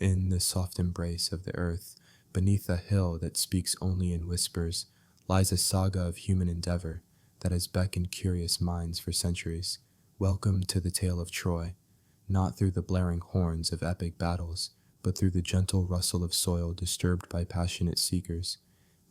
In the soft embrace of the earth, beneath a hill that speaks only in whispers, lies a saga of human endeavor that has beckoned curious minds for centuries. Welcome to the tale of Troy, not through the blaring horns of epic battles, but through the gentle rustle of soil disturbed by passionate seekers.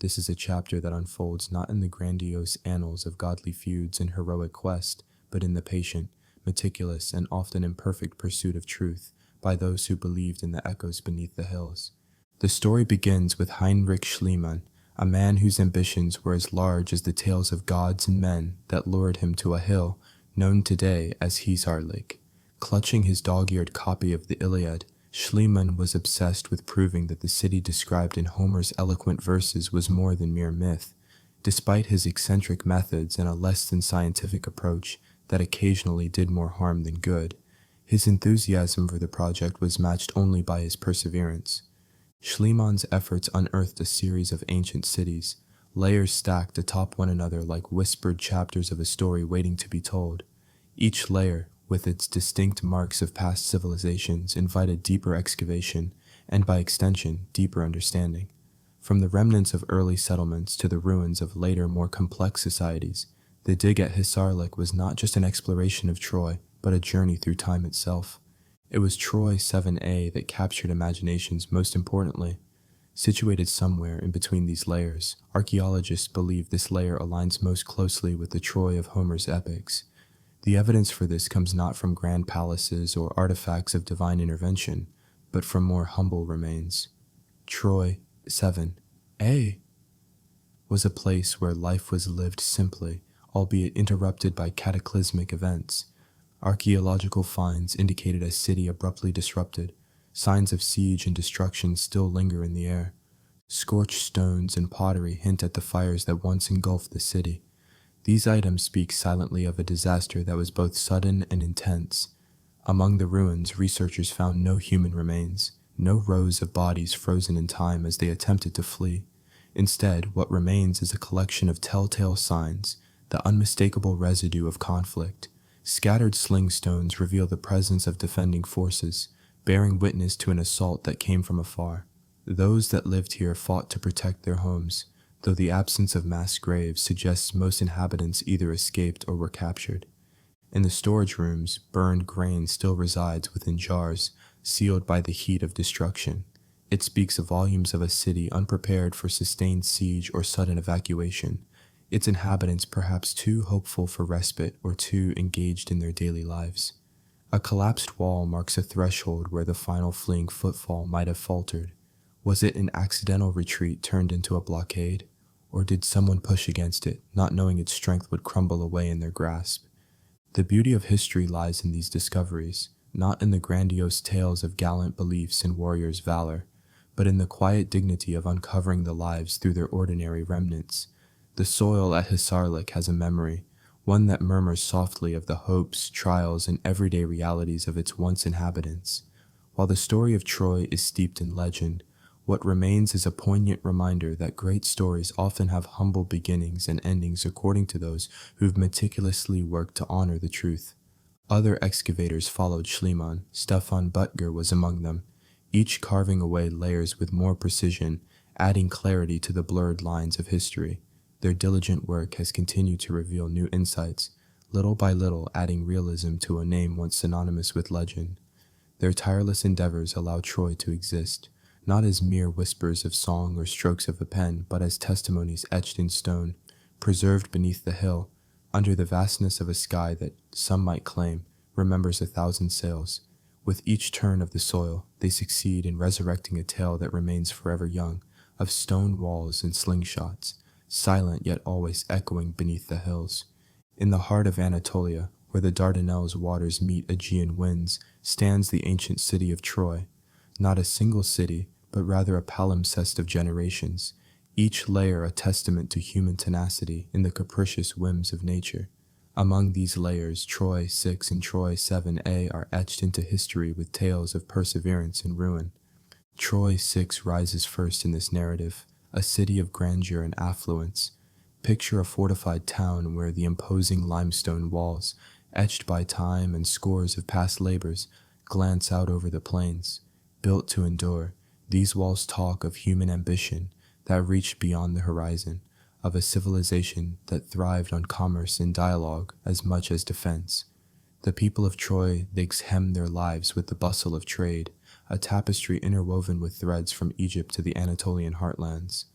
This is a chapter that unfolds not in the grandiose annals of godly feuds and heroic quest, but in the patient, meticulous, and often imperfect pursuit of truth by those who believed in the echoes beneath the hills. The story begins with Heinrich Schliemann, a man whose ambitions were as large as the tales of gods and men that lured him to a hill known today as Hisarlik. Clutching his dog-eared copy of the Iliad, Schliemann was obsessed with proving that the city described in Homer's eloquent verses was more than mere myth. Despite his eccentric methods and a less than scientific approach that occasionally did more harm than good, his enthusiasm for the project was matched only by his perseverance. Schliemann's efforts unearthed a series of ancient cities, layers stacked atop one another like whispered chapters of a story waiting to be told. Each layer, with its distinct marks of past civilizations, invited deeper excavation, and by extension, deeper understanding. From the remnants of early settlements to the ruins of later, more complex societies, the dig at Hisarlik was not just an exploration of Troy, but a journey through time itself. It was Troy 7A that captured imaginations most importantly. Situated somewhere in between these layers, archaeologists believe this layer aligns most closely with the Troy of Homer's epics. The evidence for this comes not from grand palaces or artifacts of divine intervention, but from more humble remains. Troy 7A was a place where life was lived simply, albeit interrupted by cataclysmic events. Archaeological finds indicated a city abruptly disrupted. Signs of siege and destruction still linger in the air. Scorched stones and pottery hint at the fires that once engulfed the city. These items speak silently of a disaster that was both sudden and intense. Among the ruins, researchers found no human remains, no rows of bodies frozen in time as they attempted to flee. Instead, what remains is a collection of telltale signs, the unmistakable residue of conflict. Scattered sling stones reveal the presence of defending forces, bearing witness to an assault that came from afar. Those that lived here fought to protect their homes, though the absence of mass graves suggests most inhabitants either escaped or were captured. In the storage rooms, burned grain still resides within jars, sealed by the heat of destruction. It speaks volumes of a city unprepared for sustained siege or sudden evacuation, its inhabitants perhaps too hopeful for respite or too engaged in their daily lives. A collapsed wall marks a threshold where the final fleeing footfall might have faltered. Was it an accidental retreat turned into a blockade? Or did someone push against it, not knowing its strength would crumble away in their grasp? The beauty of history lies in these discoveries, not in the grandiose tales of gallant beliefs and warriors' valor, but in the quiet dignity of uncovering the lives through their ordinary remnants. The soil at Hisarlik has a memory, one that murmurs softly of the hopes, trials, and everyday realities of its once inhabitants. While the story of Troy is steeped in legend, what remains is a poignant reminder that great stories often have humble beginnings and endings according to those who've meticulously worked to honor the truth. Other excavators followed Schliemann. Stefan Butger was among them, each carving away layers with more precision, adding clarity to the blurred lines of history. Their diligent work has continued to reveal new insights, little by little adding realism to a name once synonymous with legend. Their tireless endeavors allow Troy to exist, not as mere whispers of song or strokes of a pen, but as testimonies etched in stone, preserved beneath the hill, under the vastness of a sky that, some might claim, remembers 1,000 sails. With each turn of the soil, they succeed in resurrecting a tale that remains forever young, of stone walls and slingshots, silent yet always echoing beneath the hills. In the heart of Anatolia, where the Dardanelles waters meet Aegean winds, stands the ancient city of Troy. Not a single city, but rather a palimpsest of generations, each layer a testament to human tenacity in the capricious whims of nature. Among these layers, Troy 6 and Troy 7A are etched into history with tales of perseverance and ruin. Troy 6 rises first in this narrative, a city of grandeur and affluence. Picture a fortified town where the imposing limestone walls, etched by time and scores of past labors, glance out over the plains. built to endure. These walls talk of human ambition that reached beyond the horizon, of a civilization that thrived on commerce and dialogue as much as defense. The people of Troy, they hemmed their lives with the bustle of trade, a tapestry interwoven with threads from Egypt to the Anatolian heartlands.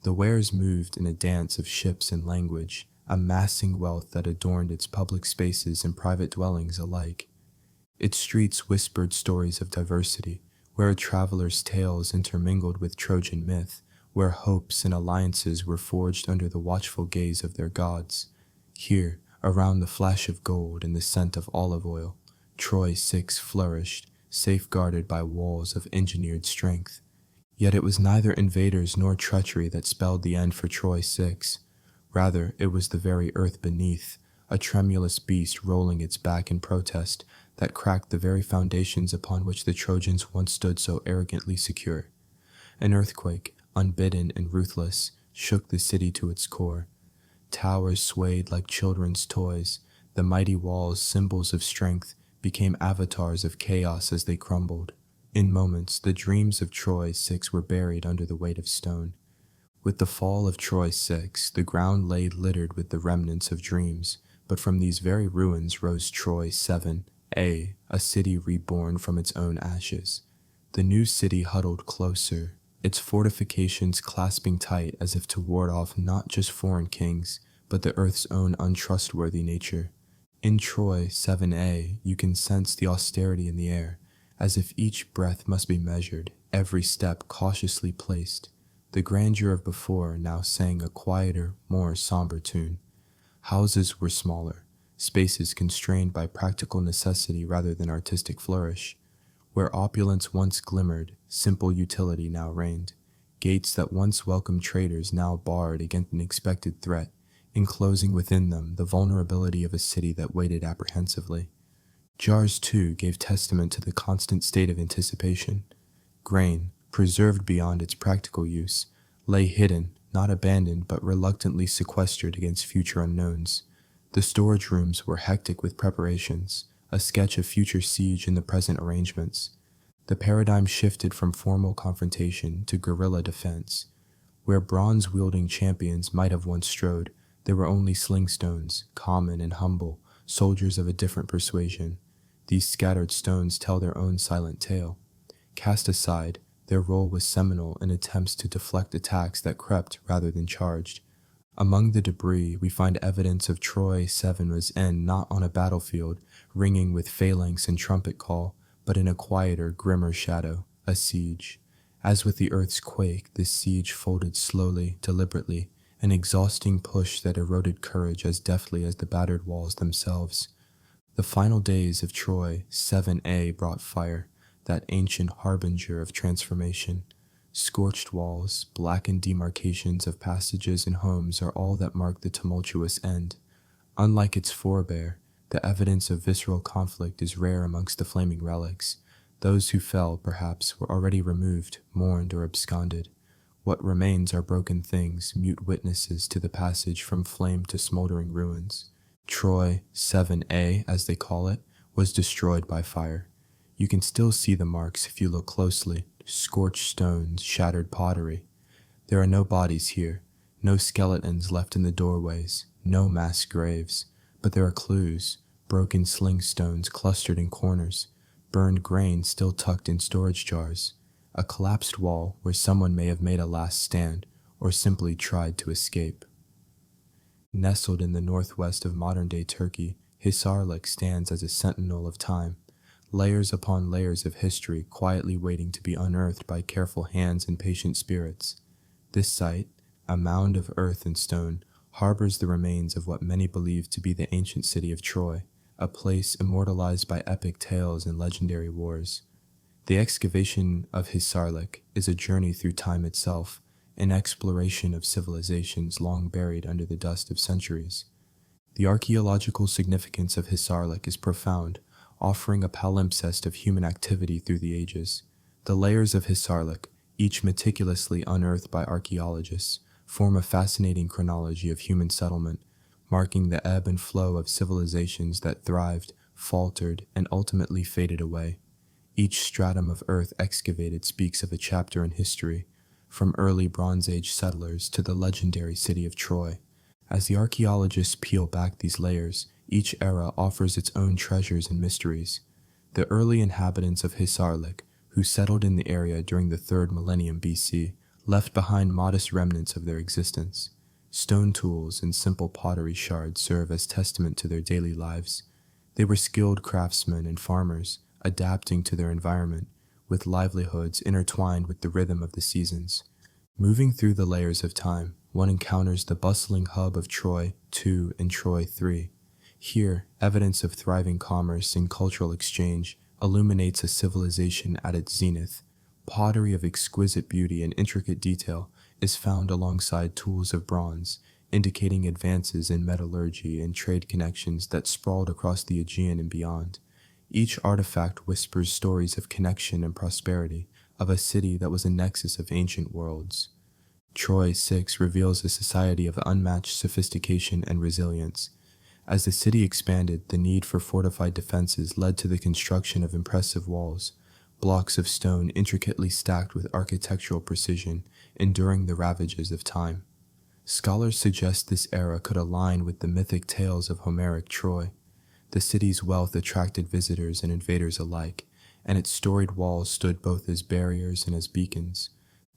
The wares moved in a dance of ships and language, amassing wealth that adorned its public spaces and private dwellings alike. Its streets whispered stories of diversity, where travelers' tales intermingled with Trojan myth, where hopes and alliances were forged under the watchful gaze of their gods. Here, around the flash of gold and the scent of olive oil, Troy 6 flourished, safeguarded by walls of engineered strength. Yet it was neither invaders nor treachery that spelled the end for Troy 6. Rather, it was the very earth beneath, a tremulous beast rolling its back in protest, that cracked the very foundations upon which the Trojans once stood so arrogantly secure. An earthquake, unbidden and ruthless, shook the city to its core. Towers swayed like children's toys. The mighty walls, symbols of strength, became avatars of chaos as they crumbled. In moments, the dreams of Troy 6 were buried under the weight of stone. With the fall of Troy 6, the ground lay littered with the remnants of dreams, but from these very ruins rose Troy 7A, a city reborn from its own ashes. The new city huddled closer, its fortifications clasping tight as if to ward off not just foreign kings, but the earth's own untrustworthy nature. In Troy 7A, you can sense the austerity in the air, as if each breath must be measured, every step cautiously placed. The grandeur of before now sang a quieter, more somber tune. Houses were smaller, spaces constrained by practical necessity rather than artistic flourish. Where opulence once glimmered, simple utility now reigned. Gates that once welcomed traders now barred against an expected threat, enclosing within them the vulnerability of a city that waited apprehensively. Jars, too, gave testament to the constant state of anticipation. Grain, preserved beyond its practical use, lay hidden, not abandoned, but reluctantly sequestered against future unknowns. The storage rooms were hectic with preparations, a sketch of future siege in the present arrangements. The paradigm shifted from formal confrontation to guerrilla defense. Where bronze-wielding champions might have once strode, there were only slingstones, common and humble, soldiers of a different persuasion. These scattered stones tell their own silent tale. Cast aside, their role was seminal in attempts to deflect attacks that crept rather than charged. Among the debris, we find evidence of Troy 7 was end not on a battlefield, ringing with phalanx and trumpet call, but in a quieter, grimmer shadow, a siege. As with the earth's quake, this siege folded slowly, deliberately, an exhausting push that eroded courage as deftly as the battered walls themselves. The final days of Troy 7A brought fire, that ancient harbinger of transformation. Scorched walls, blackened demarcations of passages and homes are all that mark the tumultuous end. Unlike its forebear, the evidence of visceral conflict is rare amongst the flaming relics. Those who fell, perhaps, were already removed, mourned, or absconded. What remains are broken things, mute witnesses to the passage from flame to smoldering ruins. Troy 7A, as they call it, was destroyed by fire. You can still see the marks if you look closely, scorched stones, shattered pottery. There are no bodies here, no skeletons left in the doorways, no mass graves, but there are clues, broken sling stones clustered in corners, burned grain still tucked in storage jars, a collapsed wall where someone may have made a last stand or simply tried to escape. Nestled in the northwest of modern-day Turkey, Hisarlik stands as a sentinel of time, layers upon layers of history quietly waiting to be unearthed by careful hands and patient spirits. This site, a mound of earth and stone, harbors the remains of what many believe to be the ancient city of Troy, a place immortalized by epic tales and legendary wars. The excavation of Hisarlik is a journey through time itself, an exploration of civilizations long buried under the dust of centuries. The archaeological significance of Hisarlik is profound, offering a palimpsest of human activity through the ages. The layers of Hisarlik, each meticulously unearthed by archaeologists, form a fascinating chronology of human settlement, marking the ebb and flow of civilizations that thrived, faltered, and ultimately faded away. Each stratum of earth excavated speaks of a chapter in history, from early Bronze Age settlers to the legendary city of Troy. As the archaeologists peel back these layers, each era offers its own treasures and mysteries. The early inhabitants of Hisarlik, who settled in the area during the 3rd millennium BC, left behind modest remnants of their existence. Stone tools and simple pottery shards serve as testament to their daily lives. They were skilled craftsmen and farmers, adapting to their environment, with livelihoods intertwined with the rhythm of the seasons. Moving through the layers of time, one encounters the bustling hub of Troy II and Troy III. Here, evidence of thriving commerce and cultural exchange illuminates a civilization at its zenith. Pottery of exquisite beauty and intricate detail is found alongside tools of bronze, indicating advances in metallurgy and trade connections that sprawled across the Aegean and beyond. Each artifact whispers stories of connection and prosperity, of a city that was a nexus of ancient worlds. Troy 6 reveals a society of unmatched sophistication and resilience. As the city expanded, the need for fortified defenses led to the construction of impressive walls, blocks of stone intricately stacked with architectural precision, enduring the ravages of time. Scholars suggest this era could align with the mythic tales of Homeric Troy. The city's wealth attracted visitors and invaders alike, and its storied walls stood both as barriers and as beacons.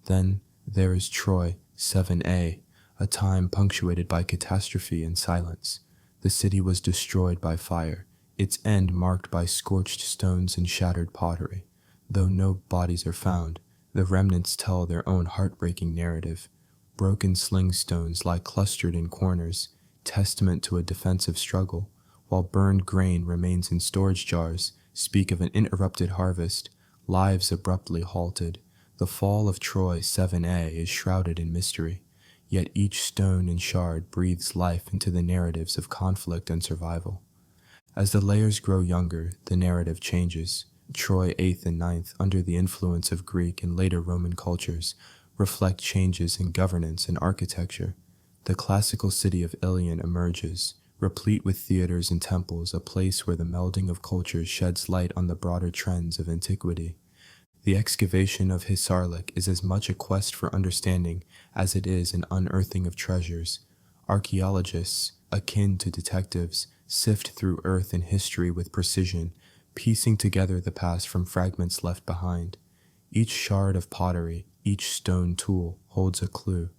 Then there is Troy 7a, a time punctuated by catastrophe and silence. The city was destroyed by fire, its end marked by scorched stones and shattered pottery. Though no bodies are found, the remnants tell their own heartbreaking narrative. Broken sling stones lie clustered in corners, testament to a defensive struggle, while burned grain remains in storage jars, speak of an interrupted harvest, lives abruptly halted. The fall of Troy 7a is shrouded in mystery, yet each stone and shard breathes life into the narratives of conflict and survival. As the layers grow younger, the narrative changes. Troy 8th and 9th, under the influence of Greek and later Roman cultures, reflect changes in governance and architecture. The classical city of Ilion emerges, replete with theaters and temples, a place where the melding of cultures sheds light on the broader trends of antiquity. The excavation of Hisarlik is as much a quest for understanding as it is an unearthing of treasures. Archaeologists, akin to detectives, sift through earth and history with precision, piecing together the past from fragments left behind. Each shard of pottery, each stone tool holds a clue,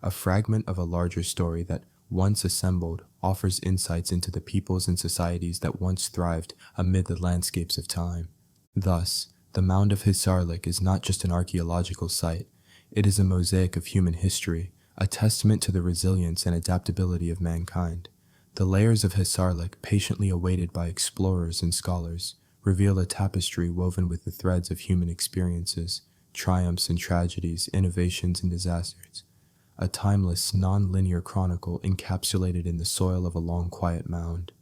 a fragment of a larger story that, once assembled, offers insights into the peoples and societies that once thrived amid the landscapes of time. Thus, the Mound of Hisarlik is not just an archaeological site, it is a mosaic of human history, a testament to the resilience and adaptability of mankind. The layers of Hisarlik, patiently awaited by explorers and scholars, reveal a tapestry woven with the threads of human experiences, triumphs and tragedies, innovations and disasters. A timeless, non-linear chronicle encapsulated in the soil of a long, quiet mound.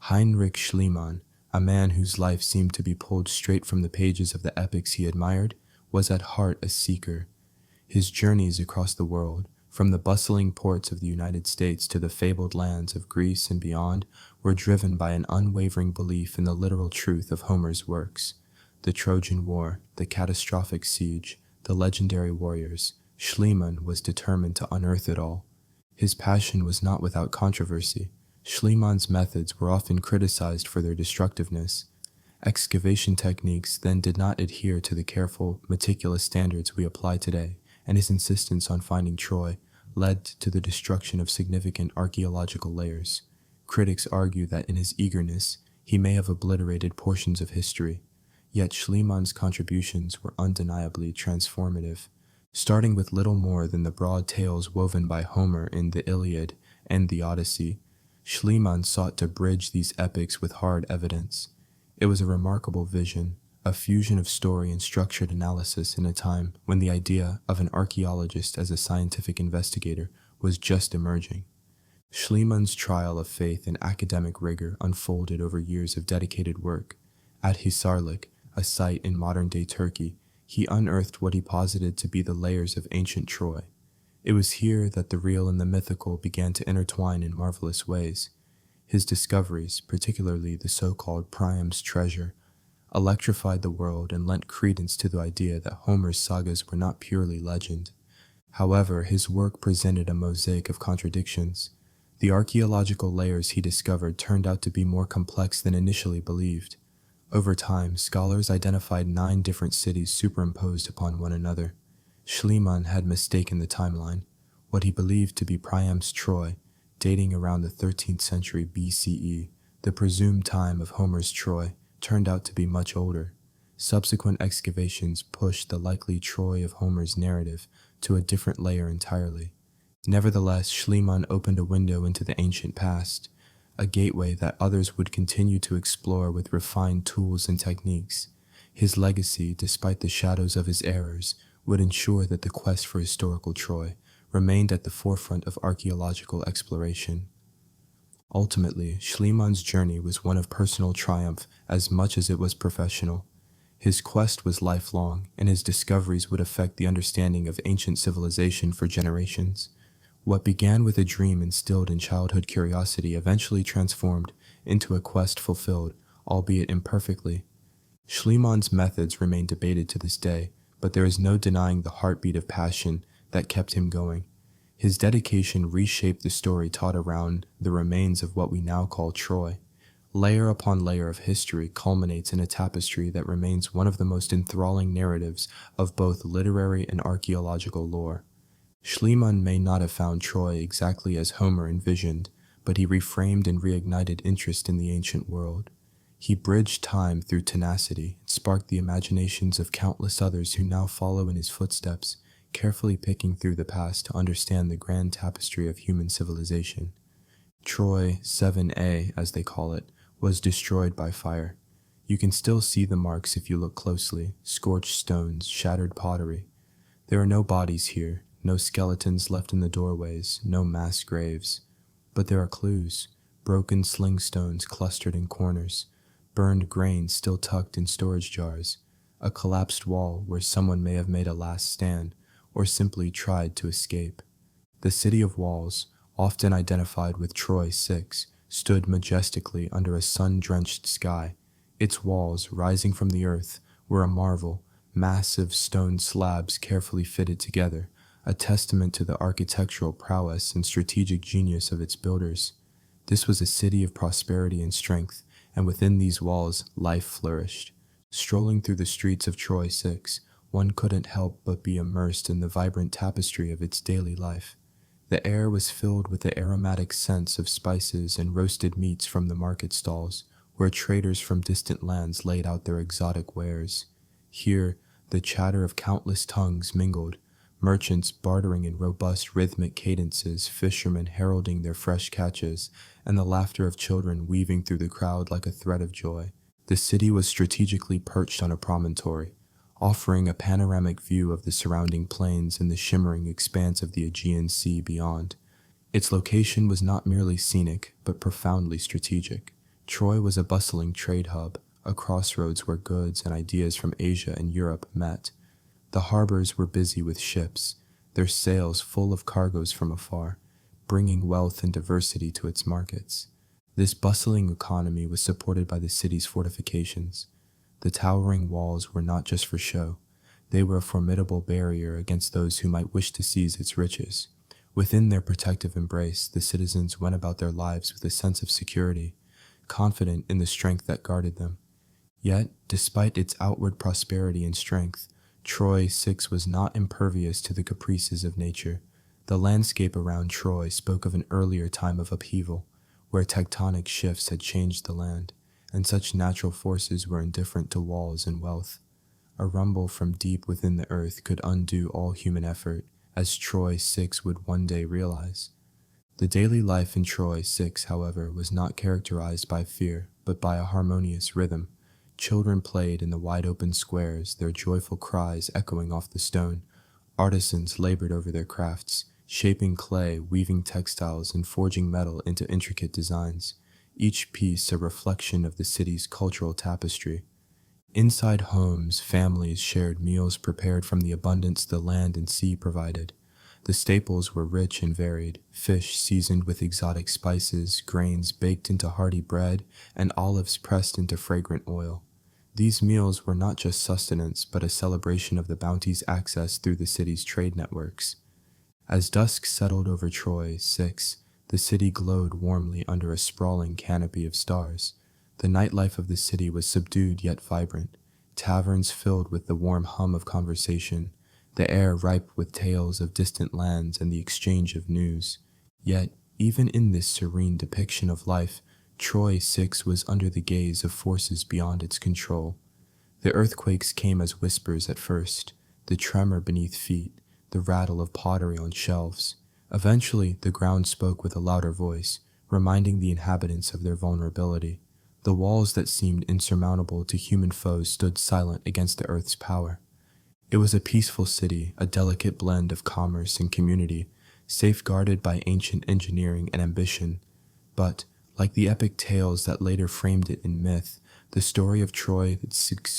Heinrich Schliemann, a man whose life seemed to be pulled straight from the pages of the epics he admired, was at heart a seeker. His journeys across the world, from the bustling ports of the United States to the fabled lands of Greece and beyond, were driven by an unwavering belief in the literal truth of Homer's works. The Trojan War, the catastrophic siege, the legendary warriors, Schliemann was determined to unearth it all. His passion was not without controversy. Schliemann's methods were often criticized for their destructiveness. Excavation techniques then did not adhere to the careful, meticulous standards we apply today, and his insistence on finding Troy led to the destruction of significant archaeological layers. Critics argue that in his eagerness, he may have obliterated portions of history, yet Schliemann's contributions were undeniably transformative. Starting with little more than the broad tales woven by Homer in the Iliad and the Odyssey, Schliemann sought to bridge these epics with hard evidence. It was a remarkable vision, a fusion of story and structured analysis in a time when the idea of an archaeologist as a scientific investigator was just emerging. Schliemann's trial of faith and academic rigor unfolded over years of dedicated work. At Hisarlik, a site in modern-day Turkey, he unearthed what he posited to be the layers of ancient Troy. It was here that the real and the mythical began to intertwine in marvelous ways. His discoveries, particularly the so-called Priam's treasure, electrified the world and lent credence to the idea that Homer's sagas were not purely legend. However, his work presented a mosaic of contradictions. The archaeological layers he discovered turned out to be more complex than initially believed. Over time, scholars identified 9 different cities superimposed upon one another. Schliemann had mistaken the timeline. What he believed to be Priam's Troy, dating around the 13th century BCE, the presumed time of Homer's Troy, turned out to be much older. Subsequent excavations pushed the likely Troy of Homer's narrative to a different layer entirely. Nevertheless, Schliemann opened a window into the ancient past, a gateway that others would continue to explore with refined tools and techniques. His legacy, despite the shadows of his errors, would ensure that the quest for historical Troy remained at the forefront of archaeological exploration. Ultimately, Schliemann's journey was one of personal triumph as much as it was professional. His quest was lifelong, and his discoveries would affect the understanding of ancient civilization for generations. What began with a dream instilled in childhood curiosity eventually transformed into a quest fulfilled, albeit imperfectly. Schliemann's methods remain debated to this day, but there is no denying the heartbeat of passion that kept him going. His dedication reshaped the story taught around the remains of what we now call Troy. Layer upon layer of history culminates in a tapestry that remains one of the most enthralling narratives of both literary and archaeological lore. Schliemann may not have found Troy exactly as Homer envisioned, but he reframed and reignited interest in the ancient world. He bridged time through tenacity and sparked the imaginations of countless others who now follow in his footsteps, carefully picking through the past to understand the grand tapestry of human civilization. Troy 7A, as they call it, was destroyed by fire. You can still see the marks if you look closely: scorched stones, shattered pottery. There are no bodies here, no skeletons left in the doorways, no mass graves. But there are clues: broken sling stones clustered in corners, burned grain still tucked in storage jars, a collapsed wall where someone may have made a last stand or simply tried to escape. The city of walls, often identified with Troy 6, stood majestically under a sun-drenched sky. Its walls, rising from the earth, were a marvel, massive stone slabs carefully fitted together, a testament to the architectural prowess and strategic genius of its builders. This was a city of prosperity and strength, and within these walls, life flourished. Strolling through the streets of Troy 6, one couldn't help but be immersed in the vibrant tapestry of its daily life. The air was filled with the aromatic scents of spices and roasted meats from the market stalls, where traders from distant lands laid out their exotic wares. Here, the chatter of countless tongues mingled, merchants bartering in robust rhythmic cadences, fishermen heralding their fresh catches, and the laughter of children weaving through the crowd like a thread of joy. The city was strategically perched on a promontory, offering a panoramic view of the surrounding plains and the shimmering expanse of the Aegean Sea beyond. Its location was not merely scenic, but profoundly strategic. Troy was a bustling trade hub, a crossroads where goods and ideas from Asia and Europe met. The harbors were busy with ships, their sails full of cargoes from afar, bringing wealth and diversity to its markets. This bustling economy was supported by the city's fortifications. The towering walls were not just for show. They were a formidable barrier against those who might wish to seize its riches. Within their protective embrace, the citizens went about their lives with a sense of security, confident in the strength that guarded them. Yet, despite its outward prosperity and strength, Troy 6 was not impervious to the caprices of nature. The landscape around Troy spoke of an earlier time of upheaval, where tectonic shifts had changed the land, and such natural forces were indifferent to walls and wealth. A rumble from deep within the earth could undo all human effort, as Troy 6 would one day realize. The daily life in Troy 6, however, was not characterized by fear, but by a harmonious rhythm. Children played in the wide-open squares, their joyful cries echoing off the stone. Artisans labored over their crafts, shaping clay, weaving textiles, and forging metal into intricate designs, each piece a reflection of the city's cultural tapestry. Inside homes, families shared meals prepared from the abundance the land and sea provided. The staples were rich and varied: fish seasoned with exotic spices, grains baked into hearty bread, and olives pressed into fragrant oil. These meals were not just sustenance, but a celebration of the bounties accessed through the city's trade networks. As dusk settled over Troy 6, the city glowed warmly under a sprawling canopy of stars. The nightlife of the city was subdued yet vibrant, taverns filled with the warm hum of conversation, the air ripe with tales of distant lands and the exchange of news. Yet, even in this serene depiction of life, Troy 6 was under the gaze of forces beyond its control. The earthquakes came as whispers at first, the tremor beneath feet, the rattle of pottery on shelves. Eventually, the ground spoke with a louder voice, reminding the inhabitants of their vulnerability. The walls that seemed insurmountable to human foes stood silent against the earth's power. It was a peaceful city, a delicate blend of commerce and community, safeguarded by ancient engineering and ambition. But, like the epic tales that later framed it in myth, the story of Troy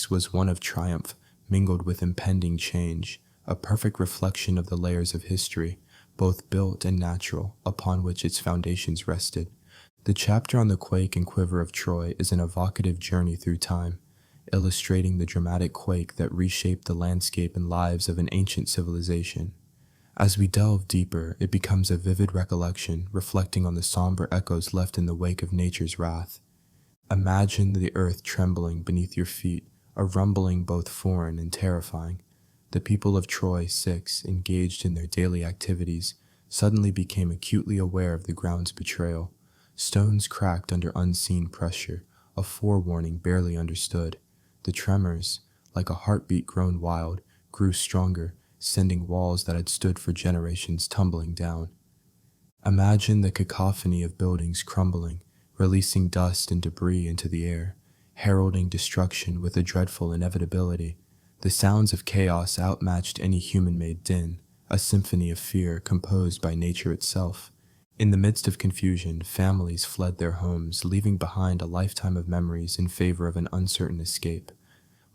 was one of triumph, mingled with impending change, a perfect reflection of the layers of history, both built and natural, upon which its foundations rested. The chapter on the quake and quiver of Troy is an evocative journey through time, illustrating the dramatic quake that reshaped the landscape and lives of an ancient civilization. As we delve deeper, it becomes a vivid recollection, reflecting on the somber echoes left in the wake of nature's wrath. Imagine the earth trembling beneath your feet, a rumbling both foreign and terrifying. The people of Troy 6, engaged in their daily activities, suddenly became acutely aware of the ground's betrayal. Stones cracked under unseen pressure, a forewarning barely understood. The tremors, like a heartbeat grown wild, grew stronger, sending walls that had stood for generations tumbling down. Imagine the cacophony of buildings crumbling, releasing dust and debris into the air, heralding destruction with a dreadful inevitability. The sounds of chaos outmatched any human-made din, a symphony of fear composed by nature itself. In the midst of confusion, families fled their homes, leaving behind a lifetime of memories in favor of an uncertain escape.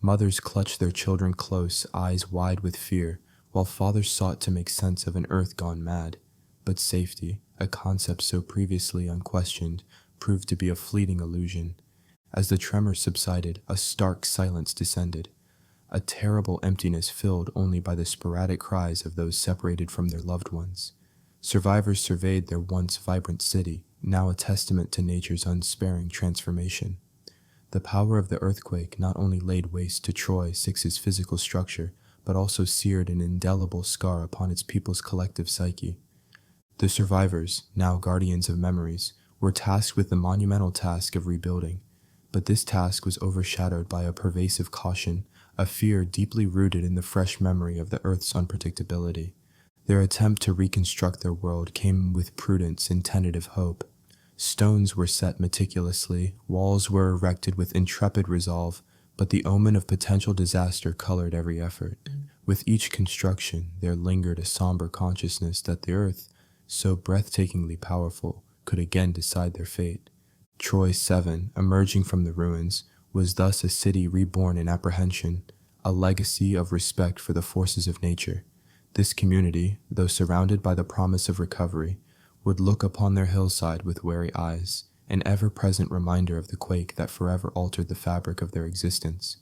Mothers clutched their children close, eyes wide with fear, while fathers sought to make sense of an earth gone mad. But safety, a concept so previously unquestioned, proved to be a fleeting illusion. As the tremor subsided, a stark silence descended, a terrible emptiness filled only by the sporadic cries of those separated from their loved ones. Survivors surveyed their once vibrant city, now a testament to nature's unsparing transformation. The power of the earthquake not only laid waste to Troy 6's physical structure, but also seared an indelible scar upon its people's collective psyche. The survivors, now guardians of memories, were tasked with the monumental task of rebuilding, but this task was overshadowed by a pervasive caution, a fear deeply rooted in the fresh memory of the Earth's unpredictability. Their attempt to reconstruct their world came with prudence and tentative hope. Stones were set meticulously, walls were erected with intrepid resolve, but the omen of potential disaster colored every effort. With each construction, there lingered a somber consciousness that the Earth, so breathtakingly powerful, could again decide their fate. Troy 7, emerging from the ruins, was thus a city reborn in apprehension, a legacy of respect for the forces of nature. This community, though surrounded by the promise of recovery, would look upon their hillside with wary eyes, an ever-present reminder of the quake that forever altered the fabric of their existence.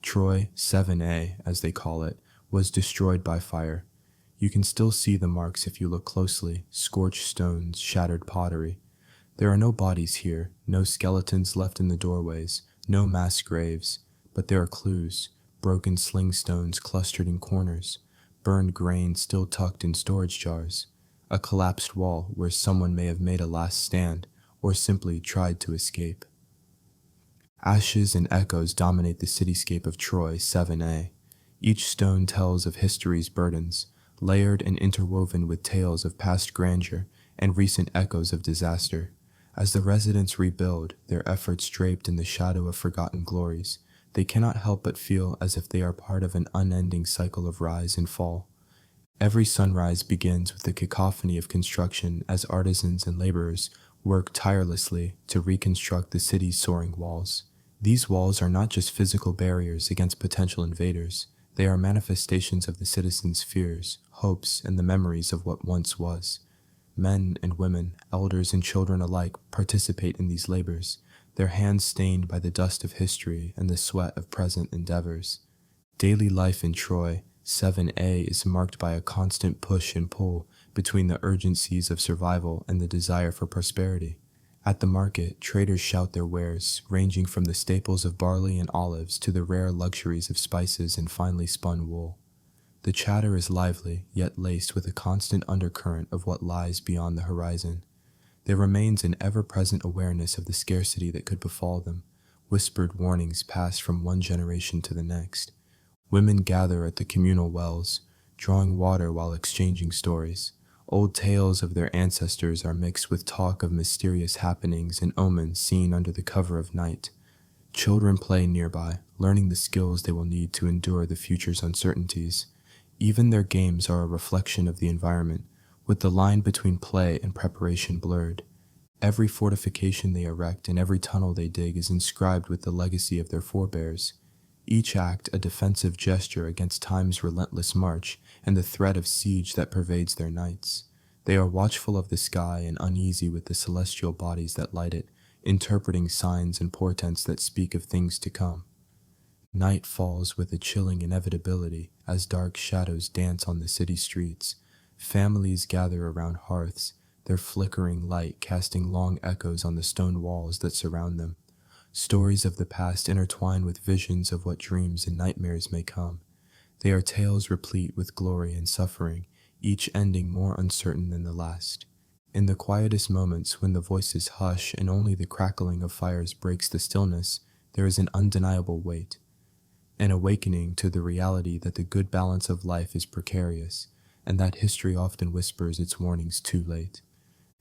Troy 7A, as they call it, was destroyed by fire. You can still see the marks if you look closely, scorched stones, shattered pottery. There are no bodies here, no skeletons left in the doorways, no mass graves, but there are clues, broken sling stones clustered in corners, burned grain still tucked in storage jars, a collapsed wall where someone may have made a last stand or simply tried to escape. Ashes and echoes dominate the cityscape of Troy 7A. Each stone tells of history's burdens, layered and interwoven with tales of past grandeur and recent echoes of disaster. As the residents rebuild, their efforts draped in the shadow of forgotten glories, they cannot help but feel as if they are part of an unending cycle of rise and fall. Every sunrise begins with a cacophony of construction as artisans and laborers work tirelessly to reconstruct the city's soaring walls. These walls are not just physical barriers against potential invaders, they are manifestations of the citizens' fears, hopes, and the memories of what once was. Men and women, elders and children alike participate in these labors, their hands stained by the dust of history and the sweat of present endeavors. Daily life in Troy 7a is marked by a constant push and pull between the urgencies of survival and the desire for prosperity. At the market, traders shout their wares, ranging from the staples of barley and olives to the rare luxuries of spices and finely spun wool. The chatter is lively, yet laced with a constant undercurrent of what lies beyond the horizon. There remains an ever-present awareness of the scarcity that could befall them. Whispered warnings pass from one generation to the next. Women gather at the communal wells, drawing water while exchanging stories. Old tales of their ancestors are mixed with talk of mysterious happenings and omens seen under the cover of night. Children play nearby, learning the skills they will need to endure the future's uncertainties. Even their games are a reflection of the environment, with the line between play and preparation blurred. Every fortification they erect and every tunnel they dig is inscribed with the legacy of their forebears. Each act a defensive gesture against time's relentless march and the threat of siege that pervades their nights. They are watchful of the sky and uneasy with the celestial bodies that light it, interpreting signs and portents that speak of things to come. Night falls with a chilling inevitability as dark shadows dance on the city streets. Families gather around hearths, their flickering light casting long echoes on the stone walls that surround them. Stories of the past intertwine with visions of what dreams and nightmares may come. They are tales replete with glory and suffering, each ending more uncertain than the last. In the quietest moments, when the voices hush and only the crackling of fires breaks the stillness, there is an undeniable weight, an awakening to the reality that the good balance of life is precarious, and that history often whispers its warnings too late.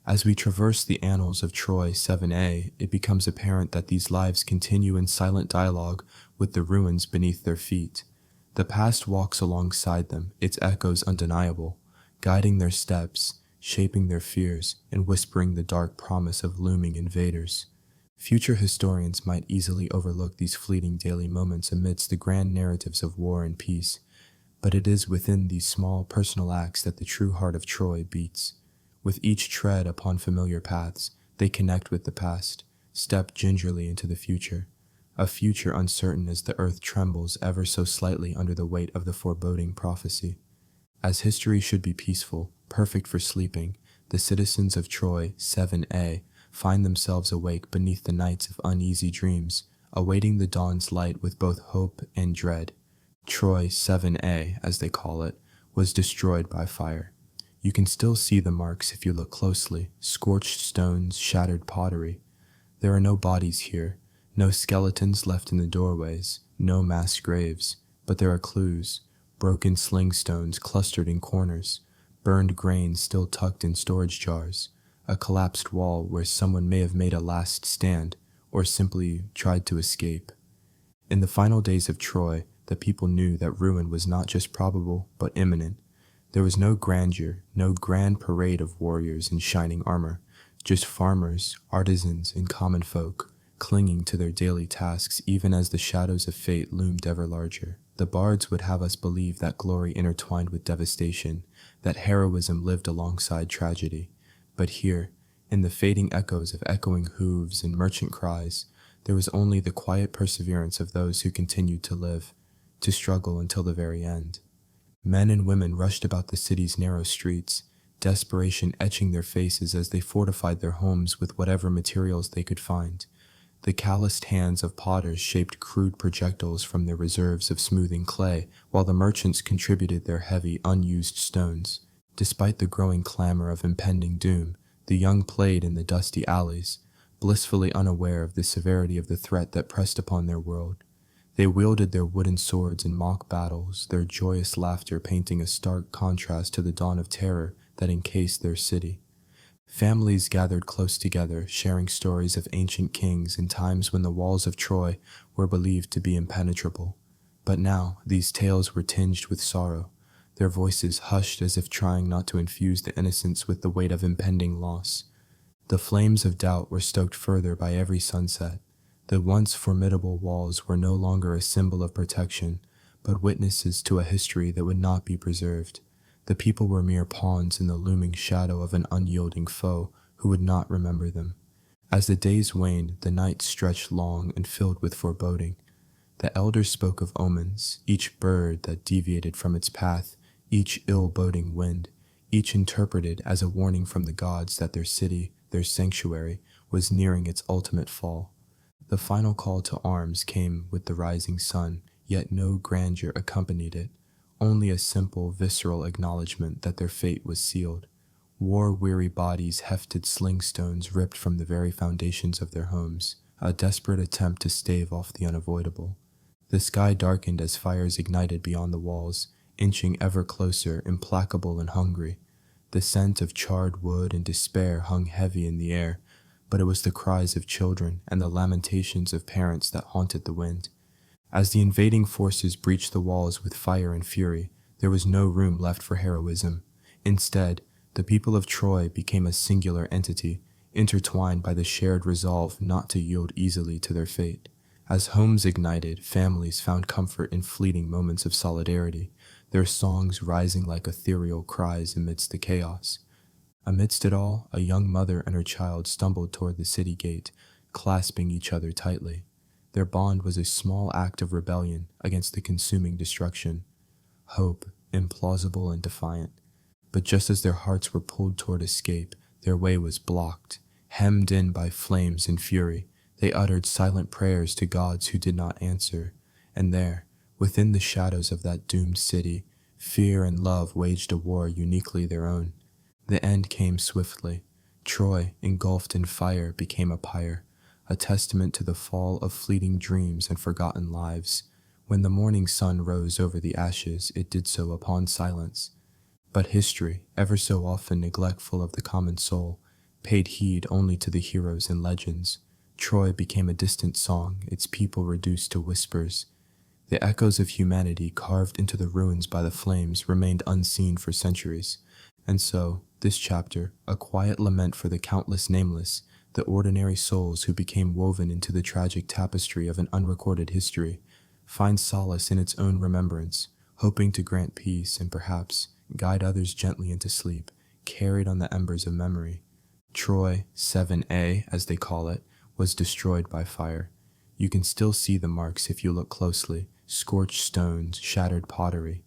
As we traverse the annals of Troy 7a, it becomes apparent that these lives continue in silent dialogue with the ruins beneath their feet. The past walks alongside them, its echoes undeniable, guiding their steps, shaping their fears, and whispering the dark promise of looming invaders. Future historians might easily overlook these fleeting daily moments amidst the grand narratives of war and peace, but it is within these small personal acts that the true heart of Troy beats. With each tread upon familiar paths, they connect with the past, step gingerly into the future, a future uncertain as the earth trembles ever so slightly under the weight of the foreboding prophecy. As history should be peaceful, perfect for sleeping, the citizens of Troy 7a find themselves awake beneath the nights of uneasy dreams, awaiting the dawn's light with both hope and dread. Troy 7a, as they call it, was destroyed by fire. You can still see the marks if you look closely, scorched stones, shattered pottery. There are no bodies here, no skeletons left in the doorways, no mass graves, but there are clues, broken sling stones clustered in corners, burned grain still tucked in storage jars, a collapsed wall where someone may have made a last stand or simply tried to escape. In the final days of Troy, the people knew that ruin was not just probable, but imminent. There was no grandeur, no grand parade of warriors in shining armor, just farmers, artisans, and common folk, clinging to their daily tasks even as the shadows of fate loomed ever larger. The bards would have us believe that glory intertwined with devastation, that heroism lived alongside tragedy. But here, in the fading echoes of echoing hooves and merchant cries, there was only the quiet perseverance of those who continued to live, to struggle until the very end. Men and women rushed about the city's narrow streets, desperation etching their faces as they fortified their homes with whatever materials they could find. The calloused hands of potters shaped crude projectiles from their reserves of smoothing clay, while the merchants contributed their heavy, unused stones. Despite the growing clamor of impending doom, the young played in the dusty alleys, blissfully unaware of the severity of the threat that pressed upon their world. They wielded their wooden swords in mock battles, their joyous laughter painting a stark contrast to the dawn of terror that encased their city. Families gathered close together, sharing stories of ancient kings and times when the walls of Troy were believed to be impenetrable. But now these tales were tinged with sorrow, their voices hushed as if trying not to infuse the innocents with the weight of impending loss. The flames of doubt were stoked further by every sunset. The once formidable walls were no longer a symbol of protection, but witnesses to a history that would not be preserved. The people were mere pawns in the looming shadow of an unyielding foe who would not remember them. As the days waned, the nights stretched long and filled with foreboding. The elders spoke of omens, each bird that deviated from its path, each ill-boding wind, each interpreted as a warning from the gods that their city, their sanctuary, was nearing its ultimate fall. The final call to arms came with the rising sun, yet no grandeur accompanied it, only a simple, visceral acknowledgement that their fate was sealed. War-weary bodies hefted sling stones ripped from the very foundations of their homes, a desperate attempt to stave off the unavoidable. The sky darkened as fires ignited beyond the walls, inching ever closer, implacable and hungry. The scent of charred wood and despair hung heavy in the air, but it was the cries of children and the lamentations of parents that haunted the wind. As the invading forces breached the walls with fire and fury, there was no room left for heroism. Instead, the people of Troy became a singular entity, intertwined by the shared resolve not to yield easily to their fate. As homes ignited, families found comfort in fleeting moments of solidarity, their songs rising like ethereal cries amidst the chaos. Amidst it all, a young mother and her child stumbled toward the city gate, clasping each other tightly. Their bond was a small act of rebellion against the consuming destruction. Hope, implausible and defiant. But just as their hearts were pulled toward escape, their way was blocked. Hemmed in by flames and fury, they uttered silent prayers to gods who did not answer. And there, within the shadows of that doomed city, fear and love waged a war uniquely their own. The end came swiftly. Troy, engulfed in fire, became a pyre, a testament to the fall of fleeting dreams and forgotten lives. When the morning sun rose over the ashes, it did so upon silence. But history, ever so often neglectful of the common soul, paid heed only to the heroes and legends. Troy became a distant song, its people reduced to whispers. The echoes of humanity carved into the ruins by the flames remained unseen for centuries. And so, this chapter, a quiet lament for the countless nameless, the ordinary souls who became woven into the tragic tapestry of an unrecorded history, finds solace in its own remembrance, hoping to grant peace and perhaps guide others gently into sleep, carried on the embers of memory. Troy 7A, as they call it, was destroyed by fire. You can still see the marks if you look closely, scorched stones, shattered pottery.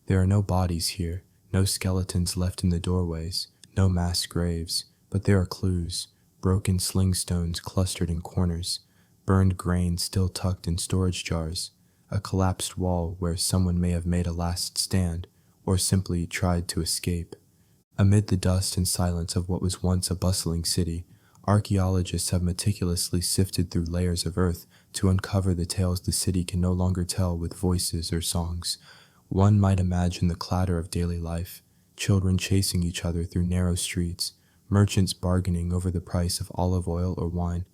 There are no bodies here, no skeletons left in the doorways, no mass graves, but there are clues, broken sling stones clustered in corners, burned grain still tucked in storage jars, a collapsed wall where someone may have made a last stand, or simply tried to escape. Amid the dust and silence of what was once a bustling city, archaeologists have meticulously sifted through layers of earth to uncover the tales the city can no longer tell with voices or songs. One might imagine the clatter of daily life, children chasing each other through narrow streets, merchants bargaining over the price of olive oil or wine,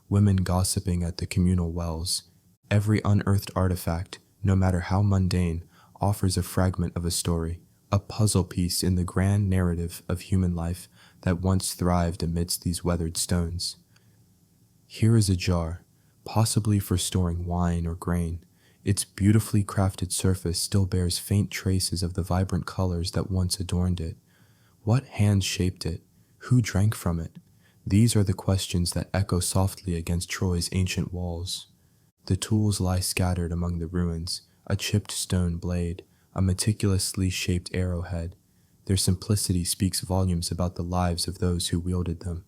women gossiping at the communal wells. Every unearthed artifact, no matter how mundane, offers a fragment of a story, a puzzle piece in the grand narrative of human life that once thrived amidst these weathered stones. Here is a jar, possibly for storing wine or grain. Its beautifully crafted surface still bears faint traces of the vibrant colors that once adorned it. What hand shaped it? Who drank from it? These are the questions that echo softly against Troy's ancient walls. The tools lie scattered among the ruins, a chipped stone blade, a meticulously shaped arrowhead. Their simplicity speaks volumes about the lives of those who wielded them.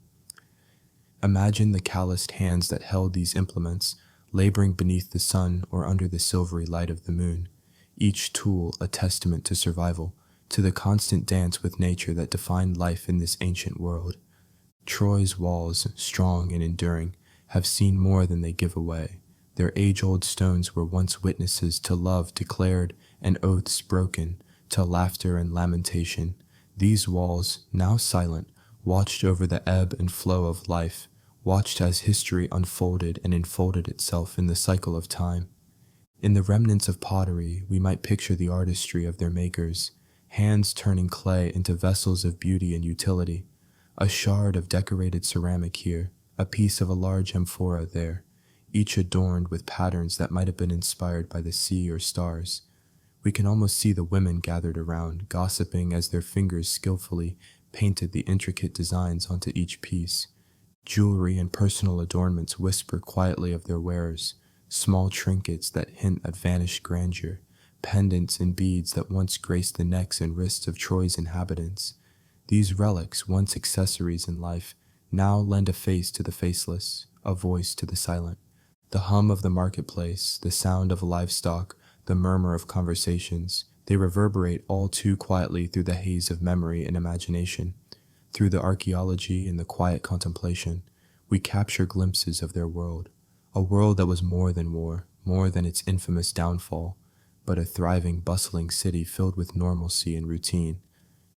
Imagine the calloused hands that held these implements, laboring beneath the sun or under the silvery light of the moon, each tool a testament to survival, to the constant dance with nature that defined life in this ancient world. Troy's walls, strong and enduring, have seen more than they give away. Their age-old stones were once witnesses to love declared and oaths broken, to laughter and lamentation. These walls, now silent, watched over the ebb and flow of life, watched as history unfolded and enfolded itself in the cycle of time. In the remnants of pottery, we might picture the artistry of their makers, hands turning clay into vessels of beauty and utility. A shard of decorated ceramic here, a piece of a large amphora there, each adorned with patterns that might have been inspired by the sea or stars. We can almost see the women gathered around, gossiping as their fingers skillfully painted the intricate designs onto each piece. Jewelry and personal adornments whisper quietly of their wearers, small trinkets that hint at vanished grandeur, pendants and beads that once graced the necks and wrists of Troy's inhabitants. These relics, once accessories in life, now lend a face to the faceless, a voice to the silent. The hum of the marketplace, the sound of livestock, the murmur of conversations, they reverberate all too quietly through the haze of memory and imagination. Through the archaeology and the quiet contemplation, we capture glimpses of their world, a world that was more than war, more than its infamous downfall, but a thriving, bustling city filled with normalcy and routine.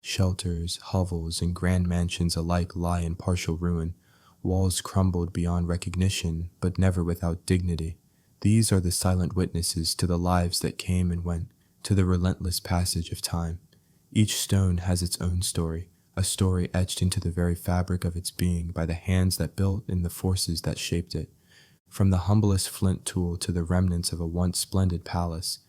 Shelters, hovels, and grand mansions alike lie in partial ruin, walls crumbled beyond recognition, but never without dignity. These are the silent witnesses to the lives that came and went, to the relentless passage of time. Each stone has its own story, a story etched into the very fabric of its being by the hands that built and the forces that shaped it. From the humblest flint tool to the remnants of a once splendid palace,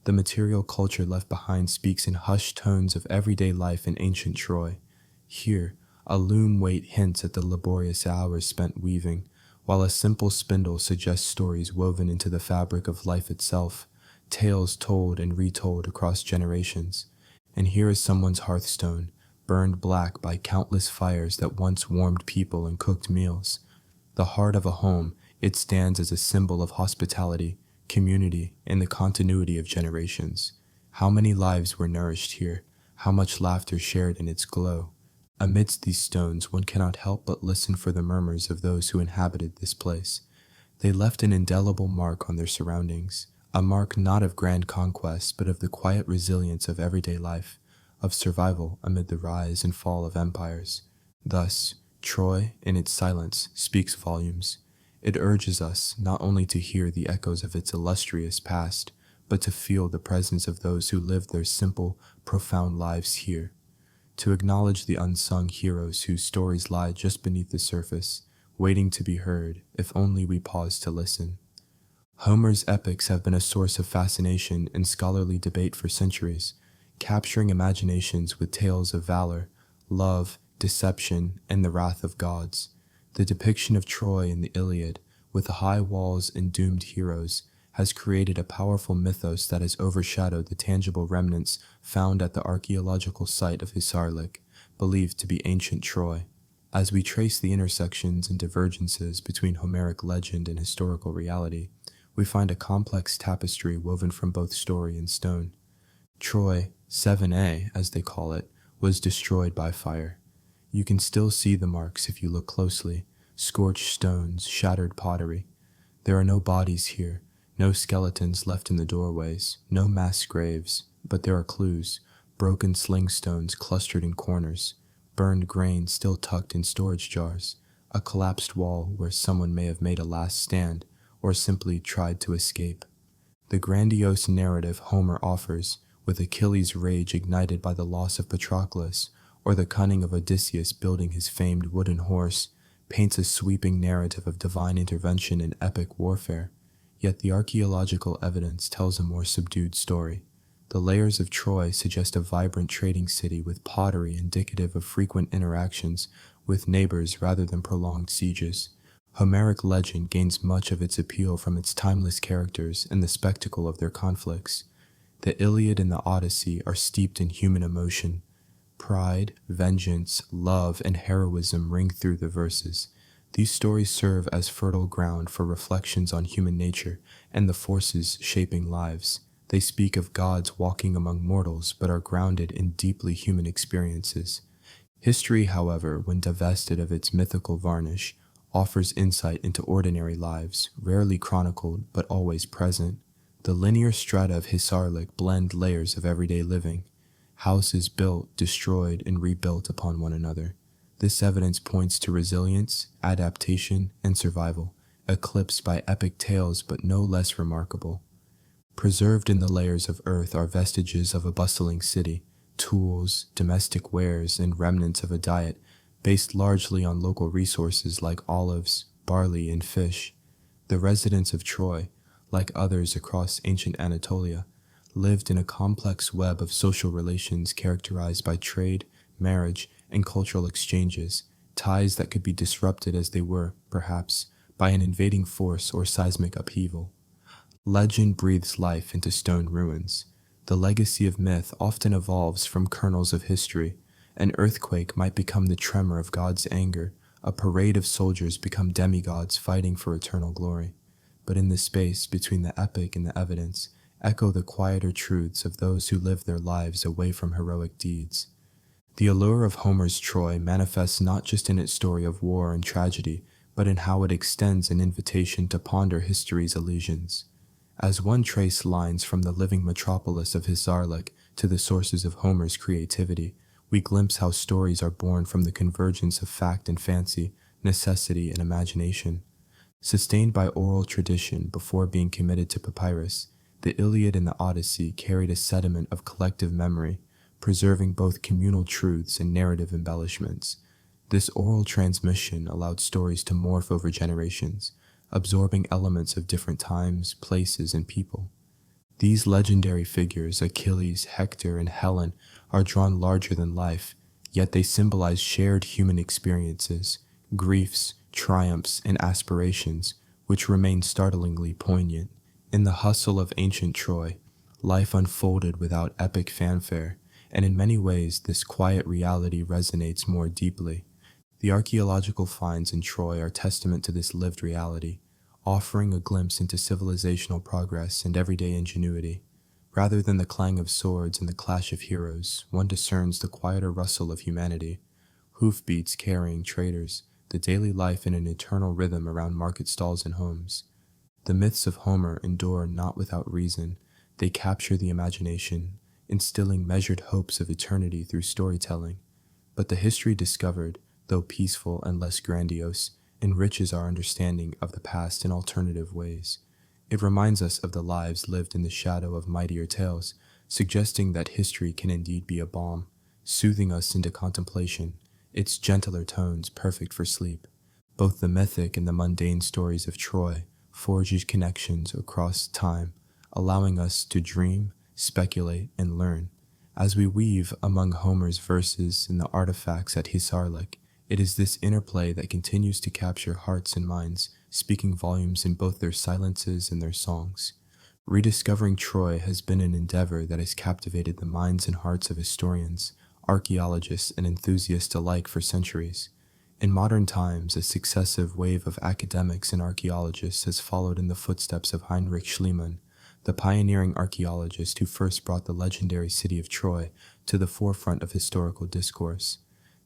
the material culture left behind speaks in hushed tones of everyday life in ancient Troy. Here, a loom weight hints at the laborious hours spent weaving, while a simple spindle suggests stories woven into the fabric of life itself, tales told and retold across generations. And here is someone's hearthstone, burned black by countless fires that once warmed people and cooked meals. The heart of a home, it stands as a symbol of hospitality, community, and the continuity of generations. How many lives were nourished here, how much laughter shared in its glow. Amidst these stones, one cannot help but listen for the murmurs of those who inhabited this place. They left an indelible mark on their surroundings, a mark not of grand conquest, but of the quiet resilience of everyday life, of survival amid the rise and fall of empires. Thus, Troy, in its silence, speaks volumes. It urges us not only to hear the echoes of its illustrious past, but to feel the presence of those who lived their simple, profound lives here. To acknowledge the unsung heroes whose stories lie just beneath the surface, waiting to be heard, if only we pause to listen. Homer's epics have been a source of fascination and scholarly debate for centuries, capturing imaginations with tales of valor, love, deception, and the wrath of gods. The depiction of Troy in the Iliad, with the high walls and doomed heroes, has created a powerful mythos that has overshadowed the tangible remnants found at the archaeological site of Hisarlik, believed to be ancient Troy. As we trace the intersections and divergences between Homeric legend and historical reality, we find a complex tapestry woven from both story and stone. Troy, 7A as they call it, was destroyed by fire. You can still see the marks if you look closely, scorched stones, shattered pottery. There are no bodies here, no skeletons left in the doorways, no mass graves, but there are clues, broken sling stones clustered in corners, burned grain still tucked in storage jars, a collapsed wall where someone may have made a last stand or simply tried to escape. The grandiose narrative Homer offers, with Achilles' rage ignited by the loss of Patroclus, or the cunning of Odysseus building his famed wooden horse, paints a sweeping narrative of divine intervention in epic warfare. Yet the archaeological evidence tells a more subdued story. The layers of Troy suggest a vibrant trading city with pottery indicative of frequent interactions with neighbors rather than prolonged sieges. Homeric legend gains much of its appeal from its timeless characters and the spectacle of their conflicts. The Iliad and the Odyssey are steeped in human emotion. Pride, vengeance, love, and heroism ring through the verses. These stories serve as fertile ground for reflections on human nature and the forces shaping lives. They speak of gods walking among mortals but are grounded in deeply human experiences. History, however, when divested of its mythical varnish, offers insight into ordinary lives, rarely chronicled but always present. The linear strata of Hisarlik blend layers of everyday living. Houses built, destroyed, and rebuilt upon one another. This evidence points to resilience, adaptation, and survival, eclipsed by epic tales but no less remarkable. Preserved in the layers of earth are vestiges of a bustling city, tools, domestic wares, and remnants of a diet based largely on local resources like olives, barley, and fish. The residents of Troy, like others across ancient Anatolia, lived in a complex web of social relations characterized by trade, marriage, and cultural exchanges, ties that could be disrupted as they were, perhaps, by an invading force or seismic upheaval. Legend breathes life into stone ruins. The legacy of myth often evolves from kernels of history. An earthquake might become the tremor of God's anger. A parade of soldiers become demigods fighting for eternal glory. But in the space between the epic and the evidence, echo the quieter truths of those who live their lives away from heroic deeds. The allure of Homer's Troy manifests not just in its story of war and tragedy, but in how it extends an invitation to ponder history's illusions. As one trace lines from the living metropolis of Hisarlik to the sources of Homer's creativity, we glimpse how stories are born from the convergence of fact and fancy, necessity and imagination. Sustained by oral tradition before being committed to papyrus, the Iliad and the Odyssey carried a sediment of collective memory, preserving both communal truths and narrative embellishments. This oral transmission allowed stories to morph over generations, absorbing elements of different times, places, and people. These legendary figures, Achilles, Hector, and Helen, are drawn larger than life, yet they symbolize shared human experiences, griefs, triumphs, and aspirations, which remain startlingly poignant. In the hustle of ancient Troy, life unfolded without epic fanfare, and in many ways this quiet reality resonates more deeply. The archaeological finds in Troy are testament to this lived reality, offering a glimpse into civilizational progress and everyday ingenuity. Rather than the clang of swords and the clash of heroes, one discerns the quieter rustle of humanity, hoofbeats carrying traders, the daily life in an eternal rhythm around market stalls and homes. The myths of Homer endure not without reason. They capture the imagination, instilling measured hopes of eternity through storytelling. But the history discovered, though peaceful and less grandiose, enriches our understanding of the past in alternative ways. It reminds us of the lives lived in the shadow of mightier tales, suggesting that history can indeed be a balm, soothing us into contemplation, its gentler tones perfect for sleep. Both the mythic and the mundane stories of Troy forge connections across time, allowing us to dream, speculate, and learn. As we weave among Homer's verses and the artifacts at Hisarlik, it is this interplay that continues to capture hearts and minds, speaking volumes in both their silences and their songs. Rediscovering Troy has been an endeavor that has captivated the minds and hearts of historians, archaeologists, and enthusiasts alike for centuries. In modern times, a successive wave of academics and archaeologists has followed in the footsteps of Heinrich Schliemann, the pioneering archaeologist who first brought the legendary city of Troy to the forefront of historical discourse.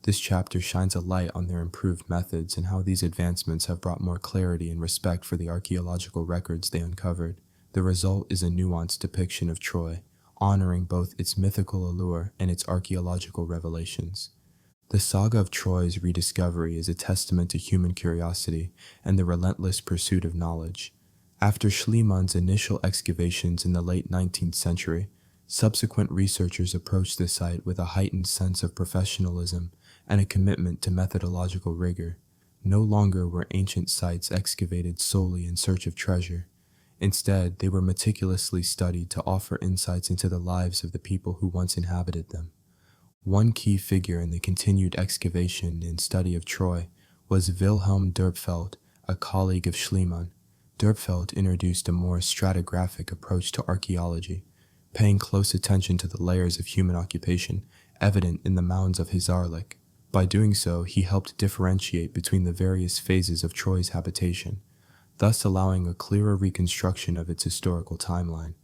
This chapter shines a light on their improved methods and how these advancements have brought more clarity and respect for the archaeological records they uncovered. The result is a nuanced depiction of Troy, honoring both its mythical allure and its archaeological revelations. The saga of Troy's rediscovery is a testament to human curiosity and the relentless pursuit of knowledge. After Schliemann's initial excavations in the late 19th century, subsequent researchers approached the site with a heightened sense of professionalism and a commitment to methodological rigor. No longer were ancient sites excavated solely in search of treasure. Instead, they were meticulously studied to offer insights into the lives of the people who once inhabited them. One key figure in the continued excavation and study of Troy was Wilhelm Dürpfeld, a colleague of Schliemann. Dürpfeld introduced a more stratigraphic approach to archaeology, paying close attention to the layers of human occupation evident in the mounds of Hisarlik. By doing so, he helped differentiate between the various phases of Troy's habitation, thus allowing a clearer reconstruction of its historical timeline.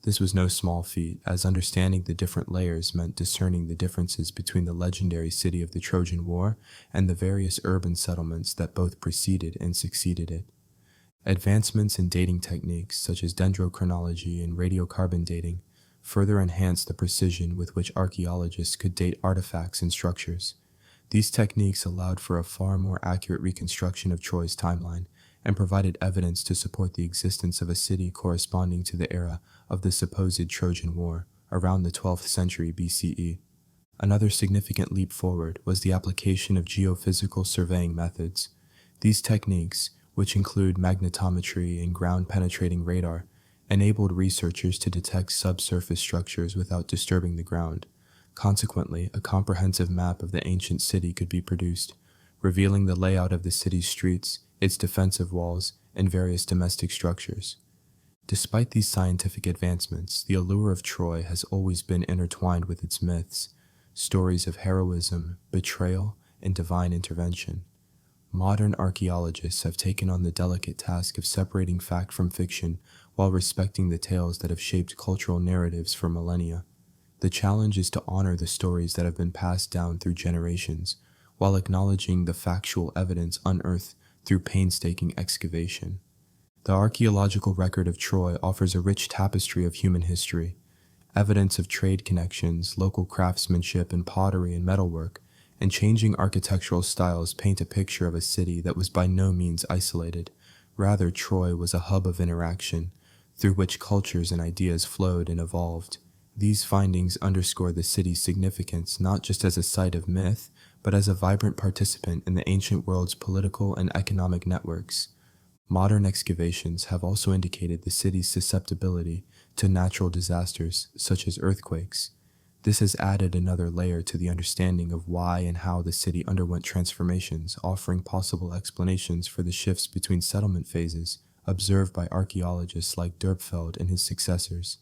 This was no small feat, as understanding the different layers meant discerning the differences between the legendary city of the Trojan War and the various urban settlements that both preceded and succeeded it. Advancements in dating techniques, such as dendrochronology and radiocarbon dating, further enhanced the precision with which archaeologists could date artifacts and structures. These techniques allowed for a far more accurate reconstruction of Troy's timeline and provided evidence to support the existence of a city corresponding to the era of the supposed Trojan War, around the 12th century BCE. Another significant leap forward was the application of geophysical surveying methods. These techniques, which include magnetometry and ground-penetrating radar, enabled researchers to detect subsurface structures without disturbing the ground. Consequently, a comprehensive map of the ancient city could be produced, revealing the layout of the city's streets, its defensive walls, and various domestic structures. Despite these scientific advancements, the allure of Troy has always been intertwined with its myths, stories of heroism, betrayal, and divine intervention. Modern archaeologists have taken on the delicate task of separating fact from fiction while respecting the tales that have shaped cultural narratives for millennia. The challenge is to honor the stories that have been passed down through generations, while acknowledging the factual evidence unearthed through painstaking excavation. The archaeological record of Troy offers a rich tapestry of human history, evidence of trade connections, local craftsmanship in pottery and metalwork, and changing architectural styles paint a picture of a city that was by no means isolated. Rather, Troy was a hub of interaction, through which cultures and ideas flowed and evolved. These findings underscore the city's significance not just as a site of myth, but as a vibrant participant in the ancient world's political and economic networks. Modern excavations have also indicated the city's susceptibility to natural disasters such as earthquakes. This has added another layer to the understanding of why and how the city underwent transformations, offering possible explanations for the shifts between settlement phases observed by archaeologists like Dürpfeld and his successors.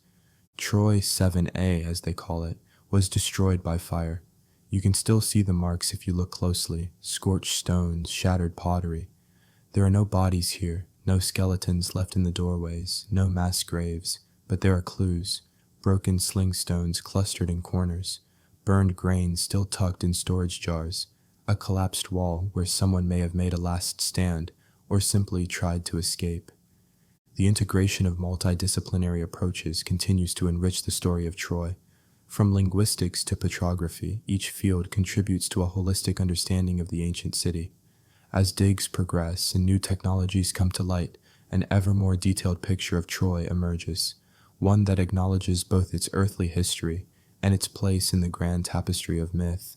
Troy 7A, as they call it, was destroyed by fire. You can still see the marks if you look closely: scorched stones, shattered pottery. There are no bodies here, no skeletons left in the doorways, no mass graves, but there are clues: broken sling stones clustered in corners, burned grain still tucked in storage jars, a collapsed wall where someone may have made a last stand or simply tried to escape. The integration of multidisciplinary approaches continues to enrich the story of Troy. From linguistics to petrography, each field contributes to a holistic understanding of the ancient city. As digs progress and new technologies come to light, an ever more detailed picture of Troy emerges, one that acknowledges both its earthly history and its place in the grand tapestry of myth.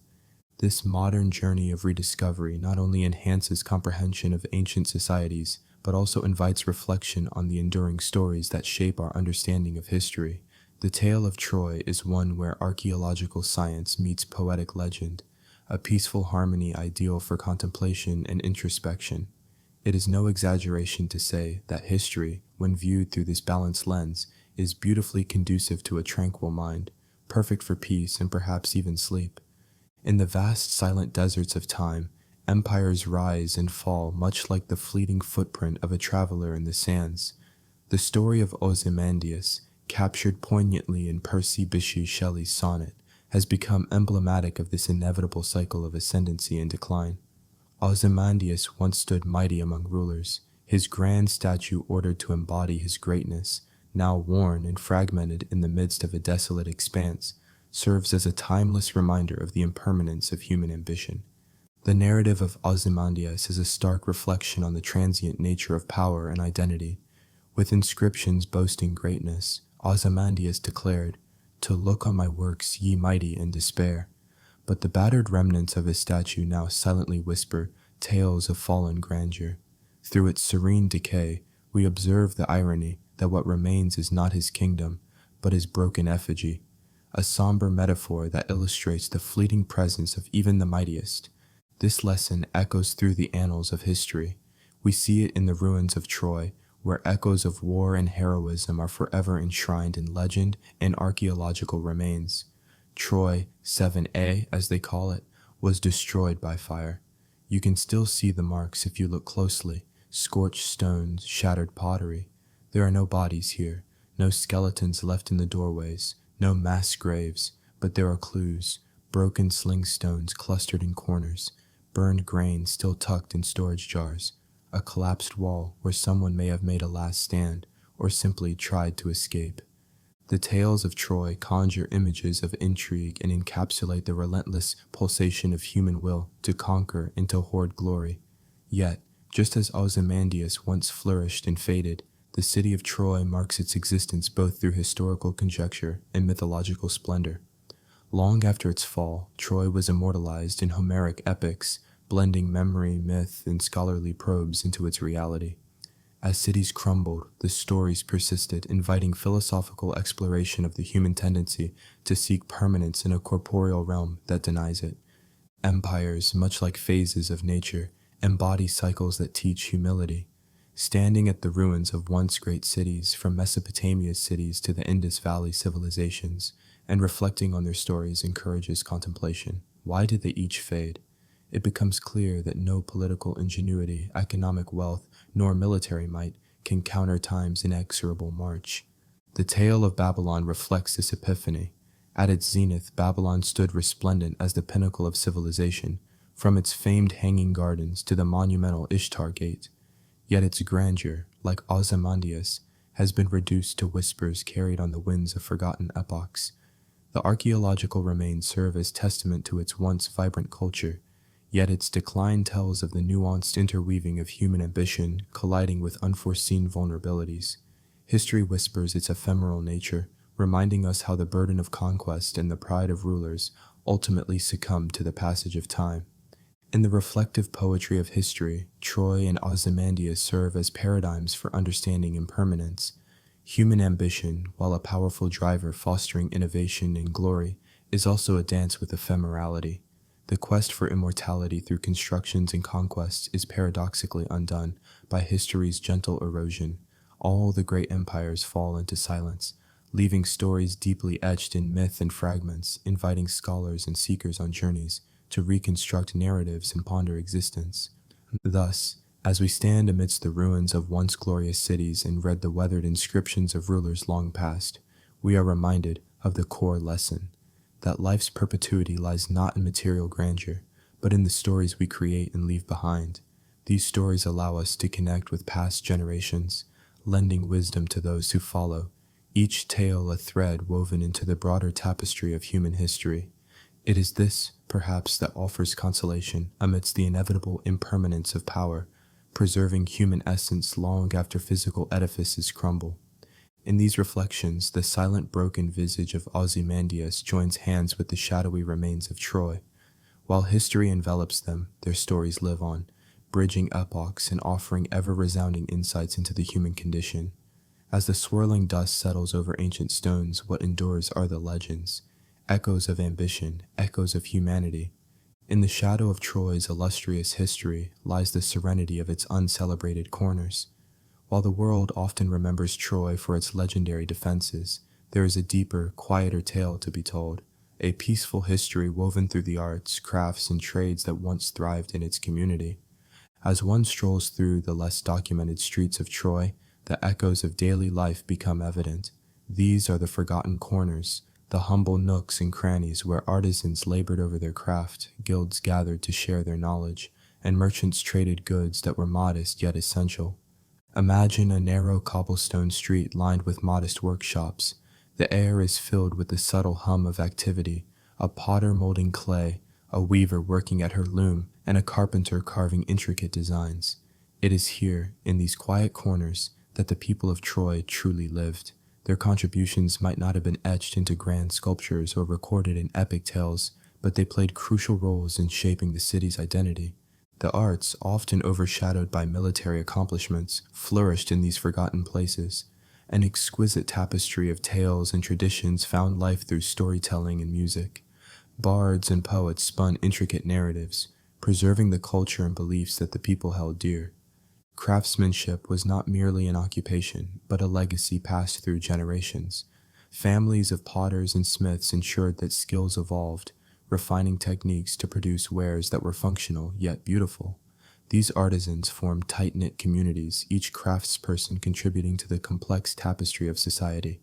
This modern journey of rediscovery not only enhances comprehension of ancient societies, but also invites reflection on the enduring stories that shape our understanding of history. The tale of Troy is one where archaeological science meets poetic legend, a peaceful harmony ideal for contemplation and introspection. It is no exaggeration to say that history, when viewed through this balanced lens, is beautifully conducive to a tranquil mind, perfect for peace and perhaps even sleep. In the vast silent deserts of time, empires rise and fall much like the fleeting footprint of a traveler in the sands. The story of Ozymandias, captured poignantly in Percy Bysshe Shelley's sonnet, has become emblematic of this inevitable cycle of ascendancy and decline. Ozymandias once stood mighty among rulers, his grand statue ordered to embody his greatness, now worn and fragmented in the midst of a desolate expanse, serves as a timeless reminder of the impermanence of human ambition. The narrative of Ozymandias is a stark reflection on the transient nature of power and identity. With inscriptions boasting greatness, Ozymandias declared, "To look on my works, ye mighty, in despair." But the battered remnants of his statue now silently whisper tales of fallen grandeur. Through its serene decay, we observe the irony that what remains is not his kingdom, but his broken effigy, a somber metaphor that illustrates the fleeting presence of even the mightiest. This lesson echoes through the annals of history. We see it in the ruins of Troy, where echoes of war and heroism are forever enshrined in legend and archaeological remains. Troy 7A, as they call it, was destroyed by fire. You can still see the marks if you look closely: scorched stones, shattered pottery. There are no bodies here, no skeletons left in the doorways, no mass graves, but there are clues: broken sling stones clustered in corners, burned grain still tucked in storage jars, a collapsed wall where someone may have made a last stand or simply tried to escape. The tales of Troy conjure images of intrigue and encapsulate the relentless pulsation of human will to conquer and to hoard glory. Yet, just as Ozymandias once flourished and faded, the city of Troy marks its existence both through historical conjecture and mythological splendor. Long after its fall, Troy was immortalized in Homeric epics, blending memory, myth, and scholarly probes into its reality. As cities crumbled, the stories persisted, inviting philosophical exploration of the human tendency to seek permanence in a corporeal realm that denies it. Empires, much like phases of nature, embody cycles that teach humility. Standing at the ruins of once great cities, from Mesopotamia's cities to the Indus Valley civilizations, and reflecting on their stories encourages contemplation. Why did they each fade? It becomes clear that no political ingenuity, economic wealth, nor military might can counter time's inexorable march. The tale of Babylon reflects this epiphany. At its zenith, Babylon stood resplendent as the pinnacle of civilization, from its famed hanging gardens to the monumental Ishtar Gate. Yet its grandeur, like Ozymandias, has been reduced to whispers carried on the winds of forgotten epochs. The archaeological remains serve as testament to its once vibrant culture, yet its decline tells of the nuanced interweaving of human ambition colliding with unforeseen vulnerabilities. History whispers its ephemeral nature, reminding us how the burden of conquest and the pride of rulers ultimately succumb to the passage of time. In the reflective poetry of history, Troy and Ozymandias serve as paradigms for understanding impermanence. Human ambition, while a powerful driver fostering innovation and glory, is also a dance with ephemerality. The quest for immortality through constructions and conquests is paradoxically undone by history's gentle erosion. All the great empires fall into silence, leaving stories deeply etched in myth and fragments, inviting scholars and seekers on journeys to reconstruct narratives and ponder existence. Thus, as we stand amidst the ruins of once glorious cities and read the weathered inscriptions of rulers long past, we are reminded of the core lesson, that life's perpetuity lies not in material grandeur, but in the stories we create and leave behind. These stories allow us to connect with past generations, lending wisdom to those who follow, each tale a thread woven into the broader tapestry of human history. It is this, perhaps, that offers consolation amidst the inevitable impermanence of power, preserving human essence long after physical edifices crumble. In these reflections, the silent broken visage of Ozymandias joins hands with the shadowy remains of Troy. While history envelops them, their stories live on, bridging epochs and offering ever-resounding insights into the human condition. As the swirling dust settles over ancient stones, what endures are the legends, echoes of ambition, echoes of humanity. In the shadow of Troy's illustrious history lies the serenity of its uncelebrated corners. While the world often remembers Troy for its legendary defenses, there is a deeper, quieter tale to be told, a peaceful history woven through the arts, crafts, and trades that once thrived in its community. As one strolls through the less documented streets of Troy, the echoes of daily life become evident. These are the forgotten corners, the humble nooks and crannies where artisans labored over their craft, guilds gathered to share their knowledge, and merchants traded goods that were modest yet essential. Imagine a narrow cobblestone street lined with modest workshops. The air is filled with the subtle hum of activity, a potter molding clay, a weaver working at her loom, and a carpenter carving intricate designs. It is here, in these quiet corners, that the people of Troy truly lived. Their contributions might not have been etched into grand sculptures or recorded in epic tales, but they played crucial roles in shaping the city's identity. The arts, often overshadowed by military accomplishments, flourished in these forgotten places. An exquisite tapestry of tales and traditions found life through storytelling and music. Bards and poets spun intricate narratives, preserving the culture and beliefs that the people held dear. Craftsmanship was not merely an occupation, but a legacy passed through generations. Families of potters and smiths ensured that skills evolved, refining techniques to produce wares that were functional yet beautiful. These artisans formed tight-knit communities, each craftsperson contributing to the complex tapestry of society.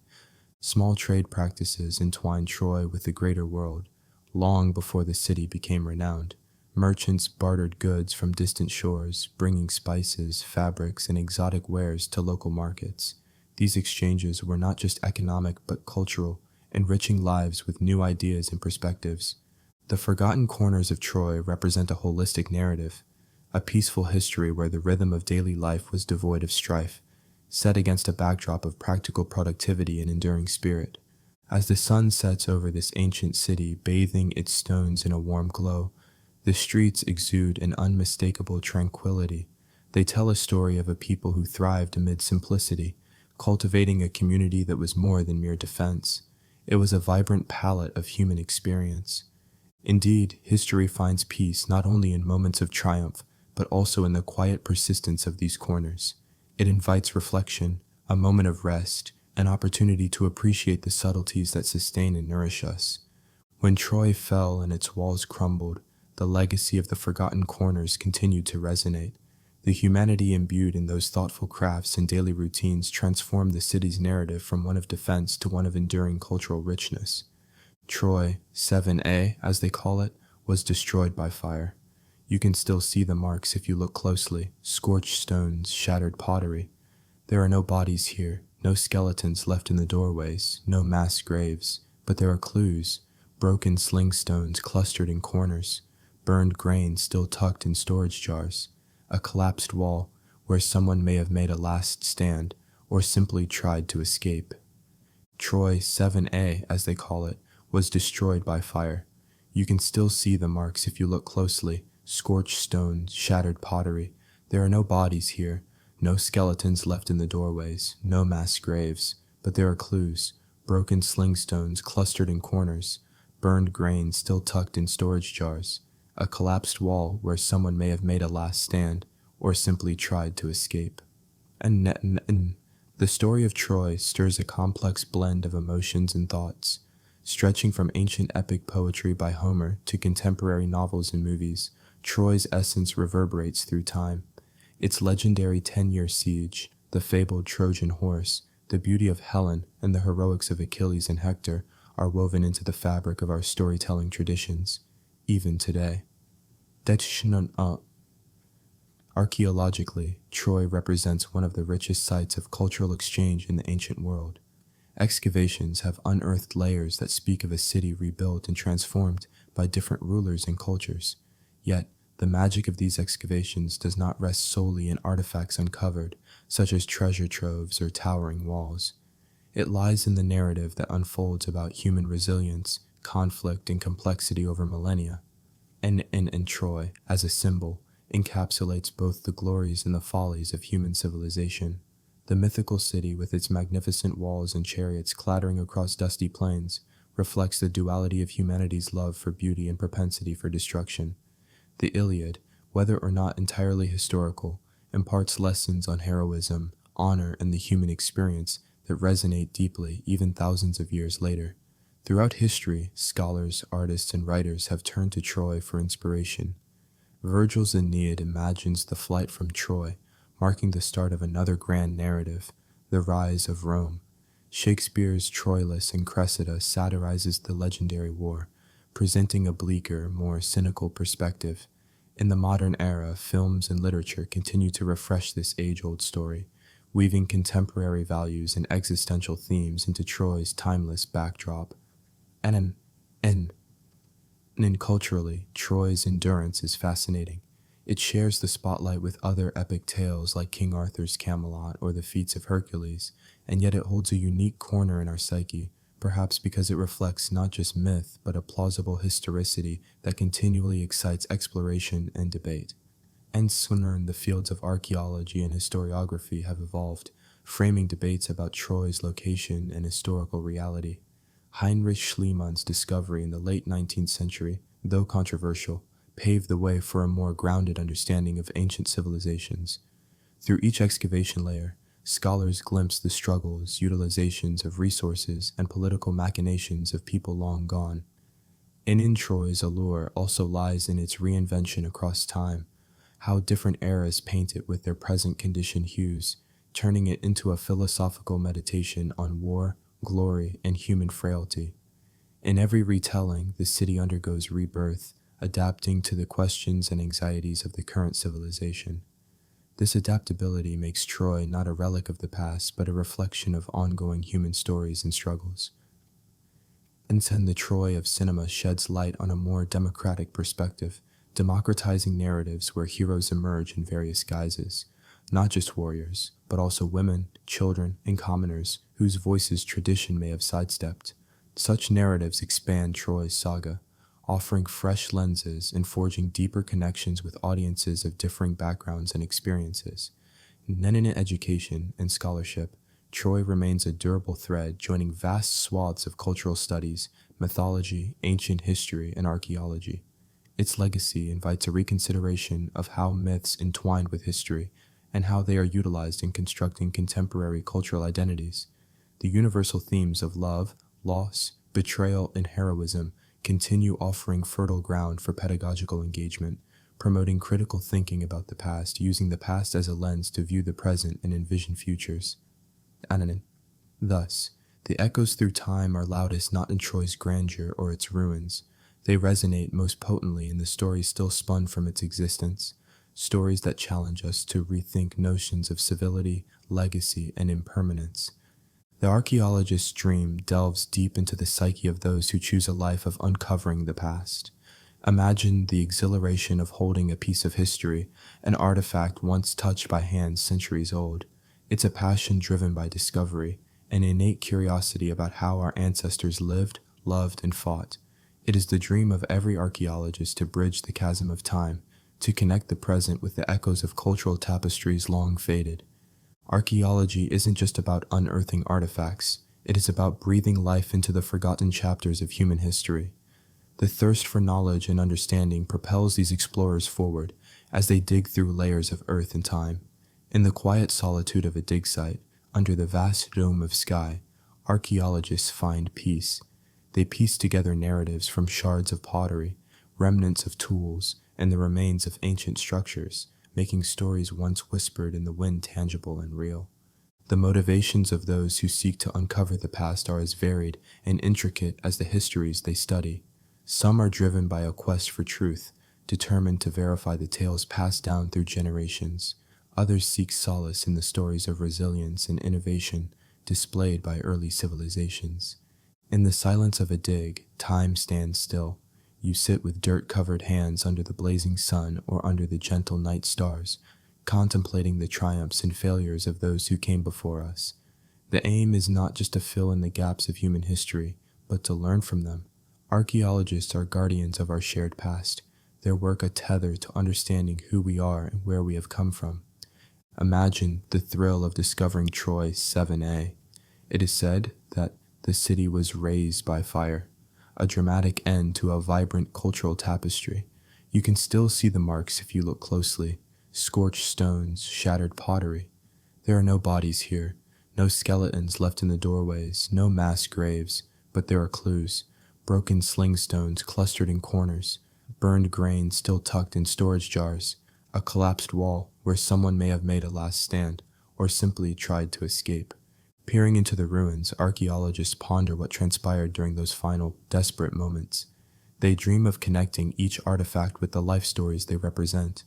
Small trade practices entwined Troy with the greater world, long before the city became renowned. Merchants bartered goods from distant shores, bringing spices, fabrics, and exotic wares to local markets. These exchanges were not just economic but cultural, enriching lives with new ideas and perspectives. The forgotten corners of Troy represent a holistic narrative, a peaceful history where the rhythm of daily life was devoid of strife, set against a backdrop of practical productivity and enduring spirit. As the sun sets over this ancient city, bathing its stones in a warm glow, the streets exude an unmistakable tranquility. They tell a story of a people who thrived amid simplicity, cultivating a community that was more than mere defense. It was a vibrant palette of human experience. Indeed, history finds peace not only in moments of triumph, but also in the quiet persistence of these corners. It invites reflection, a moment of rest, an opportunity to appreciate the subtleties that sustain and nourish us. When Troy fell and its walls crumbled, the legacy of the forgotten corners continued to resonate. The humanity imbued in those thoughtful crafts and daily routines transformed the city's narrative from one of defense to one of enduring cultural richness. Troy, 7A, as they call it, was destroyed by fire. You can still see the marks if you look closely: scorched stones, shattered pottery. There are no bodies here, no skeletons left in the doorways, no mass graves, but there are clues: broken sling stones clustered in corners, burned grain still tucked in storage jars, a collapsed wall where someone may have made a last stand or simply tried to escape. Troy 7A, as they call it, was destroyed by fire. You can still see the marks if you look closely: scorched stones, shattered pottery. There are no bodies here, no skeletons left in the doorways, no mass graves, but there are clues: broken sling stones clustered in corners, burned grain still tucked in storage jars, a collapsed wall where someone may have made a last stand or simply tried to escape. The story of Troy stirs a complex blend of emotions and thoughts. Stretching from ancient epic poetry by Homer to contemporary novels and movies, Troy's essence reverberates through time. Its legendary 10-year siege, the fabled Trojan horse, the beauty of Helen, and the heroics of Achilles and Hector are woven into the fabric of our storytelling traditions, even today. Archaeologically, Troy represents one of the richest sites of cultural exchange in the ancient world. Excavations have unearthed layers that speak of a city rebuilt and transformed by different rulers and cultures. Yet, the magic of these excavations does not rest solely in artifacts uncovered, such as treasure troves or towering walls. It lies in the narrative that unfolds about human resilience, conflict, and complexity over millennia. And Troy, as a symbol, encapsulates both the glories and the follies of human civilization. The mythical city, with its magnificent walls and chariots clattering across dusty plains, reflects the duality of humanity's love for beauty and propensity for destruction. The Iliad, whether or not entirely historical, imparts lessons on heroism, honor, and the human experience that resonate deeply even thousands of years later. Throughout history, scholars, artists, and writers have turned to Troy for inspiration. Virgil's Aeneid imagines the flight from Troy, marking the start of another grand narrative, the rise of Rome. Shakespeare's Troilus and Cressida satirizes the legendary war, presenting a bleaker, more cynical perspective. In the modern era, films and literature continue to refresh this age-old story, weaving contemporary values and existential themes into Troy's timeless backdrop. And culturally, Troy's endurance is fascinating. It shares the spotlight with other epic tales like King Arthur's Camelot or the feats of Hercules, and yet it holds a unique corner in our psyche, perhaps because it reflects not just myth, but a plausible historicity that continually excites exploration and debate. And sooner, the fields of archaeology and historiography have evolved, framing debates about Troy's location and historical reality. Heinrich Schliemann's discovery in the late 19th century, though controversial, paved the way for a more grounded understanding of ancient civilizations. Through each excavation layer, scholars glimpse the struggles, utilizations of resources, and political machinations of people long gone. And in Troy's allure also lies in its reinvention across time, how different eras paint it with their present condition hues, turning it into a philosophical meditation on war, glory, and human frailty. In every retelling, the city undergoes rebirth, adapting to the questions and anxieties of the current civilization. This adaptability makes Troy not a relic of the past, but a reflection of ongoing human stories and struggles. And the Troy of cinema sheds light on a more democratic perspective, democratizing narratives where heroes emerge in various guises, not just warriors, but also women, children, and commoners whose voices tradition may have sidestepped. Such narratives expand Troy's saga, offering fresh lenses and forging deeper connections with audiences of differing backgrounds and experiences. Then in education and scholarship, Troy remains a durable thread joining vast swaths of cultural studies, mythology, ancient history, and archaeology. Its legacy invites a reconsideration of how myths entwine with history and how they are utilized in constructing contemporary cultural identities. The universal themes of love, loss, betrayal, and heroism continue offering fertile ground for pedagogical engagement, promoting critical thinking about the past, using the past as a lens to view the present and envision futures. Anonym. Thus, the echoes through time are loudest not in Troy's grandeur or its ruins. They resonate most potently in the stories still spun from its existence, stories that challenge us to rethink notions of civility, legacy, and impermanence. The archaeologist's dream delves deep into the psyche of those who choose a life of uncovering the past. Imagine the exhilaration of holding a piece of history, an artifact once touched by hands centuries old. It's a passion driven by discovery, an innate curiosity about how our ancestors lived, loved, and fought. It is the dream of every archaeologist to bridge the chasm of time, to connect the present with the echoes of cultural tapestries long faded. Archaeology isn't just about unearthing artifacts, it is about breathing life into the forgotten chapters of human history. The thirst for knowledge and understanding propels these explorers forward as they dig through layers of earth and time. In the quiet solitude of a dig site, under the vast dome of sky, archaeologists find peace. They piece together narratives from shards of pottery, remnants of tools, and the remains of ancient structures, making stories once whispered in the wind tangible and real. The motivations of those who seek to uncover the past are as varied and intricate as the histories they study. Some are driven by a quest for truth, determined to verify the tales passed down through generations. Others seek solace in the stories of resilience and innovation displayed by early civilizations. In the silence of a dig, time stands still. You sit with dirt-covered hands under the blazing sun or under the gentle night stars, contemplating the triumphs and failures of those who came before us. The aim is not just to fill in the gaps of human history, but to learn from them. Archaeologists are guardians of our shared past, their work a tether to understanding who we are and where we have come from. Imagine the thrill of discovering Troy 7a. It is said that the city was razed by fire, a dramatic end to a vibrant cultural tapestry. You can still see the marks if you look closely: scorched stones, shattered pottery. There are no bodies here, no skeletons left in the doorways, no mass graves, but there are clues: broken sling stones clustered in corners, burned grain still tucked in storage jars, a collapsed wall where someone may have made a last stand or simply tried to escape. Peering into the ruins, archaeologists ponder what transpired during those final, desperate moments. They dream of connecting each artifact with the life stories they represent.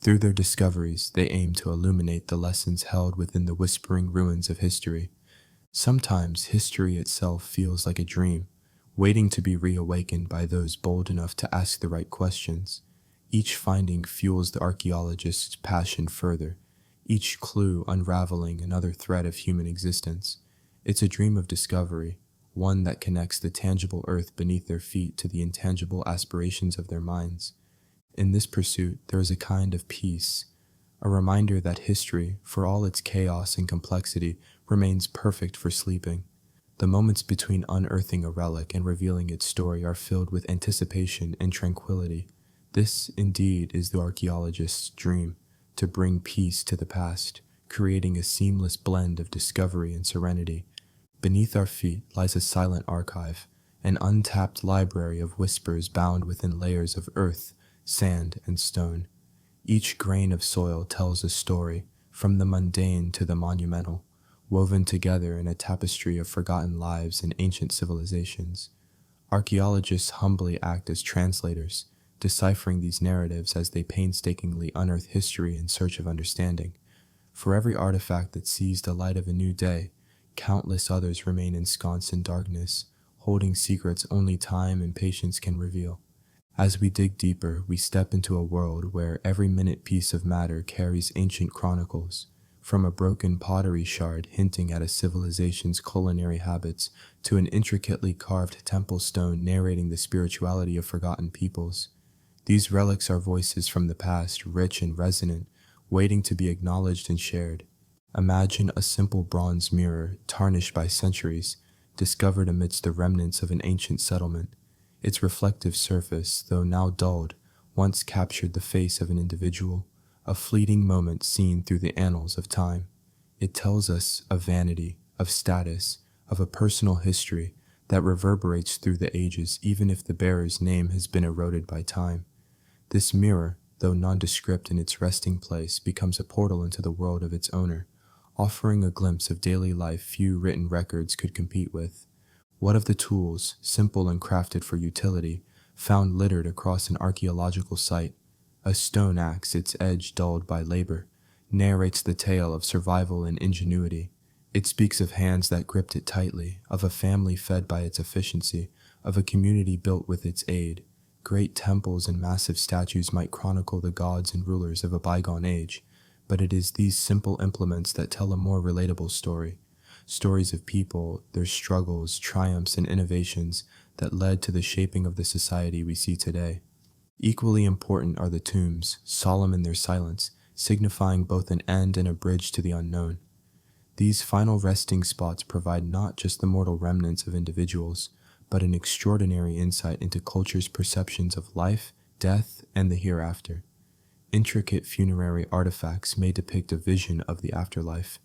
Through their discoveries, they aim to illuminate the lessons held within the whispering ruins of history. Sometimes history itself feels like a dream, waiting to be reawakened by those bold enough to ask the right questions. Each finding fuels the archaeologist's passion further, each clue unraveling another thread of human existence. It's a dream of discovery, one that connects the tangible earth beneath their feet to the intangible aspirations of their minds. In this pursuit, there is a kind of peace, a reminder that history, for all its chaos and complexity, remains perfect for sleeping. The moments between unearthing a relic and revealing its story are filled with anticipation and tranquility. This, indeed, is the archaeologist's dream, to bring peace to the past, creating a seamless blend of discovery and serenity. Beneath our feet lies a silent archive, an untapped library of whispers bound within layers of earth, sand, and stone. Each grain of soil tells a story, from the mundane to the monumental, woven together in a tapestry of forgotten lives and ancient civilizations. Archaeologists humbly act as translators, deciphering these narratives as they painstakingly unearth history in search of understanding. For every artifact that sees the light of a new day, countless others remain ensconced in darkness, holding secrets only time and patience can reveal. As we dig deeper, we step into a world where every minute piece of matter carries ancient chronicles, from a broken pottery shard hinting at a civilization's culinary habits to an intricately carved temple stone narrating the spirituality of forgotten peoples. These relics are voices from the past, rich and resonant, waiting to be acknowledged and shared. Imagine a simple bronze mirror, tarnished by centuries, discovered amidst the remnants of an ancient settlement. Its reflective surface, though now dulled, once captured the face of an individual, a fleeting moment seen through the annals of time. It tells us of vanity, of status, of a personal history that reverberates through the ages even if the bearer's name has been eroded by time. This mirror, though nondescript in its resting place, becomes a portal into the world of its owner, offering a glimpse of daily life few written records could compete with. What of the tools, simple and crafted for utility, found littered across an archaeological site? A stone axe, its edge dulled by labor, narrates the tale of survival and ingenuity. It speaks of hands that gripped it tightly, of a family fed by its efficiency, of a community built with its aid. Great temples and massive statues might chronicle the gods and rulers of a bygone age, but it is these simple implements that tell a more relatable story. Stories of people, their struggles, triumphs, and innovations that led to the shaping of the society we see today. Equally important are the tombs, solemn in their silence, signifying both an end and a bridge to the unknown. These final resting spots provide not just the mortal remnants of individuals, but an extraordinary insight into culture's perceptions of life, death, and the hereafter. Intricate funerary artifacts may depict a vision of the afterlife.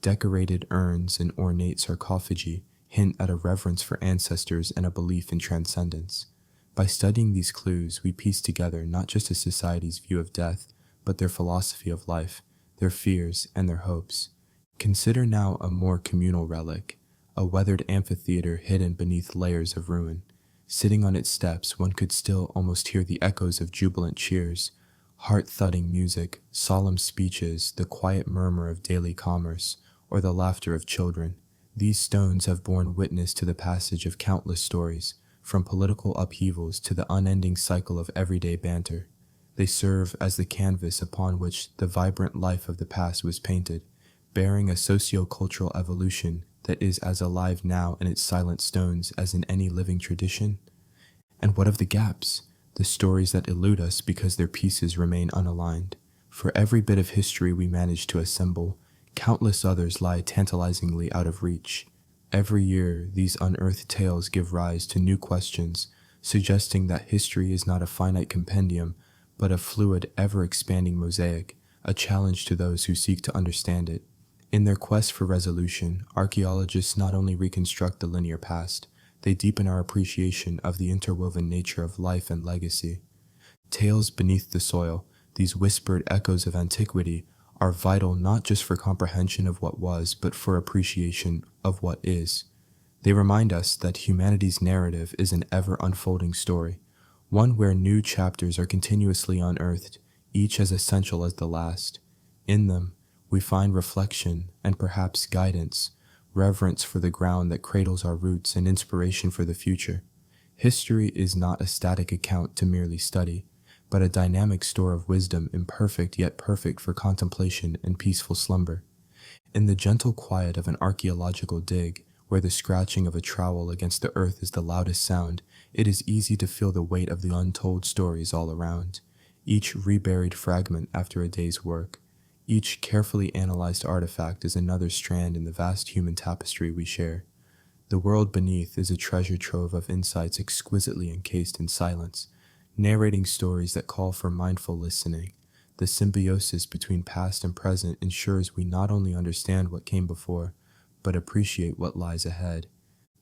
Decorated urns and ornate sarcophagi hint at a reverence for ancestors and a belief in transcendence. By studying these clues, we piece together not just a society's view of death, but their philosophy of life, their fears, and their hopes. Consider now a more communal relic, a weathered amphitheater hidden beneath layers of ruin. Sitting on its steps, one could still almost hear the echoes of jubilant cheers, heart-thudding music, solemn speeches, the quiet murmur of daily commerce, or the laughter of children. These stones have borne witness to the passage of countless stories, from political upheavals to the unending cycle of everyday banter. They serve as the canvas upon which the vibrant life of the past was painted, bearing a socio-cultural evolution that is as alive now in its silent stones as in any living tradition. And what of the gaps? The stories that elude us because their pieces remain unaligned. For every bit of history we manage to assemble, countless others lie tantalizingly out of reach. Every year, these unearthed tales give rise to new questions, suggesting that history is not a finite compendium, but a fluid, ever-expanding mosaic, a challenge to those who seek to understand it. In their quest for resolution, archaeologists not only reconstruct the linear past, they deepen our appreciation of the interwoven nature of life and legacy. Tales beneath the soil, these whispered echoes of antiquity, are vital not just for comprehension of what was, but for appreciation of what is. They remind us that humanity's narrative is an ever-unfolding story, one where new chapters are continuously unearthed, each as essential as the last. In them, we find reflection and perhaps guidance, reverence for the ground that cradles our roots, and inspiration for the future. History is not a static account to merely study, but a dynamic store of wisdom, imperfect yet perfect for contemplation and peaceful slumber. In the gentle quiet of an archaeological dig, where the scratching of a trowel against the earth is the loudest sound, it is easy to feel the weight of the untold stories all around. Each reburied fragment after a day's work, each carefully analyzed artifact is another strand in the vast human tapestry we share. The world beneath is a treasure trove of insights exquisitely encased in silence, narrating stories that call for mindful listening. The symbiosis between past and present ensures we not only understand what came before, but appreciate what lies ahead.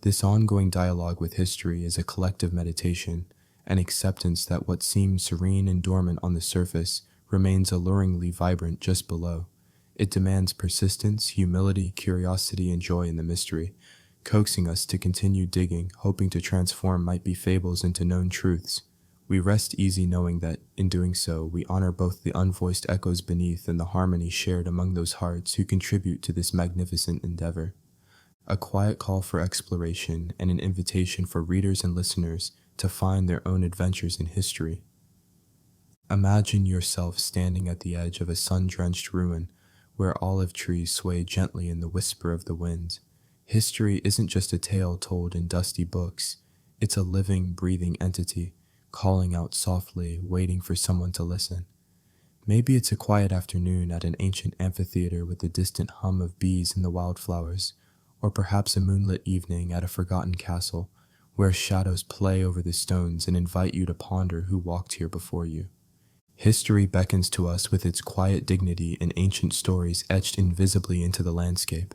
This ongoing dialogue with history is a collective meditation, an acceptance that what seems serene and dormant on the surface remains alluringly vibrant just below. It demands persistence, humility, curiosity, and joy in the mystery, coaxing us to continue digging, hoping to transform might-be fables into known truths. We rest easy knowing that, in doing so, we honor both the unvoiced echoes beneath and the harmony shared among those hearts who contribute to this magnificent endeavor. A quiet call for exploration and an invitation for readers and listeners to find their own adventures in history. Imagine yourself standing at the edge of a sun-drenched ruin where olive trees sway gently in the whisper of the wind. History isn't just a tale told in dusty books. It's a living, breathing entity, calling out softly, waiting for someone to listen. Maybe it's a quiet afternoon at an ancient amphitheater with the distant hum of bees and the wildflowers, or perhaps a moonlit evening at a forgotten castle, where shadows play over the stones and invite you to ponder who walked here before you. History beckons to us with its quiet dignity and ancient stories etched invisibly into the landscape.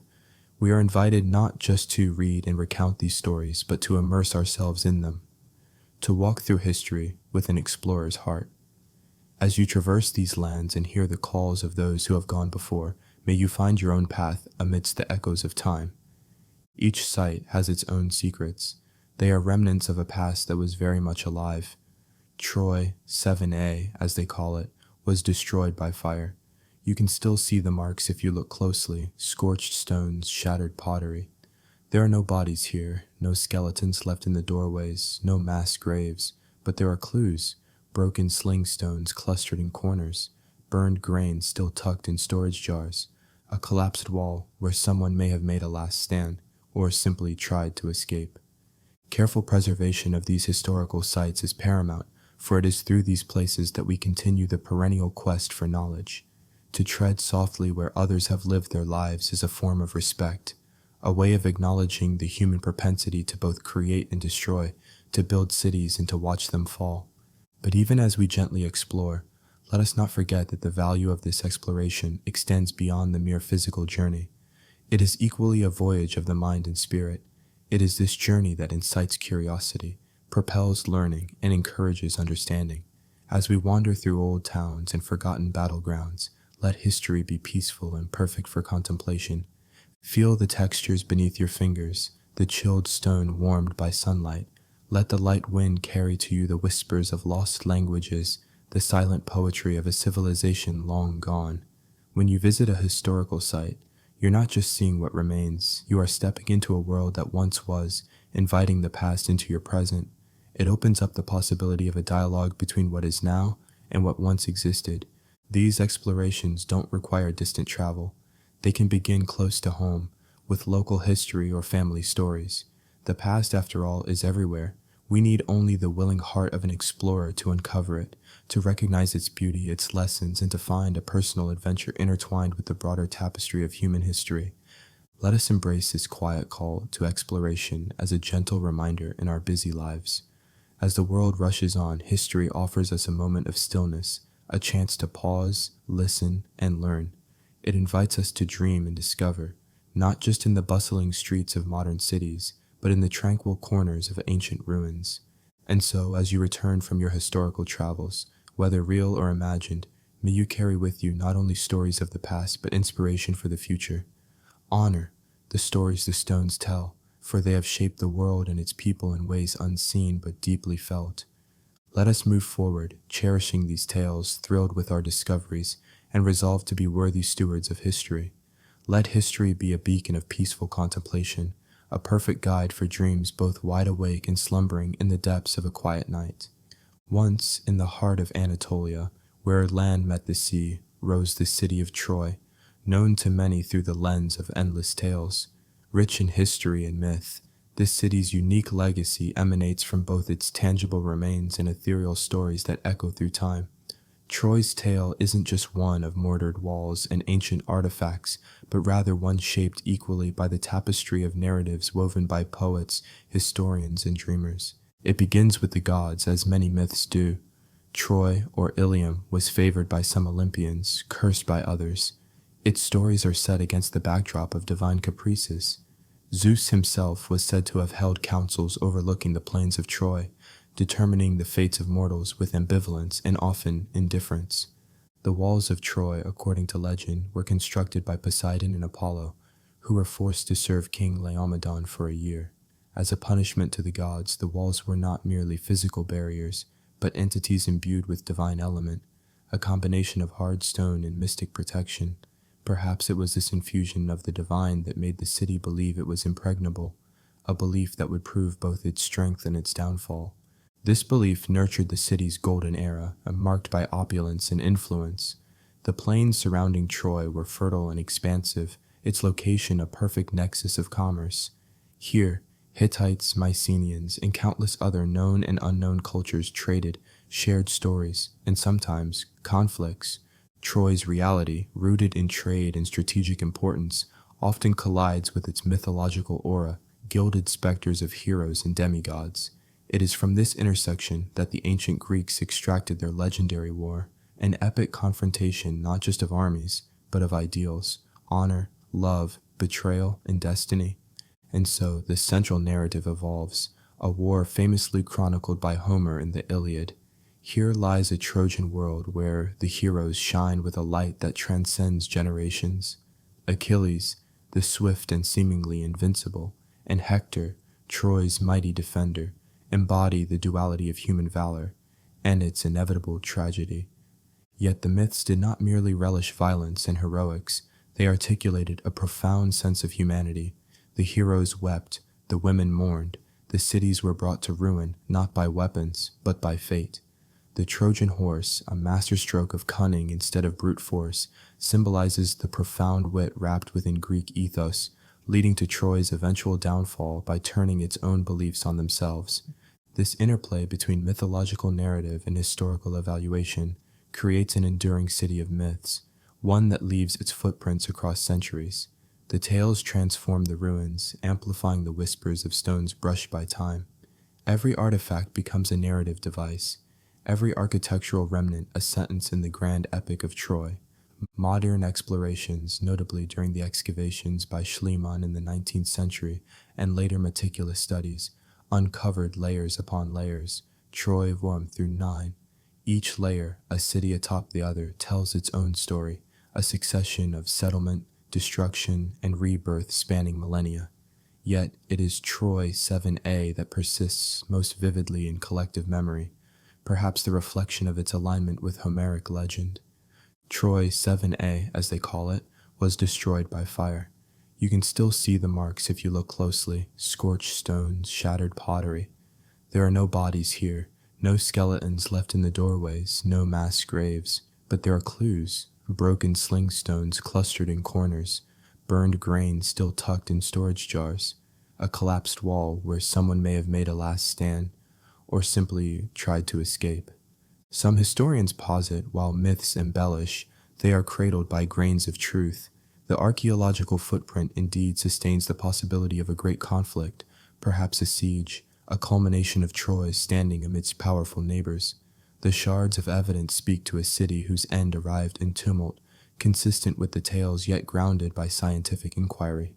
We are invited not just to read and recount these stories, but to immerse ourselves in them, to walk through history with an explorer's heart. As you traverse these lands and hear the calls of those who have gone before, may you find your own path amidst the echoes of time. Each site has its own secrets. They are remnants of a past that was very much alive. Troy 7A, as they call it, was destroyed by fire. You can still see the marks if you look closely: scorched stones, shattered pottery. There are no bodies here, no skeletons left in the doorways, no mass graves, but there are clues: broken sling stones clustered in corners, burned grain still tucked in storage jars, a collapsed wall where someone may have made a last stand, or simply tried to escape. Careful preservation of these historical sites is paramount, for it is through these places that we continue the perennial quest for knowledge. To tread softly where others have lived their lives is a form of respect, a way of acknowledging the human propensity to both create and destroy, to build cities and to watch them fall. But even as we gently explore, let us not forget that the value of this exploration extends beyond the mere physical journey. It is equally a voyage of the mind and spirit. It is this journey that incites curiosity, propels learning, and encourages understanding. As we wander through old towns and forgotten battlegrounds, let history be peaceful and perfect for contemplation. Feel the textures beneath your fingers, the chilled stone warmed by sunlight. Let the light wind carry to you the whispers of lost languages, the silent poetry of a civilization long gone. When you visit a historical site, you're not just seeing what remains, you are stepping into a world that once was, inviting the past into your present. It opens up the possibility of a dialogue between what is now and what once existed. These explorations don't require distant travel. They can begin close to home, with local history or family stories. The past, after all, is everywhere. We need only the willing heart of an explorer to uncover it, to recognize its beauty, its lessons, and to find a personal adventure intertwined with the broader tapestry of human history. Let us embrace this quiet call to exploration as a gentle reminder in our busy lives. As the world rushes on, history offers us a moment of stillness, a chance to pause, listen, and learn. It invites us to dream and discover, not just in the bustling streets of modern cities, but in the tranquil corners of ancient ruins. And so, as you return from your historical travels, whether real or imagined, may you carry with you not only stories of the past, but inspiration for the future. Honor the stories the stones tell, for they have shaped the world and its people in ways unseen but deeply felt. Let us move forward, cherishing these tales, thrilled with our discoveries, and resolved to be worthy stewards of history. Let history be a beacon of peaceful contemplation, a perfect guide for dreams both wide awake and slumbering in the depths of a quiet night. Once, in the heart of Anatolia, where land met the sea, rose the city of Troy, known to many through the lens of endless tales. Rich in history and myth, this city's unique legacy emanates from both its tangible remains and ethereal stories that echo through time. Troy's tale isn't just one of mortared walls and ancient artifacts, but rather one shaped equally by the tapestry of narratives woven by poets, historians, and dreamers. It begins with the gods, as many myths do. Troy, or Ilium, was favored by some Olympians, cursed by others. Its stories are set against the backdrop of divine caprices. Zeus himself was said to have held councils overlooking the plains of Troy, determining the fates of mortals with ambivalence and often indifference. The walls of Troy, according to legend, were constructed by Poseidon and Apollo, who were forced to serve King Laomedon for a year. As a punishment to the gods, the walls were not merely physical barriers, but entities imbued with divine element, a combination of hard stone and mystic protection. Perhaps it was this infusion of the divine that made the city believe it was impregnable, a belief that would prove both its strength and its downfall. This belief nurtured the city's golden era, marked by opulence and influence. The plains surrounding Troy were fertile and expansive, its location a perfect nexus of commerce. Here, Hittites, Mycenaeans, and countless other known and unknown cultures traded, shared stories, and sometimes conflicts. Troy's reality, rooted in trade and strategic importance, often collides with its mythological aura, gilded specters of heroes and demigods. It is from this intersection that the ancient Greeks extracted their legendary war, an epic confrontation not just of armies, but of ideals, honor, love, betrayal, and destiny. And so the central narrative evolves, a war famously chronicled by Homer in the Iliad. Here lies a Trojan world where the heroes shine with a light that transcends generations. Achilles, the swift and seemingly invincible, and Hector, Troy's mighty defender, embody the duality of human valor and its inevitable tragedy. Yet the myths did not merely relish violence and heroics, they articulated a profound sense of humanity. The heroes wept, the women mourned, the cities were brought to ruin not by weapons, but by fate. The Trojan horse, a masterstroke of cunning instead of brute force, symbolizes the profound wit wrapped within Greek ethos, leading to Troy's eventual downfall by turning its own beliefs on themselves. This interplay between mythological narrative and historical evaluation creates an enduring city of myths, one that leaves its footprints across centuries. The tales transform the ruins, amplifying the whispers of stones brushed by time. Every artifact becomes a narrative device, every architectural remnant a sentence in the grand epic of Troy. Modern explorations, notably during the excavations by Schliemann in the 19th century and later meticulous studies, uncovered layers upon layers, Troy 1 through 9. Each layer, a city atop the other, tells its own story, a succession of settlement, destruction, and rebirth spanning millennia. Yet it is Troy 7a that persists most vividly in collective memory, perhaps the reflection of its alignment with Homeric legend. Troy 7a, as they call it, was destroyed by fire. You can still see the marks if you look closely, scorched stones, shattered pottery. There are no bodies here, no skeletons left in the doorways, no mass graves, but there are clues, broken sling stones clustered in corners, burned grain still tucked in storage jars, a collapsed wall where someone may have made a last stand, or simply tried to escape. Some historians posit, while myths embellish, they are cradled by grains of truth. The archaeological footprint indeed sustains the possibility of a great conflict, perhaps a siege, a culmination of Troy standing amidst powerful neighbors. The shards of evidence speak to a city whose end arrived in tumult, consistent with the tales yet grounded by scientific inquiry.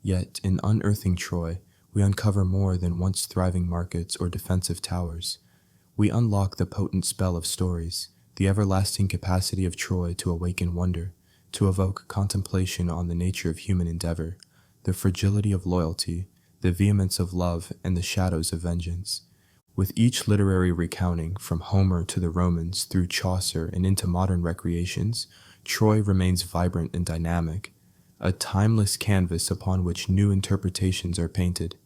Yet, in unearthing Troy, we uncover more than once thriving markets or defensive towers. We unlock the potent spell of stories, the everlasting capacity of Troy to awaken wonder, to evoke contemplation on the nature of human endeavor, the fragility of loyalty, the vehemence of love, and the shadows of vengeance. With each literary recounting, from Homer to the Romans through Chaucer and into modern recreations, Troy remains vibrant and dynamic, a timeless canvas upon which new interpretations are painted.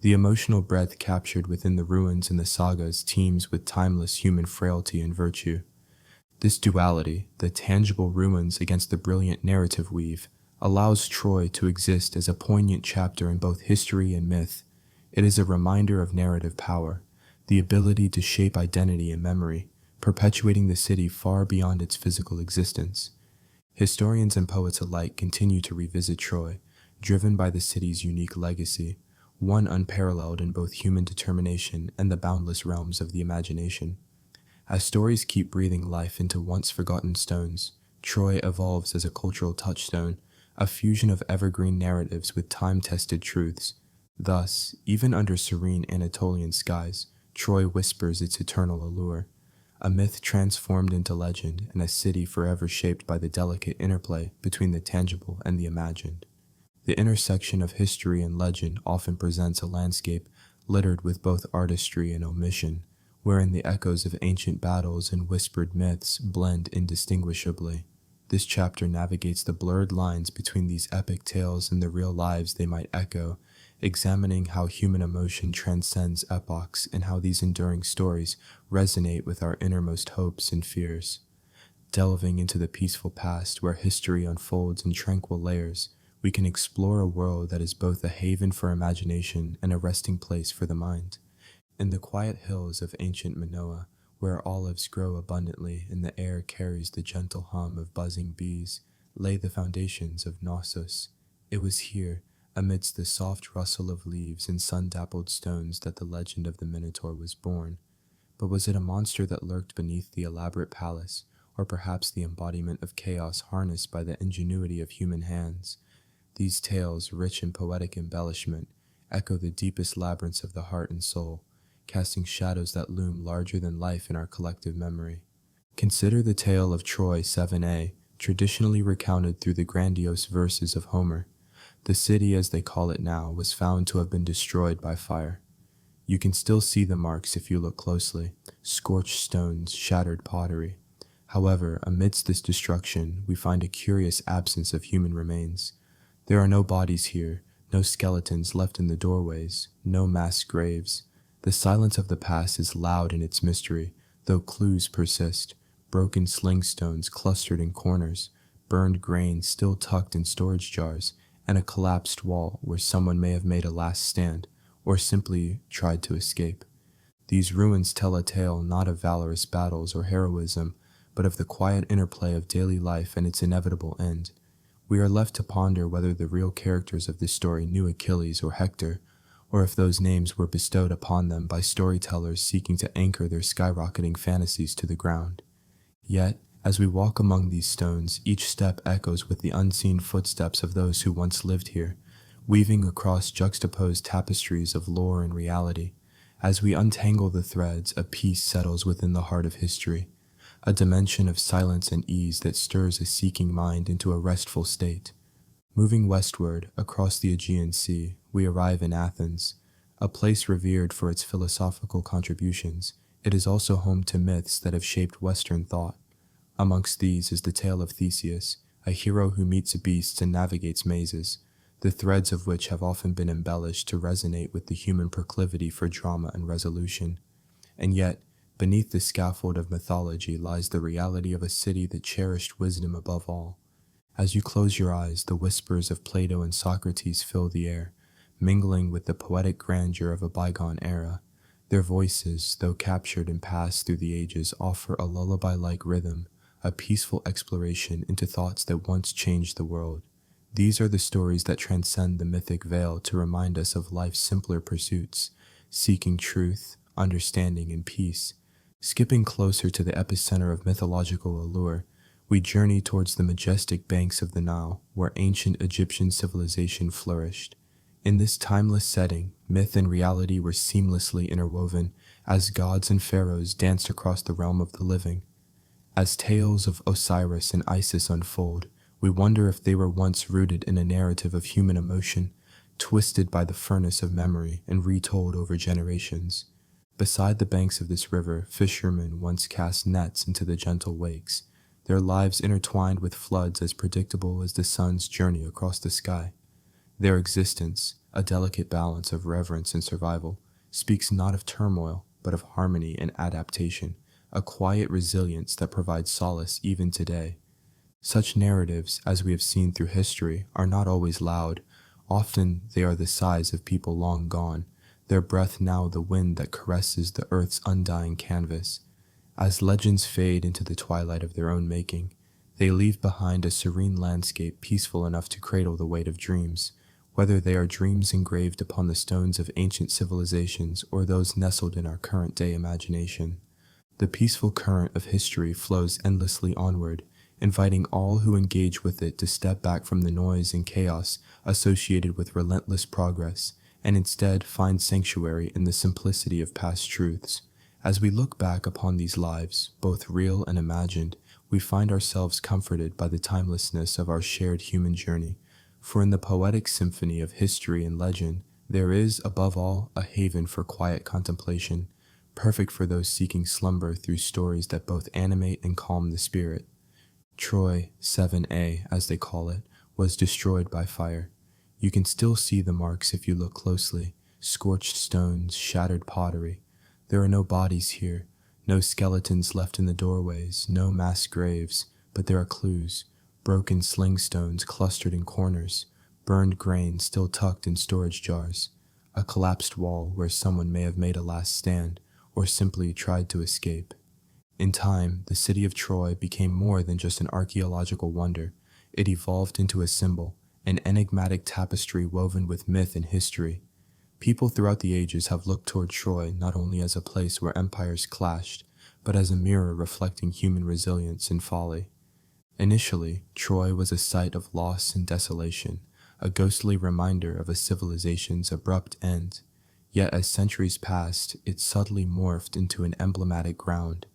The emotional breadth captured within the ruins and the sagas teems with timeless human frailty and virtue. This duality, the tangible ruins against the brilliant narrative weave, allows Troy to exist as a poignant chapter in both history and myth. It is a reminder of narrative power, the ability to shape identity and memory, perpetuating the city far beyond its physical existence. Historians and poets alike continue to revisit Troy, driven by the city's unique legacy, one unparalleled in both human determination and the boundless realms of the imagination. As stories keep breathing life into once-forgotten stones, Troy evolves as a cultural touchstone, a fusion of evergreen narratives with time-tested truths. Thus, even under serene Anatolian skies, Troy whispers its eternal allure, a myth transformed into legend and a city forever shaped by the delicate interplay between the tangible and the imagined. The intersection of history and legend often presents a landscape littered with both artistry and omission, wherein the echoes of ancient battles and whispered myths blend indistinguishably. This chapter navigates the blurred lines between these epic tales and the real lives they might echo, examining how human emotion transcends epochs and how these enduring stories resonate with our innermost hopes and fears. Delving into the peaceful past where history unfolds in tranquil layers, we can explore a world that is both a haven for imagination and a resting place for the mind. In the quiet hills of ancient Manoa, where olives grow abundantly and the air carries the gentle hum of buzzing bees, lay the foundations of Knossos, It was here, amidst the soft rustle of leaves and sun-dappled stones, that the legend of the Minotaur was born. But was it a monster that lurked beneath the elaborate palace, or perhaps the embodiment of chaos harnessed by the ingenuity of human hands? These tales, rich in poetic embellishment, echo the deepest labyrinths of the heart and soul, casting shadows that loom larger than life in our collective memory. Consider the tale of Troy 7a, traditionally recounted through the grandiose verses of Homer. The city, as they call it now, was found to have been destroyed by fire. You can still see the marks if you look closely: scorched stones, shattered pottery. However, amidst this destruction, we find a curious absence of human remains. There are no bodies here, no skeletons left in the doorways, no mass graves. The silence of the past is loud in its mystery, though clues persist: broken sling stones clustered in corners, burned grain still tucked in storage jars, and a collapsed wall where someone may have made a last stand, or simply tried to escape. These ruins tell a tale not of valorous battles or heroism, but of the quiet interplay of daily life and its inevitable end. We are left to ponder whether the real characters of this story knew Achilles or Hector, or if those names were bestowed upon them by storytellers seeking to anchor their skyrocketing fantasies to the ground. Yet, as we walk among these stones, each step echoes with the unseen footsteps of those who once lived here, weaving across juxtaposed tapestries of lore and reality. As we untangle the threads, a peace settles within the heart of history, a dimension of silence and ease that stirs a seeking mind into a restful state. Moving westward, across the Aegean Sea, we arrive in Athens, a place revered for its philosophical contributions. It is also home to myths that have shaped Western thought. Amongst these is the tale of Theseus, a hero who meets beasts and navigates mazes, the threads of which have often been embellished to resonate with the human proclivity for drama and resolution. And yet, beneath the scaffold of mythology lies the reality of a city that cherished wisdom above all. As you close your eyes, the whispers of Plato and Socrates fill the air, mingling with the poetic grandeur of a bygone era. Their voices, though captured and passed through the ages, offer a lullaby-like rhythm, a peaceful exploration into thoughts that once changed the world. These are the stories that transcend the mythic veil to remind us of life's simpler pursuits, seeking truth, understanding, and peace. Skipping closer to the epicenter of mythological allure, we journey towards the majestic banks of the Nile, where ancient Egyptian civilization flourished. In this timeless setting, myth and reality were seamlessly interwoven as gods and pharaohs danced across the realm of the living. As tales of Osiris and Isis unfold, we wonder if they were once rooted in a narrative of human emotion, twisted by the furnace of memory and retold over generations. Beside the banks of this river, fishermen once cast nets into the gentle wakes, their lives intertwined with floods as predictable as the sun's journey across the sky. Their existence, a delicate balance of reverence and survival, speaks not of turmoil, but of harmony and adaptation, a quiet resilience that provides solace even today. Such narratives, as we have seen through history, are not always loud. Often they are the sighs of people long gone, their breath now the wind that caresses the earth's undying canvas. As legends fade into the twilight of their own making, they leave behind a serene landscape peaceful enough to cradle the weight of dreams, whether they are dreams engraved upon the stones of ancient civilizations or those nestled in our current-day imagination. The peaceful current of history flows endlessly onward, inviting all who engage with it to step back from the noise and chaos associated with relentless progress, and instead find sanctuary in the simplicity of past truths. As we look back upon these lives, both real and imagined, we find ourselves comforted by the timelessness of our shared human journey. For in the poetic symphony of history and legend, there is, above all, a haven for quiet contemplation, perfect for those seeking slumber through stories that both animate and calm the spirit. Troy 7a, as they call it, was destroyed by fire. You can still see the marks if you look closely: scorched stones, shattered pottery. There are no bodies here, no skeletons left in the doorways, no mass graves, but there are clues: broken sling stones clustered in corners, burned grain still tucked in storage jars, a collapsed wall where someone may have made a last stand, or simply tried to escape. In time, the city of Troy became more than just an archaeological wonder. It evolved into a symbol, an enigmatic tapestry woven with myth and history. People throughout the ages have looked toward Troy not only as a place where empires clashed, but as a mirror reflecting human resilience and folly. Initially, Troy was a site of loss and desolation, a ghostly reminder of a civilization's abrupt end. Yet as centuries passed, it subtly morphed into an emblematic ground,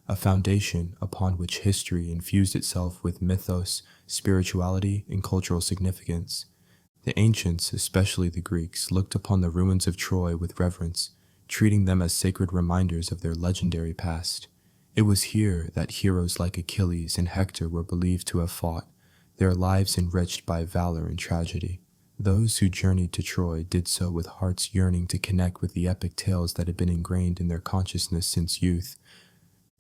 a foundation upon which history infused itself with mythos, spirituality, and cultural significance. The ancients, especially the Greeks, looked upon the ruins of Troy with reverence, treating them as sacred reminders of their legendary past. It was here that heroes like Achilles and Hector were believed to have fought, their lives enriched by valor and tragedy. Those who journeyed to Troy did so with hearts yearning to connect with the epic tales that had been ingrained in their consciousness since youth.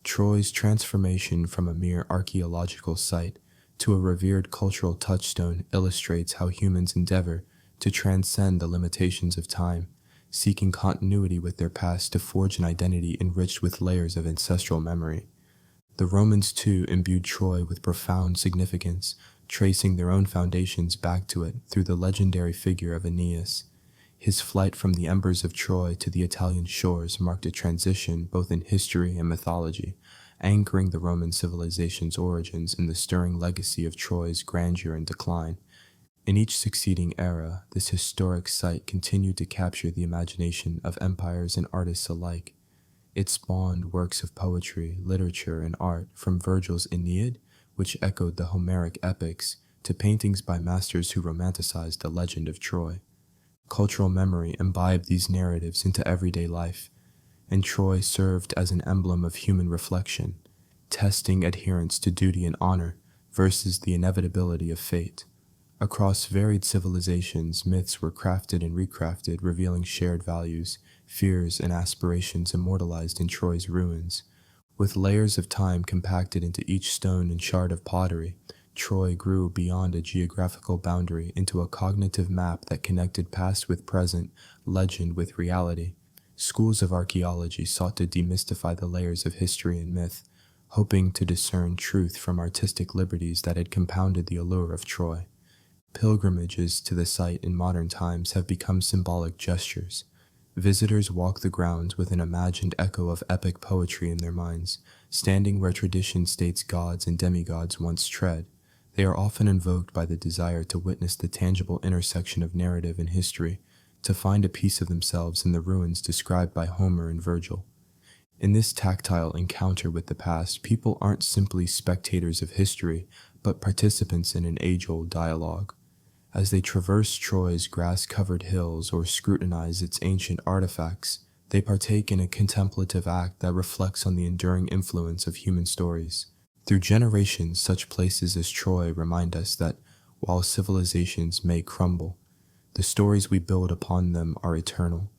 Troy's transformation from a mere archaeological site to a revered cultural touchstone illustrates how humans endeavor to transcend the limitations of time, seeking continuity with their past to forge an identity enriched with layers of ancestral memory. The Romans, too, imbued Troy with profound significance, tracing their own foundations back to it through the legendary figure of Aeneas. His flight from the embers of Troy to the Italian shores marked a transition both in history and mythology, anchoring the Roman civilization's origins in the stirring legacy of Troy's grandeur and decline. In each succeeding era, this historic site continued to capture the imagination of empires and artists alike. It spawned works of poetry, literature, and art, from Virgil's Aeneid, which echoed the Homeric epics, to paintings by masters who romanticized the legend of Troy. Cultural memory imbibed these narratives into everyday life, and Troy served as an emblem of human reflection, testing adherence to duty and honor versus the inevitability of fate. Across varied civilizations, myths were crafted and recrafted, revealing shared values, fears, and aspirations immortalized in Troy's ruins. With layers of time compacted into each stone and shard of pottery, Troy grew beyond a geographical boundary into a cognitive map that connected past with present, legend with reality. Schools of archaeology sought to demystify the layers of history and myth, hoping to discern truth from artistic liberties that had compounded the allure of Troy. Pilgrimages to the site in modern times have become symbolic gestures. Visitors walk the grounds with an imagined echo of epic poetry in their minds, standing where tradition states gods and demigods once tread. They are often invoked by the desire to witness the tangible intersection of narrative and history, to find a piece of themselves in the ruins described by Homer and Virgil. In this tactile encounter with the past, people aren't simply spectators of history, but participants in an age-old dialogue. As they traverse Troy's grass-covered hills or scrutinize its ancient artifacts, they partake in a contemplative act that reflects on the enduring influence of human stories. Through generations, such places as Troy remind us that, while civilizations may crumble, the stories we build upon them are eternal.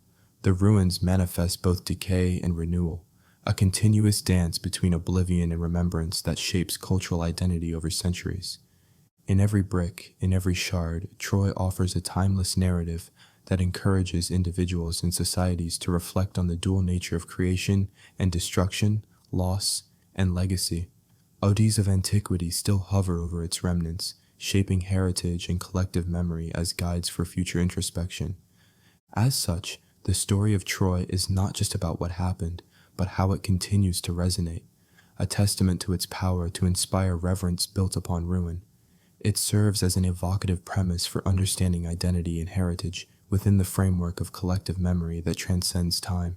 The ruins manifest both decay and renewal, a continuous dance between oblivion and remembrance that shapes cultural identity over centuries. In every brick, in every shard, Troy offers a timeless narrative that encourages individuals and societies to reflect on the dual nature of creation and destruction, loss, and legacy. Odes of antiquity still hover over its remnants, shaping heritage and collective memory as guides for future introspection. As such, the story of Troy is not just about what happened, but how it continues to resonate, a testament to its power to inspire reverence built upon ruin. It serves as an evocative premise for understanding identity and heritage within the framework of collective memory that transcends time.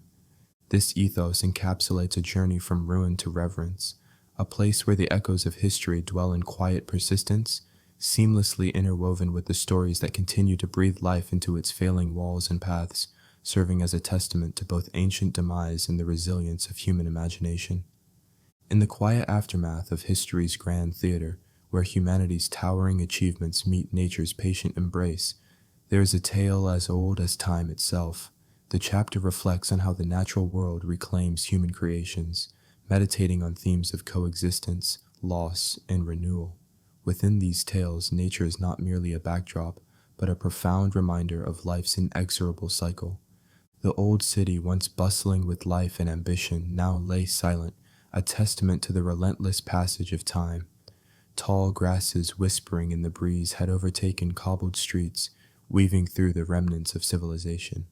This ethos encapsulates a journey from ruin to reverence, a place where the echoes of history dwell in quiet persistence, seamlessly interwoven with the stories that continue to breathe life into its failing walls and paths, serving as a testament to both ancient demise and the resilience of human imagination. In the quiet aftermath of history's grand theater, where humanity's towering achievements meet nature's patient embrace, there is a tale as old as time itself. The chapter reflects on how the natural world reclaims human creations, meditating on themes of coexistence, loss, and renewal. Within these tales, nature is not merely a backdrop, but a profound reminder of life's inexorable cycle. The old city, once bustling with life and ambition, now lay silent, a testament to the relentless passage of time. Tall grasses whispering in the breeze had overtaken cobbled streets, weaving through the remnants of civilization.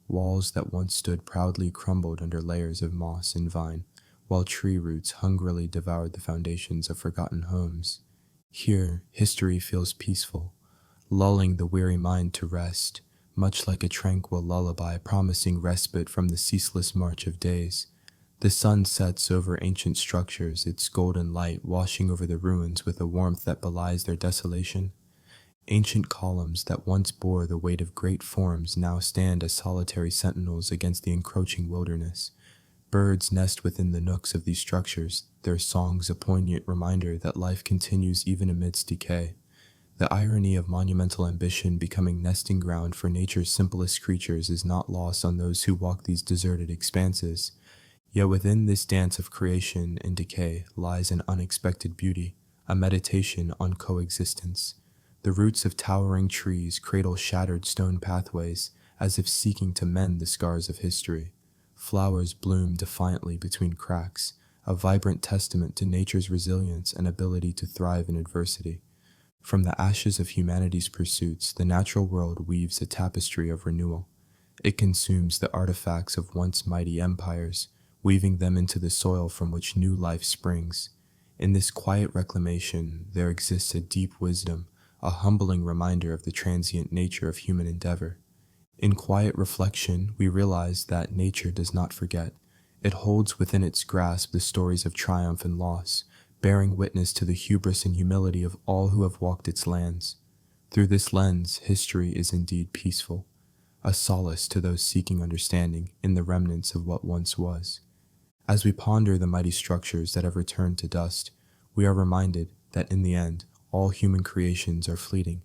Walls that once stood proudly crumbled under layers of moss and vine, while tree roots hungrily devoured the foundations of forgotten homes. Here, history feels peaceful, lulling the weary mind to rest, much like a tranquil lullaby promising respite from the ceaseless march of days. The sun sets over ancient structures, its golden light washing over the ruins with a warmth that belies their desolation. Ancient columns that once bore the weight of great forms now stand as solitary sentinels against the encroaching wilderness. Birds nest within the nooks of these structures, their songs a poignant reminder that life continues even amidst decay. The irony of monumental ambition becoming nesting ground for nature's simplest creatures is not lost on those who walk these deserted expanses. Yet within this dance of creation and decay lies an unexpected beauty, a meditation on coexistence. The roots of towering trees cradle shattered stone pathways, as if seeking to mend the scars of history. Flowers bloom defiantly between cracks, a vibrant testament to nature's resilience and ability to thrive in adversity. From the ashes of humanity's pursuits, the natural world weaves a tapestry of renewal. It consumes the artifacts of once mighty empires, weaving them into the soil from which new life springs. In this quiet reclamation, there exists a deep wisdom, a humbling reminder of the transient nature of human endeavor. In quiet reflection, we realize that nature does not forget. It holds within its grasp the stories of triumph and loss, bearing witness to the hubris and humility of all who have walked its lands. Through this lens, history is indeed peaceful, a solace to those seeking understanding in the remnants of what once was. As we ponder the mighty structures that have returned to dust, we are reminded that in the end, all human creations are fleeting.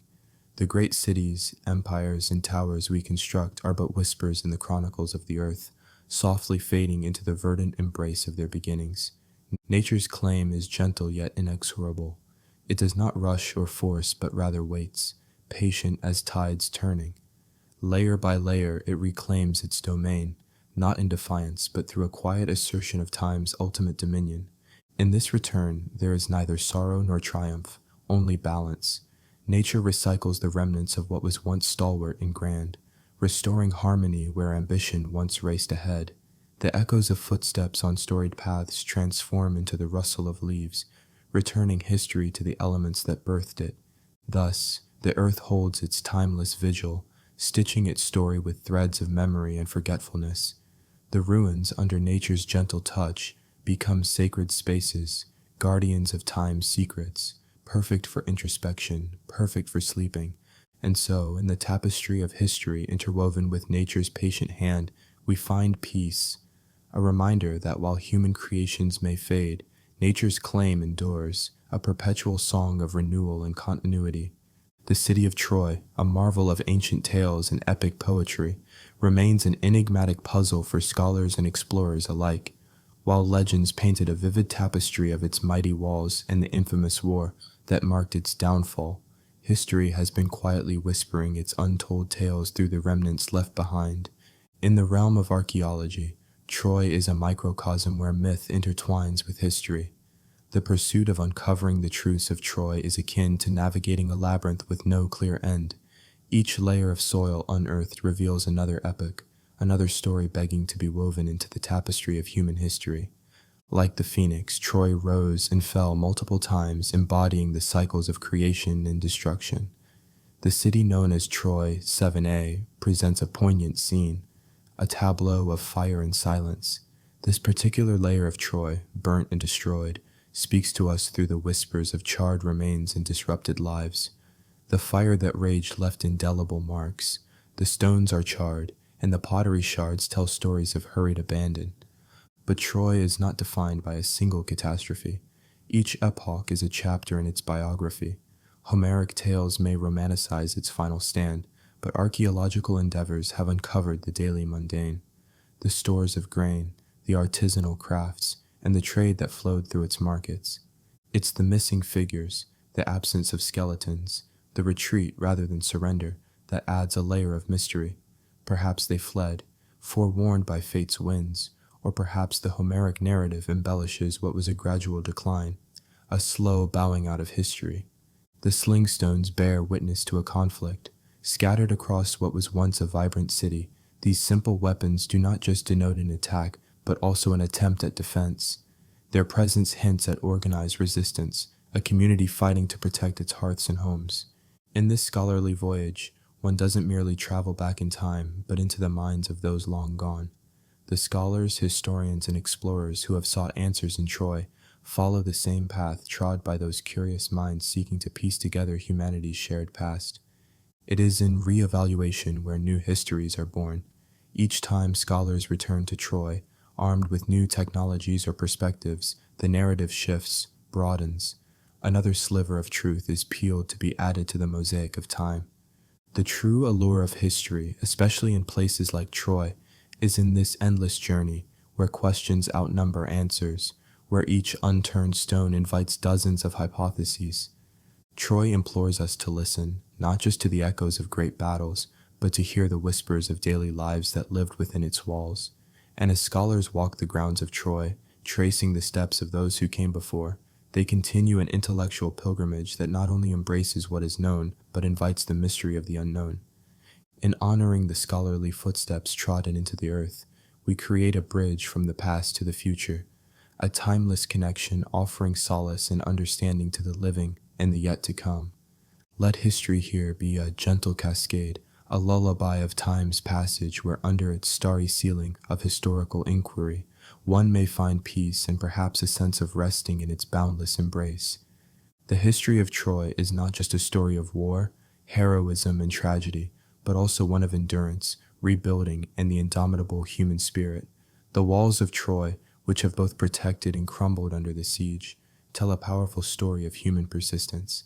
The great cities, empires, and towers we construct are but whispers in the chronicles of the earth, softly fading into the verdant embrace of their beginnings. Nature's claim is gentle yet inexorable. It does not rush or force, but rather waits, patient as tides turning. Layer by layer, it reclaims its domain, not in defiance, but through a quiet assertion of time's ultimate dominion. In this return, there is neither sorrow nor triumph, only balance. Nature recycles the remnants of what was once stalwart and grand, restoring harmony where ambition once raced ahead. The echoes of footsteps on storied paths transform into the rustle of leaves, returning history to the elements that birthed it. Thus, the earth holds its timeless vigil, stitching its story with threads of memory and forgetfulness. The ruins, under nature's gentle touch, become sacred spaces, guardians of time's secrets, perfect for introspection, perfect for sleeping. And so, in the tapestry of history interwoven with nature's patient hand, we find peace, a reminder that while human creations may fade, nature's claim endures, a perpetual song of renewal and continuity. The city of Troy, a marvel of ancient tales and epic poetry, remains an enigmatic puzzle for scholars and explorers alike. While legends painted a vivid tapestry of its mighty walls and the infamous war that marked its downfall, history has been quietly whispering its untold tales through the remnants left behind. In the realm of archaeology, Troy is a microcosm where myth intertwines with history. The pursuit of uncovering the truths of Troy is akin to navigating a labyrinth with no clear end. Each layer of soil unearthed reveals another epoch, another story begging to be woven into the tapestry of human history. Like the phoenix, Troy rose and fell multiple times, embodying the cycles of creation and destruction. The city known as Troy 7a presents a poignant scene, a tableau of fire and silence. This particular layer of Troy, burnt and destroyed, speaks to us through the whispers of charred remains and disrupted lives. The fire that raged left indelible marks. The stones are charred, and the pottery shards tell stories of hurried abandon. But Troy is not defined by a single catastrophe. Each epoch is a chapter in its biography. Homeric tales may romanticize its final stand, but archaeological endeavors have uncovered the daily mundane, the stores of grain, the artisanal crafts, and the trade that flowed through its markets. It's the missing figures, the absence of skeletons, the retreat rather than surrender, that adds a layer of mystery. Perhaps they fled, forewarned by fate's winds, or perhaps the Homeric narrative embellishes what was a gradual decline, a slow bowing out of history. The sling stones bear witness to a conflict. Scattered across what was once a vibrant city, these simple weapons do not just denote an attack, but also an attempt at defense. Their presence hints at organized resistance, a community fighting to protect its hearths and homes. In this scholarly voyage, one doesn't merely travel back in time, but into the minds of those long gone. The scholars, historians, and explorers who have sought answers in Troy follow the same path trod by those curious minds seeking to piece together humanity's shared past. It is in re-evaluation where new histories are born. Each time scholars return to Troy, armed with new technologies or perspectives, the narrative shifts, broadens. Another sliver of truth is peeled to be added to the mosaic of time. The true allure of history, especially in places like Troy, is in this endless journey where questions outnumber answers, where each unturned stone invites dozens of hypotheses. Troy implores us to listen, not just to the echoes of great battles, but to hear the whispers of daily lives that lived within its walls. And as scholars walk the grounds of Troy, tracing the steps of those who came before, they continue an intellectual pilgrimage that not only embraces what is known, but invites the mystery of the unknown. In honoring the scholarly footsteps trodden into the earth, we create a bridge from the past to the future, a timeless connection offering solace and understanding to the living and the yet to come. Let history here be a gentle cascade, a lullaby of time's passage where under its starry ceiling of historical inquiry, one may find peace and perhaps a sense of resting in its boundless embrace. The history of Troy is not just a story of war, heroism, and tragedy, but also one of endurance, rebuilding, and the indomitable human spirit. The walls of Troy, which have both protected and crumbled under the siege, tell a powerful story of human persistence.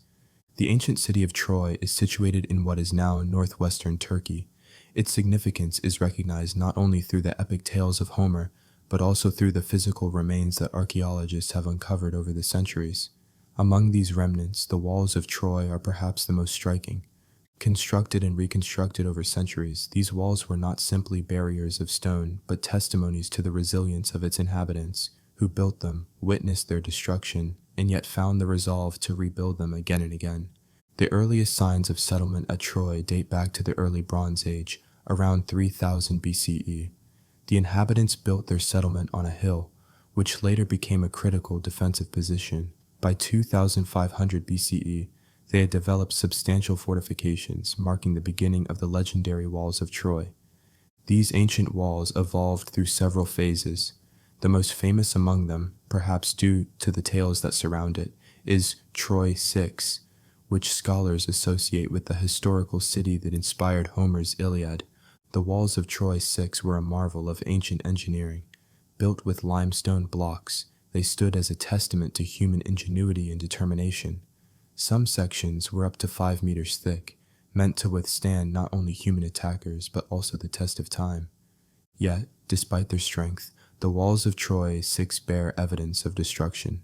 The ancient city of Troy is situated in what is now northwestern Turkey. Its significance is recognized not only through the epic tales of Homer, but also through the physical remains that archaeologists have uncovered over the centuries. Among these remnants, the walls of Troy are perhaps the most striking. Constructed and reconstructed over centuries, these walls were not simply barriers of stone, but testimonies to the resilience of its inhabitants, who built them, witnessed their destruction, and yet found the resolve to rebuild them again and again. The earliest signs of settlement at Troy date back to the early Bronze Age, around 3000 BCE. The inhabitants built their settlement on a hill, which later became a critical defensive position. By 2500 BCE, they had developed substantial fortifications, marking the beginning of the legendary walls of Troy. These ancient walls evolved through several phases. The most famous among them, perhaps due to the tales that surround it, is Troy 6, which scholars associate with the historical city that inspired Homer's Iliad. The walls of Troy 6 were a marvel of ancient engineering. Built with limestone blocks, they stood as a testament to human ingenuity and determination. Some sections were up to 5 meters thick, meant to withstand not only human attackers but also the test of time. Yet, despite their strength, the walls of Troy 6 bear evidence of destruction.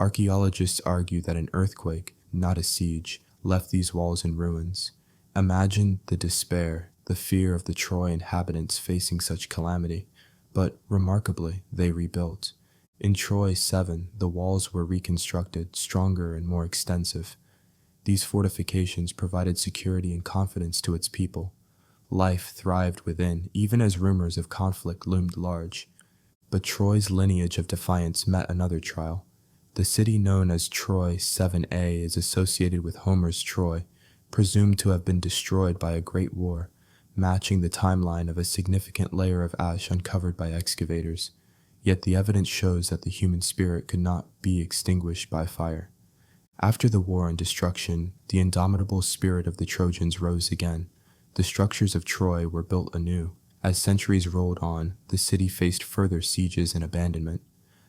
Archaeologists argue that an earthquake, not a siege, left these walls in ruins. Imagine the despair, the fear of the Troy inhabitants facing such calamity, but remarkably, they rebuilt. In Troy 7, the walls were reconstructed, stronger and more extensive. These fortifications provided security and confidence to its people. Life thrived within, even as rumors of conflict loomed large. But Troy's lineage of defiance met another trial. The city known as Troy 7a is associated with Homer's Troy, presumed to have been destroyed by a great war, matching the timeline of a significant layer of ash uncovered by excavators. Yet the evidence shows that the human spirit could not be extinguished by fire. After the war and destruction, the indomitable spirit of the Trojans rose again. The structures of Troy were built anew. As centuries rolled on, the city faced further sieges and abandonment.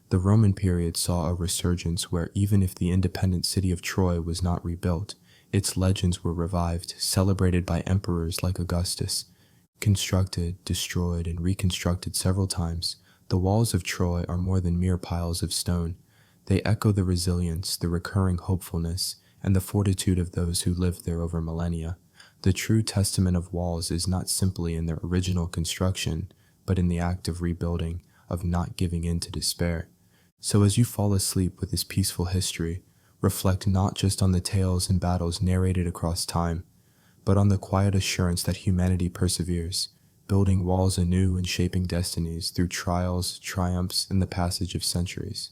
The Roman period saw a resurgence where even if the independent city of Troy was not rebuilt, its legends were revived, celebrated by emperors like Augustus. Constructed, destroyed, and reconstructed several times, the walls of Troy are more than mere piles of stone. They echo the resilience, the recurring hopefulness, and the fortitude of those who lived there over millennia. The true testament of walls is not simply in their original construction, but in the act of rebuilding, of not giving in to despair. So as you fall asleep with this peaceful history, reflect not just on the tales and battles narrated across time, but on the quiet assurance that humanity perseveres, building walls anew and shaping destinies through trials, triumphs, and the passage of centuries.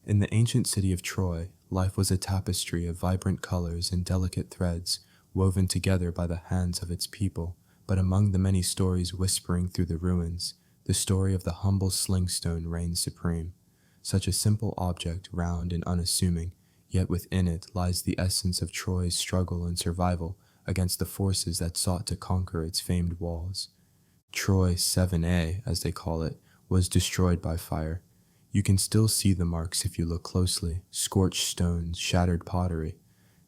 In the ancient city of Troy, life was a tapestry of vibrant colors and delicate threads woven together by the hands of its people, but among the many stories whispering through the ruins, the story of the humble slingstone reigns supreme. Such a simple object, round and unassuming, yet within it lies the essence of Troy's struggle and survival against the forces that sought to conquer its famed walls. Troy 7A, as they call it, was destroyed by fire. You can still see the marks if you look closely: scorched stones, shattered pottery.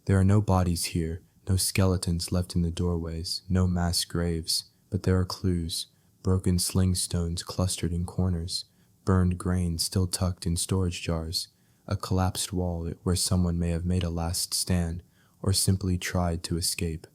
There are no bodies here, no skeletons left in the doorways, no mass graves, but there are clues: broken sling stones clustered in corners, burned grain still tucked in storage jars, a collapsed wall where someone may have made a last stand or simply tried to escape.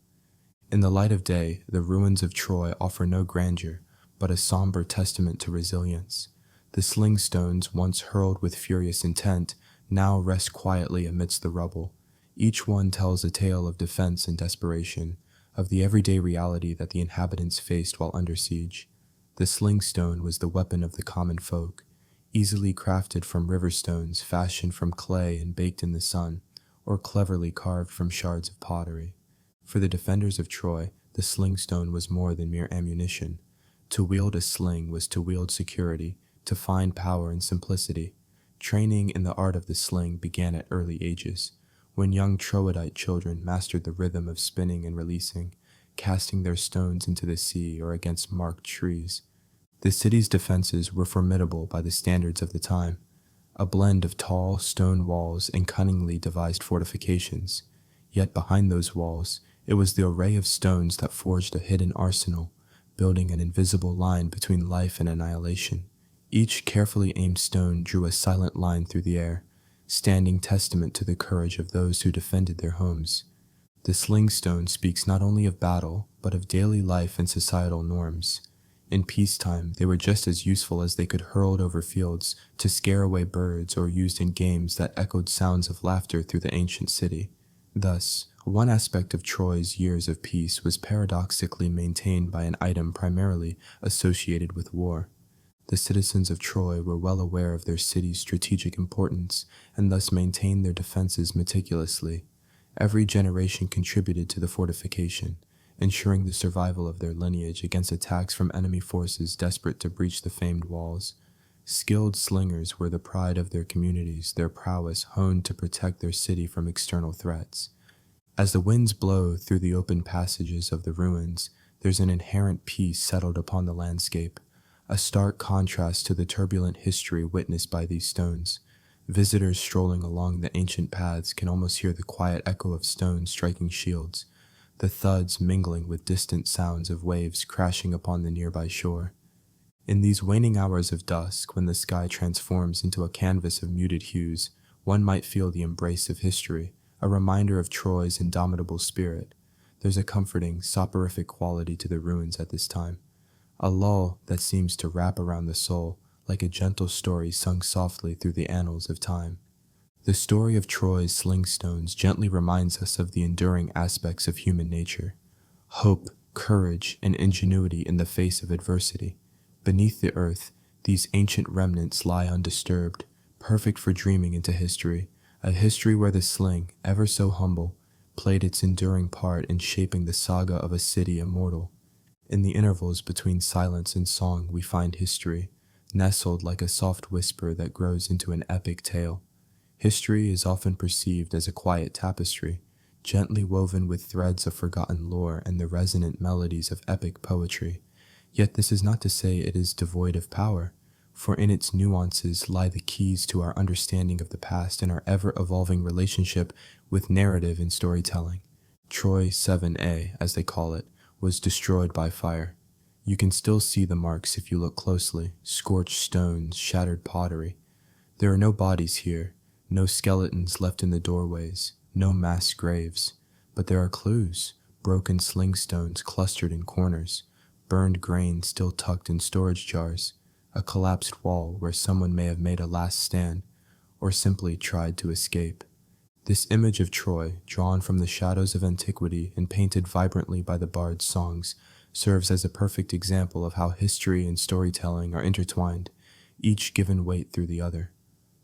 In the light of day, the ruins of Troy offer no grandeur, but a somber testament to resilience. The sling stones, once hurled with furious intent, now rest quietly amidst the rubble. Each one tells a tale of defense and desperation, of the everyday reality that the inhabitants faced while under siege. The sling stone was the weapon of the common folk, easily crafted from river stones fashioned from clay and baked in the sun, or cleverly carved from shards of pottery. For the defenders of Troy, the sling stone was more than mere ammunition. To wield a sling was to wield security, to find power in simplicity. Training in the art of the sling began at early ages, when young Troadite children mastered the rhythm of spinning and releasing, casting their stones into the sea or against marked trees. The city's defenses were formidable by the standards of the time, a blend of tall stone walls and cunningly devised fortifications. Yet behind those walls, it was the array of stones that forged a hidden arsenal, building an invisible line between life and annihilation. Each carefully aimed stone drew a silent line through the air, standing testament to the courage of those who defended their homes. The sling stone speaks not only of battle, but of daily life and societal norms. In peacetime, they were just as useful as they could hurled over fields to scare away birds or used in games that echoed sounds of laughter through the ancient city. Thus, one aspect of Troy's years of peace was paradoxically maintained by an item primarily associated with war. The citizens of Troy were well aware of their city's strategic importance and thus maintained their defenses meticulously. Every generation contributed to the fortification, ensuring the survival of their lineage against attacks from enemy forces desperate to breach the famed walls. Skilled slingers were the pride of their communities, their prowess honed to protect their city from external threats. As the winds blow through the open passages of the ruins, there's an inherent peace settled upon the landscape, a stark contrast to the turbulent history witnessed by these stones. Visitors strolling along the ancient paths can almost hear the quiet echo of stones striking shields, the thuds mingling with distant sounds of waves crashing upon the nearby shore. In these waning hours of dusk, when the sky transforms into a canvas of muted hues, one might feel the embrace of history, a reminder of Troy's indomitable spirit. There's a comforting, soporific quality to the ruins at this time, a lull that seems to wrap around the soul like a gentle story sung softly through the annals of time. The story of Troy's slingstones gently reminds us of the enduring aspects of human nature: hope, courage, and ingenuity in the face of adversity. Beneath the earth, these ancient remnants lie undisturbed, perfect for dreaming into history, a history where the sling, ever so humble, played its enduring part in shaping the saga of a city immortal. In the intervals between silence and song we find history, nestled like a soft whisper that grows into an epic tale. History is often perceived as a quiet tapestry, gently woven with threads of forgotten lore and the resonant melodies of epic poetry. Yet this is not to say it is devoid of power, for in its nuances lie the keys to our understanding of the past and our ever-evolving relationship with narrative and storytelling. Troy 7A, as they call it, was destroyed by fire. You can still see the marks if you look closely: scorched stones, shattered pottery. There are no bodies here, no skeletons left in the doorways, no mass graves, but there are clues: broken sling stones clustered in corners, burned grain still tucked in storage jars, a collapsed wall where someone may have made a last stand, or simply tried to escape. This image of Troy, drawn from the shadows of antiquity and painted vibrantly by the bard's songs, serves as a perfect example of how history and storytelling are intertwined, each given weight through the other.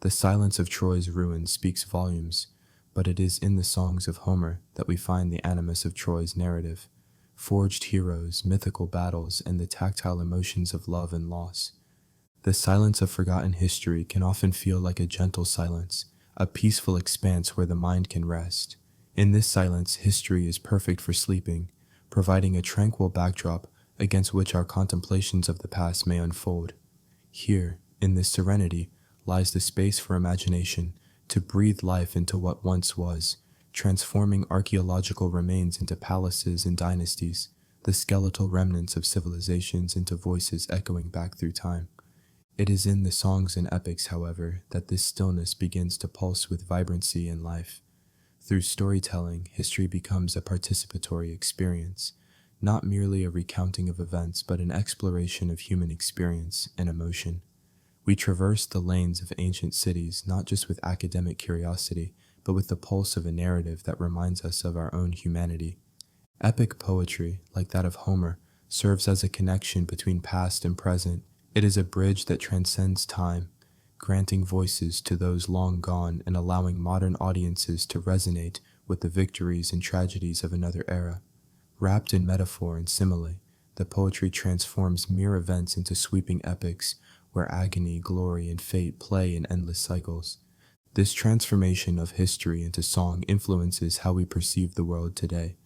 The silence of Troy's ruins speaks volumes, but it is in the songs of Homer that we find the animus of Troy's narrative: forged heroes, mythical battles, and the tactile emotions of love and loss. The silence of forgotten history can often feel like a gentle silence, a peaceful expanse where the mind can rest. In this silence, history is perfect for sleeping, providing a tranquil backdrop against which our contemplations of the past may unfold. Here, in this serenity, lies the space for imagination to breathe life into what once was, transforming archaeological remains into palaces and dynasties, the skeletal remnants of civilizations into voices echoing back through time. It is in the songs and epics, however, that this stillness begins to pulse with vibrancy and life. Through storytelling, history becomes a participatory experience, not merely a recounting of events, but an exploration of human experience and emotion. We traverse the lanes of ancient cities not just with academic curiosity, but with the pulse of a narrative that reminds us of our own humanity. Epic poetry, like that of Homer, serves as a connection between past and present. It is a bridge that transcends time, granting voices to those long gone and allowing modern audiences to resonate with the victories and tragedies of another era. Wrapped in metaphor and simile, the poetry transforms mere events into sweeping epics where agony, glory, and fate play in endless cycles. This transformation of history into song influences how we perceive the world today.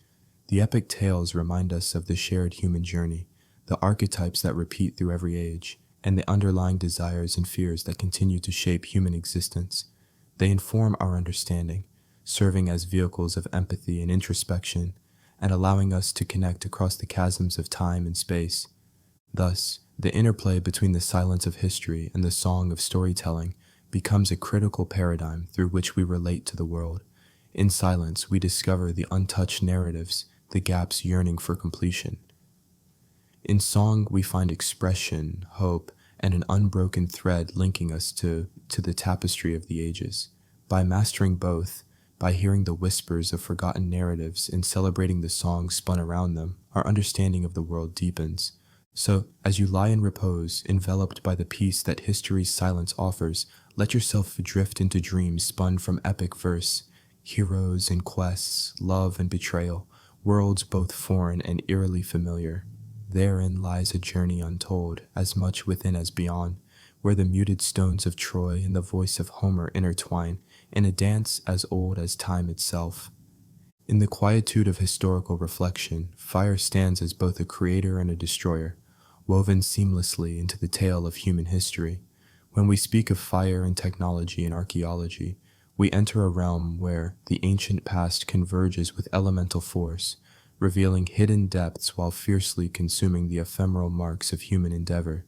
The epic tales remind us of the shared human journey, the archetypes that repeat through every age, and the underlying desires and fears that continue to shape human existence. They inform our understanding, serving as vehicles of empathy and introspection, and allowing us to connect across the chasms of time and space. Thus, the interplay between the silence of history and the song of storytelling becomes a critical paradigm through which we relate to the world. In silence, we discover the untouched narratives, the gaps yearning for completion. In song, we find expression, hope, and an unbroken thread linking us to the tapestry of the ages. By mastering both, by hearing the whispers of forgotten narratives and celebrating the songs spun around them, our understanding of the world deepens. So, as you lie in repose, enveloped by the peace that history's silence offers, let yourself drift into dreams spun from epic verse, heroes and quests, love and betrayal, worlds both foreign and eerily familiar. Therein lies a journey untold, as much within as beyond, where the muted stones of Troy and the voice of Homer intertwine in a dance as old as time itself. In the quietude of historical reflection, fire stands as both a creator and a destroyer, woven seamlessly into the tale of human history. When we speak of fire and technology and archaeology, we enter a realm where the ancient past converges with elemental force, revealing hidden depths while fiercely consuming the ephemeral marks of human endeavor.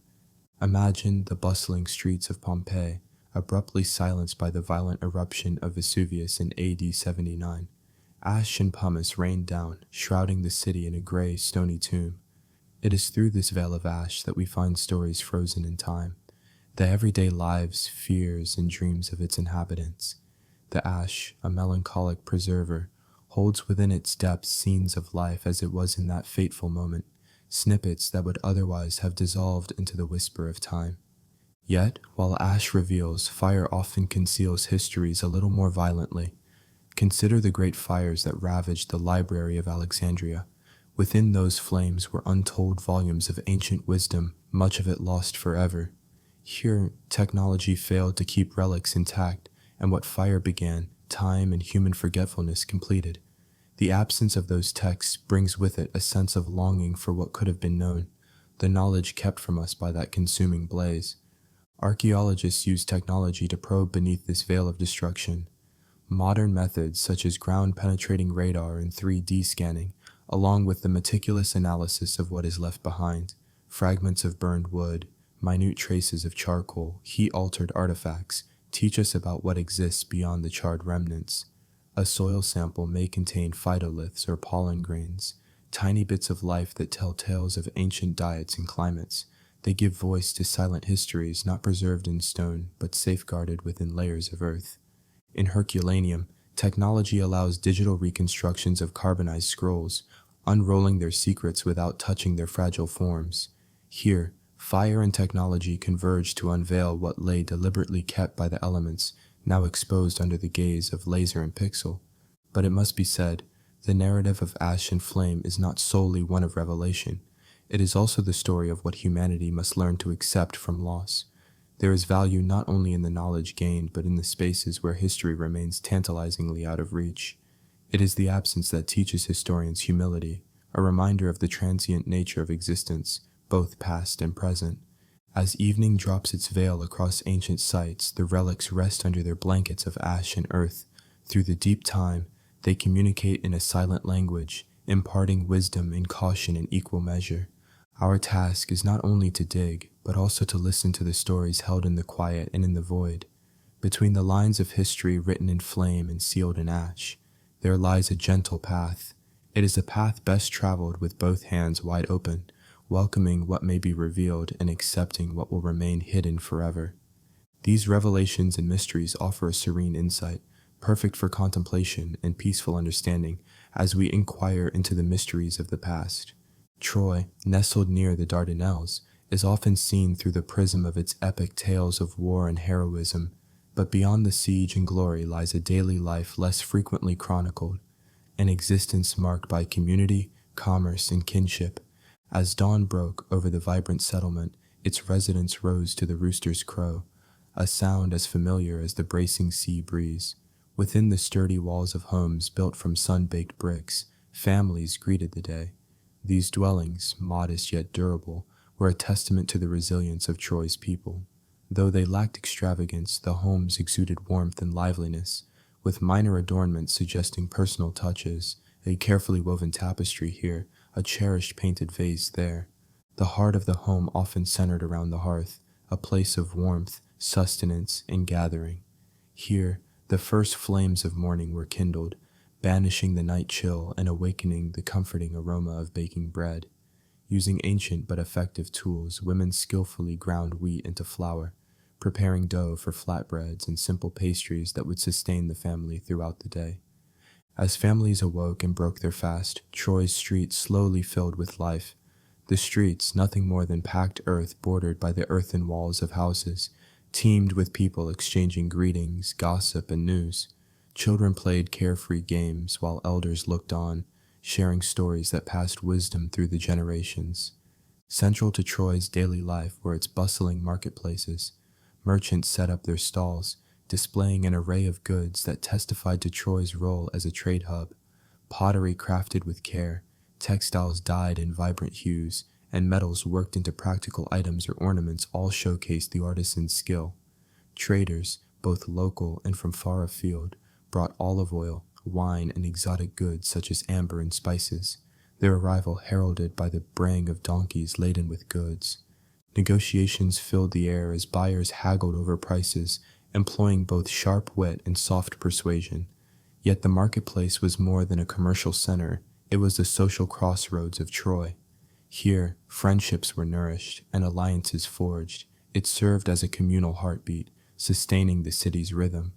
Imagine the bustling streets of Pompeii, abruptly silenced by the violent eruption of Vesuvius in AD 79. Ash and pumice rained down, shrouding the city in a gray, stony tomb. It is through this veil of ash that we find stories frozen in time, the everyday lives, fears, and dreams of its inhabitants. The ash, a melancholic preserver, holds within its depths scenes of life as it was in that fateful moment, snippets that would otherwise have dissolved into the whisper of time. Yet, while ash reveals, fire often conceals histories a little more violently. Consider the great fires that ravaged the Library of Alexandria. Within those flames were untold volumes of ancient wisdom, much of it lost forever. Here, technology failed to keep relics intact, and what fire began, time and human forgetfulness completed. The absence of those texts brings with it a sense of longing for what could have been known, the knowledge kept from us by that consuming blaze. Archaeologists use technology to probe beneath this veil of destruction. Modern methods such as ground-penetrating radar and 3D scanning, along with the meticulous analysis of what is left behind, fragments of burned wood, minute traces of charcoal, heat-altered artifacts, teach us about what exists beyond the charred remnants. A soil sample may contain phytoliths or pollen grains, tiny bits of life that tell tales of ancient diets and climates. They give voice to silent histories not preserved in stone, but safeguarded within layers of earth. In Herculaneum, technology allows digital reconstructions of carbonized scrolls, unrolling their secrets without touching their fragile forms. Here, fire and technology converge to unveil what lay deliberately kept by the elements, now exposed under the gaze of laser and pixel. But it must be said, the narrative of ash and flame is not solely one of revelation. It is also the story of what humanity must learn to accept from loss. There is value not only in the knowledge gained, but in the spaces where history remains tantalizingly out of reach. It is the absence that teaches historians humility, a reminder of the transient nature of existence, both past and present. As evening drops its veil across ancient sites, the relics rest under their blankets of ash and earth. Through the deep time, they communicate in a silent language, imparting wisdom and caution in equal measure. Our task is not only to dig, but also to listen to the stories held in the quiet and in the void. Between the lines of history written in flame and sealed in ash, there lies a gentle path. It is a path best traveled with both hands wide open, welcoming what may be revealed and accepting what will remain hidden forever. These revelations and mysteries offer a serene insight, perfect for contemplation and peaceful understanding as we inquire into the mysteries of the past. Troy, nestled near the Dardanelles, is often seen through the prism of its epic tales of war and heroism, but beyond the siege and glory lies a daily life less frequently chronicled, an existence marked by community, commerce, and kinship. As dawn broke over the vibrant settlement, its residents rose to the rooster's crow, a sound as familiar as the bracing sea breeze. Within the sturdy walls of homes built from sun-baked bricks, families greeted the day. These dwellings, modest yet durable, were a testament to the resilience of Troy's people. Though they lacked extravagance, the homes exuded warmth and liveliness, with minor adornments suggesting personal touches, a carefully woven tapestry here, a cherished painted vase there. The heart of the home often centered around the hearth, a place of warmth, sustenance, and gathering. Here, the first flames of morning were kindled, banishing the night chill and awakening the comforting aroma of baking bread. Using ancient but effective tools, women skillfully ground wheat into flour, preparing dough for flatbreads and simple pastries that would sustain the family throughout the day. As families awoke and broke their fast, Troy's streets slowly filled with life. The streets, nothing more than packed earth bordered by the earthen walls of houses, teemed with people exchanging greetings, gossip, and news. Children played carefree games while elders looked on, sharing stories that passed wisdom through the generations. Central to Troy's daily life were its bustling marketplaces. Merchants set up their stalls, displaying an array of goods that testified to Troy's role as a trade hub. Pottery crafted with care, textiles dyed in vibrant hues, and metals worked into practical items or ornaments all showcased the artisan's skill. Traders, both local and from far afield, brought olive oil, wine, and exotic goods such as amber and spices, their arrival heralded by the braying of donkeys laden with goods. Negotiations filled the air as buyers haggled over prices, employing both sharp wit and soft persuasion. Yet the marketplace was more than a commercial center, it was the social crossroads of Troy. Here, friendships were nourished and alliances forged. It served as a communal heartbeat, sustaining the city's rhythm.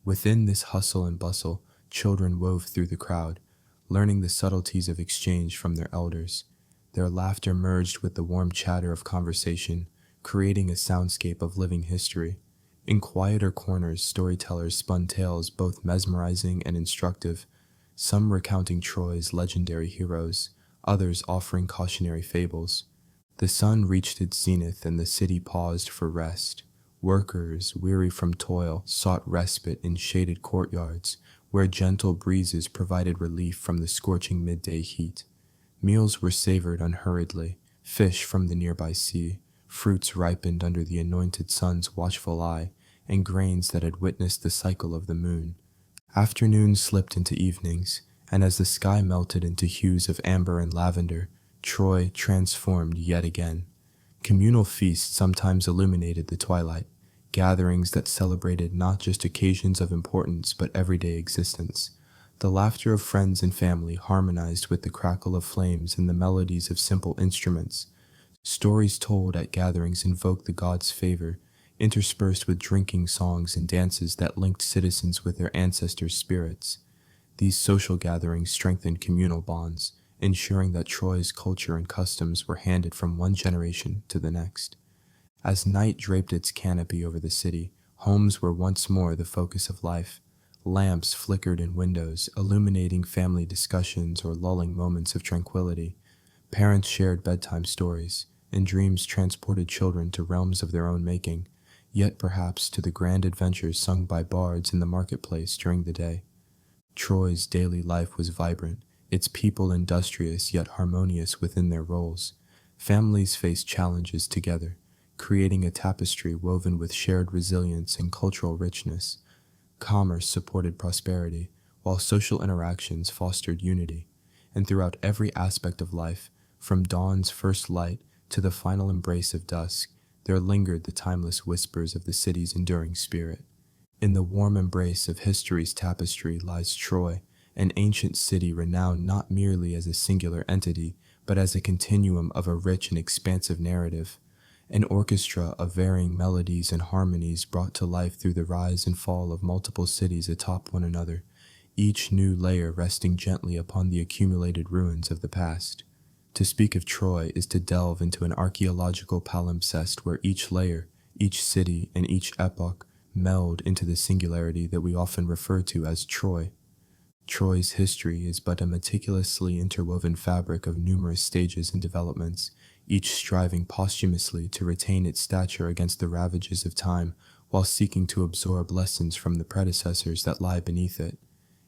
Within this hustle and bustle, children wove through the crowd, learning the subtleties of exchange from their elders. Their laughter merged with the warm chatter of conversation, creating a soundscape of living history. In quieter corners, storytellers spun tales both mesmerizing and instructive, some recounting Troy's legendary heroes, others offering cautionary fables. The sun reached its zenith and the city paused for rest. Workers, weary from toil, sought respite in shaded courtyards, where gentle breezes provided relief from the scorching midday heat. Meals were savored unhurriedly, fish from the nearby sea, fruits ripened under the anointed sun's watchful eye, and grains that had witnessed the cycle of the moon. Afternoons slipped into evenings, and as the sky melted into hues of amber and lavender, Troy transformed yet again. Communal feasts sometimes illuminated the twilight, gatherings that celebrated not just occasions of importance but everyday existence. The laughter of friends and family harmonized with the crackle of flames and the melodies of simple instruments. Stories told at gatherings invoked the gods' favor, interspersed with drinking songs and dances that linked citizens with their ancestors' spirits. These social gatherings strengthened communal bonds, ensuring that Troy's culture and customs were handed from one generation to the next. As night draped its canopy over the city, homes were once more the focus of life. Lamps flickered in windows, illuminating family discussions or lulling moments of tranquility. Parents shared bedtime stories, and dreams transported children to realms of their own making, yet perhaps to the grand adventures sung by bards in the marketplace during the day. Troy's daily life was vibrant, its people industrious yet harmonious within their roles. Families faced challenges together, creating a tapestry woven with shared resilience and cultural richness. Commerce supported prosperity, while social interactions fostered unity. And throughout every aspect of life, from dawn's first light to the final embrace of dusk, there lingered the timeless whispers of the city's enduring spirit. In the warm embrace of history's tapestry lies Troy, an ancient city renowned not merely as a singular entity, but as a continuum of a rich and expansive narrative, an orchestra of varying melodies and harmonies brought to life through the rise and fall of multiple cities atop one another, each new layer resting gently upon the accumulated ruins of the past. To speak of Troy is to delve into an archaeological palimpsest where each layer, each city, and each epoch meld into the singularity that we often refer to as Troy. Troy's history is but a meticulously interwoven fabric of numerous stages and developments, each striving posthumously to retain its stature against the ravages of time while seeking to absorb lessons from the predecessors that lie beneath it.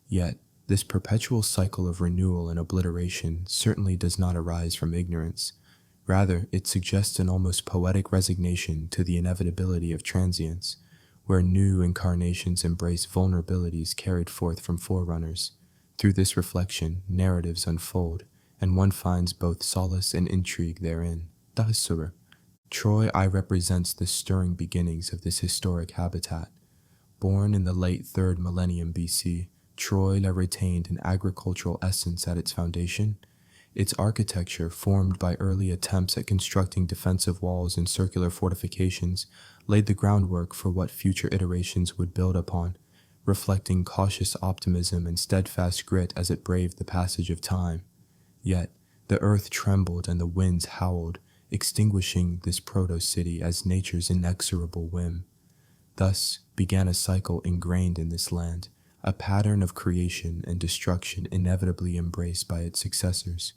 Yet, this perpetual cycle of renewal and obliteration certainly does not arise from ignorance. Rather, it suggests an almost poetic resignation to the inevitability of transience, where new incarnations embrace vulnerabilities carried forth from forerunners. Through this reflection, narratives unfold, and one finds both solace and intrigue therein. Tahasura. Troy I represents the stirring beginnings of this historic habitat. Born in the late 3rd millennium BC, Troy retained an agricultural essence at its foundation. Its architecture, formed by early attempts at constructing defensive walls and circular fortifications, laid the groundwork for what future iterations would build upon, reflecting cautious optimism and steadfast grit as it braved the passage of time. Yet, the earth trembled and the winds howled, extinguishing this proto-city as nature's inexorable whim. Thus began a cycle ingrained in this land, a pattern of creation and destruction inevitably embraced by its successors.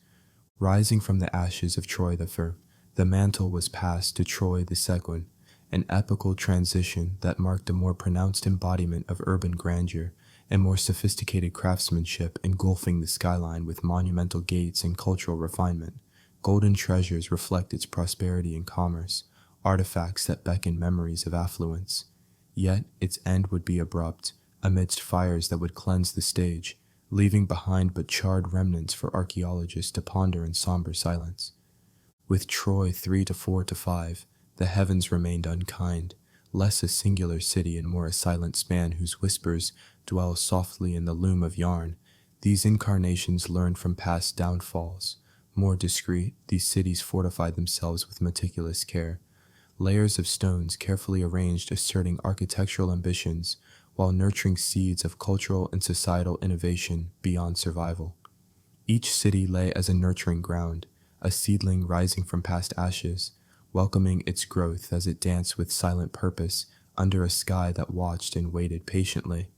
Rising from the ashes of Troy the First, the mantle was passed to Troy the Second, an epical transition that marked a more pronounced embodiment of urban grandeur and more sophisticated craftsmanship engulfing the skyline with monumental gates and cultural refinement. Golden treasures reflect its prosperity and commerce, artifacts that beckon memories of affluence. Yet its end would be abrupt, amidst fires that would cleanse the stage, leaving behind but charred remnants for archaeologists to ponder in somber silence. With Troy 3 to 4 to 5, the heavens remained unkind, less a singular city and more a silent span whose whispers dwell softly in the loom of yarn. These incarnations learned from past downfalls. More discreet, these cities fortified themselves with meticulous care. Layers of stones carefully arranged asserting architectural ambitions, while nurturing seeds of cultural and societal innovation beyond survival. Each city lay as a nurturing ground, a seedling rising from past ashes, welcoming its growth as it danced with silent purpose under a sky that watched and waited patiently.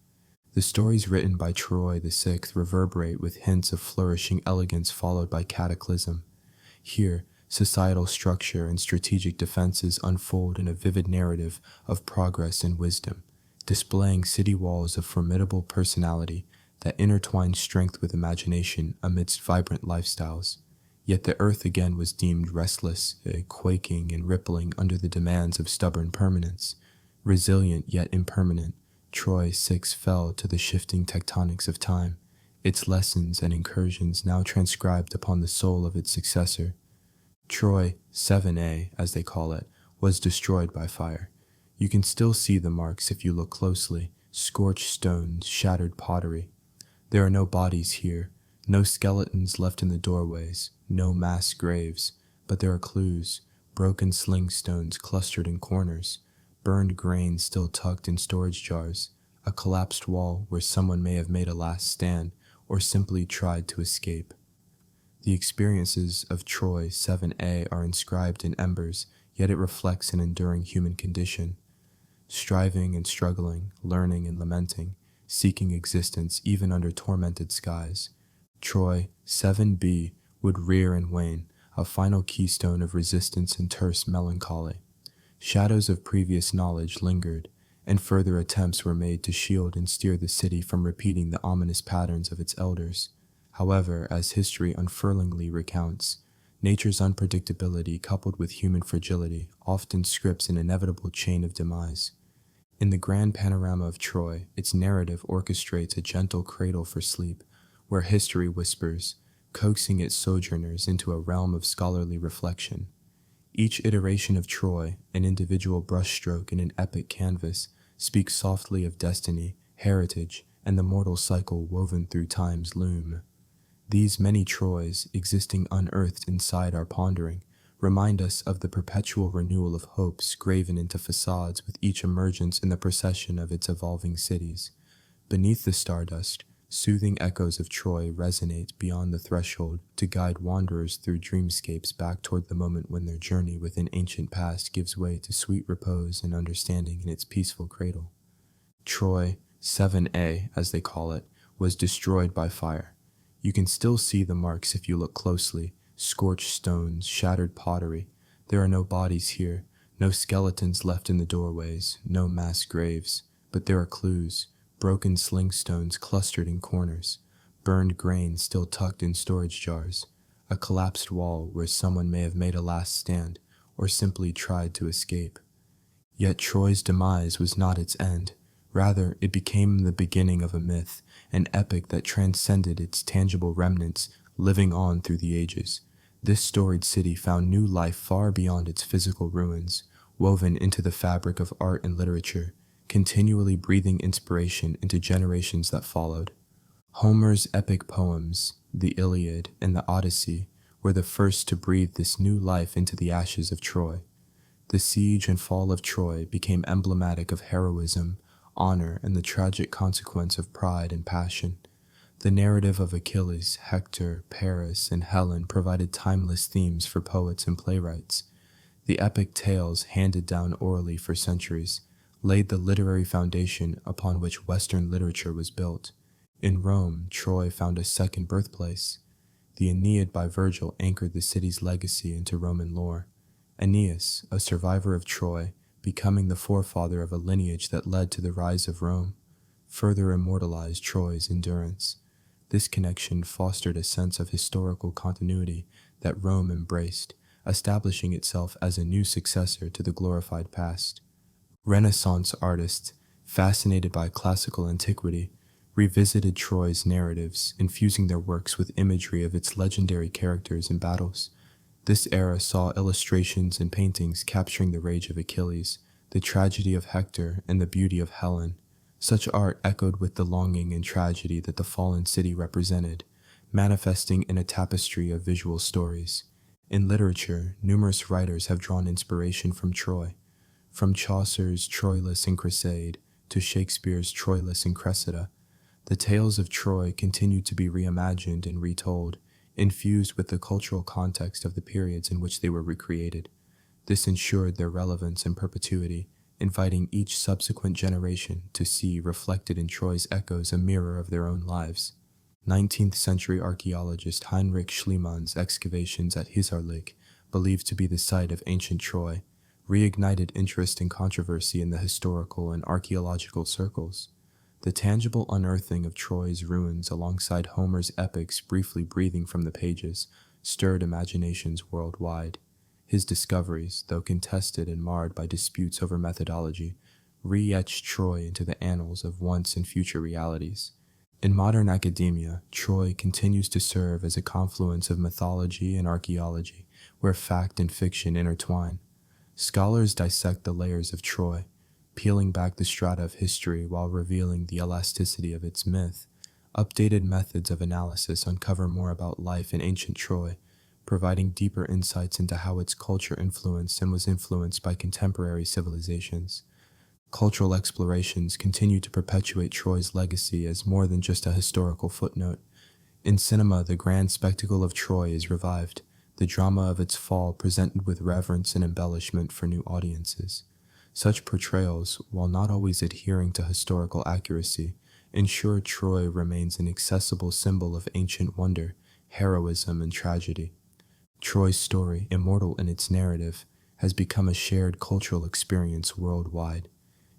The stories written by Troy the Sixth reverberate with hints of flourishing elegance followed by cataclysm. Here, societal structure and strategic defenses unfold in a vivid narrative of progress and wisdom, displaying city walls of formidable personality that intertwine strength with imagination amidst vibrant lifestyles. Yet the earth again was deemed restless, quaking and rippling under the demands of stubborn permanence. Resilient yet impermanent, Troy 6 fell to the shifting tectonics of time, its lessons and incursions now transcribed upon the soul of its successor. Troy 7A, as they call it, was destroyed by fire. You can still see the marks if you look closely, scorched stones, shattered pottery. There are no bodies here, no skeletons left in the doorways, no mass graves, but there are clues, broken sling stones clustered in corners, burned grain still tucked in storage jars, a collapsed wall where someone may have made a last stand or simply tried to escape. The experiences of Troy 7a are inscribed in embers, yet it reflects an enduring human condition, striving and struggling, learning and lamenting, seeking existence even under tormented skies. Troy 7b would rear and wane, a final keystone of resistance and terse melancholy. Shadows of previous knowledge lingered, and further attempts were made to shield and steer the city from repeating the ominous patterns of its elders. However, as history unfurlingly recounts, nature's unpredictability coupled with human fragility often scripts an inevitable chain of demise. In the grand panorama of Troy, its narrative orchestrates a gentle cradle for sleep, where history whispers, coaxing its sojourners into a realm of scholarly reflection. Each iteration of Troy, an individual brushstroke in an epic canvas, speaks softly of destiny, heritage, and the mortal cycle woven through time's loom. These many Troys, existing unearthed inside our pondering, remind us of the perpetual renewal of hopes graven into facades with each emergence in the procession of its evolving cities. Beneath the stardust, soothing echoes of Troy resonate beyond the threshold to guide wanderers through dreamscapes back toward the moment when their journey within ancient past gives way to sweet repose and understanding in its peaceful cradle. Troy 7a, as they call it, was destroyed by fire. You can still see the marks if you look closely: scorched stones, shattered pottery. There are no bodies here, no skeletons left in the doorways, no mass graves, but there are clues: broken sling stones clustered in corners, burned grain still tucked in storage jars, a collapsed wall where someone may have made a last stand or simply tried to escape. Yet Troy's demise was not its end. Rather, it became the beginning of a myth, an epic that transcended its tangible remnants, living on through the ages. This storied city found new life far beyond its physical ruins, woven into the fabric of art and literature, continually breathing inspiration into generations that followed. Homer's epic poems, the Iliad and the Odyssey, were the first to breathe this new life into the ashes of Troy. The siege and fall of Troy became emblematic of heroism, honor, and the tragic consequence of pride and passion. The narrative of Achilles, Hector, Paris, and Helen provided timeless themes for poets and playwrights. The epic tales, handed down orally for centuries, laid the literary foundation upon which Western literature was built. In Rome, Troy found a second birthplace. The Aeneid by Virgil anchored the city's legacy into Roman lore. Aeneas, a survivor of Troy, becoming the forefather of a lineage that led to the rise of Rome, further immortalized Troy's endurance. This connection fostered a sense of historical continuity that Rome embraced, establishing itself as a new successor to the glorified past. Renaissance artists, fascinated by classical antiquity, revisited Troy's narratives, infusing their works with imagery of its legendary characters and battles. This era saw illustrations and paintings capturing the rage of Achilles, the tragedy of Hector, and the beauty of Helen. Such art echoed with the longing and tragedy that the fallen city represented, manifesting in a tapestry of visual stories. In literature, numerous writers have drawn inspiration from Troy, from Chaucer's Troilus and Cresside to Shakespeare's Troilus and Cressida. The tales of Troy continue to be reimagined and retold, infused with the cultural context of the periods in which they were recreated. This ensured their relevance and perpetuity, inviting each subsequent generation to see reflected in Troy's echoes a mirror of their own lives. 19th century archaeologist Heinrich Schliemann's excavations at Hisarlik, believed to be the site of ancient Troy, reignited interest and controversy in the historical and archaeological circles. The tangible unearthing of Troy's ruins alongside Homer's epics briefly breathing from the pages stirred imaginations worldwide. His discoveries, though contested and marred by disputes over methodology, re-etched Troy into the annals of once and future realities. In modern academia, Troy continues to serve as a confluence of mythology and archaeology, where fact and fiction intertwine. Scholars dissect the layers of Troy, peeling back the strata of history while revealing the elasticity of its myth. Updated methods of analysis uncover more about life in ancient Troy, providing deeper insights into how its culture influenced and was influenced by contemporary civilizations. Cultural explorations continue to perpetuate Troy's legacy as more than just a historical footnote. In cinema, the grand spectacle of Troy is revived, the drama of its fall presented with reverence and embellishment for new audiences. Such portrayals, while not always adhering to historical accuracy, ensure Troy remains an accessible symbol of ancient wonder, heroism, and tragedy. Troy's story, immortal in its narrative, has become a shared cultural experience worldwide.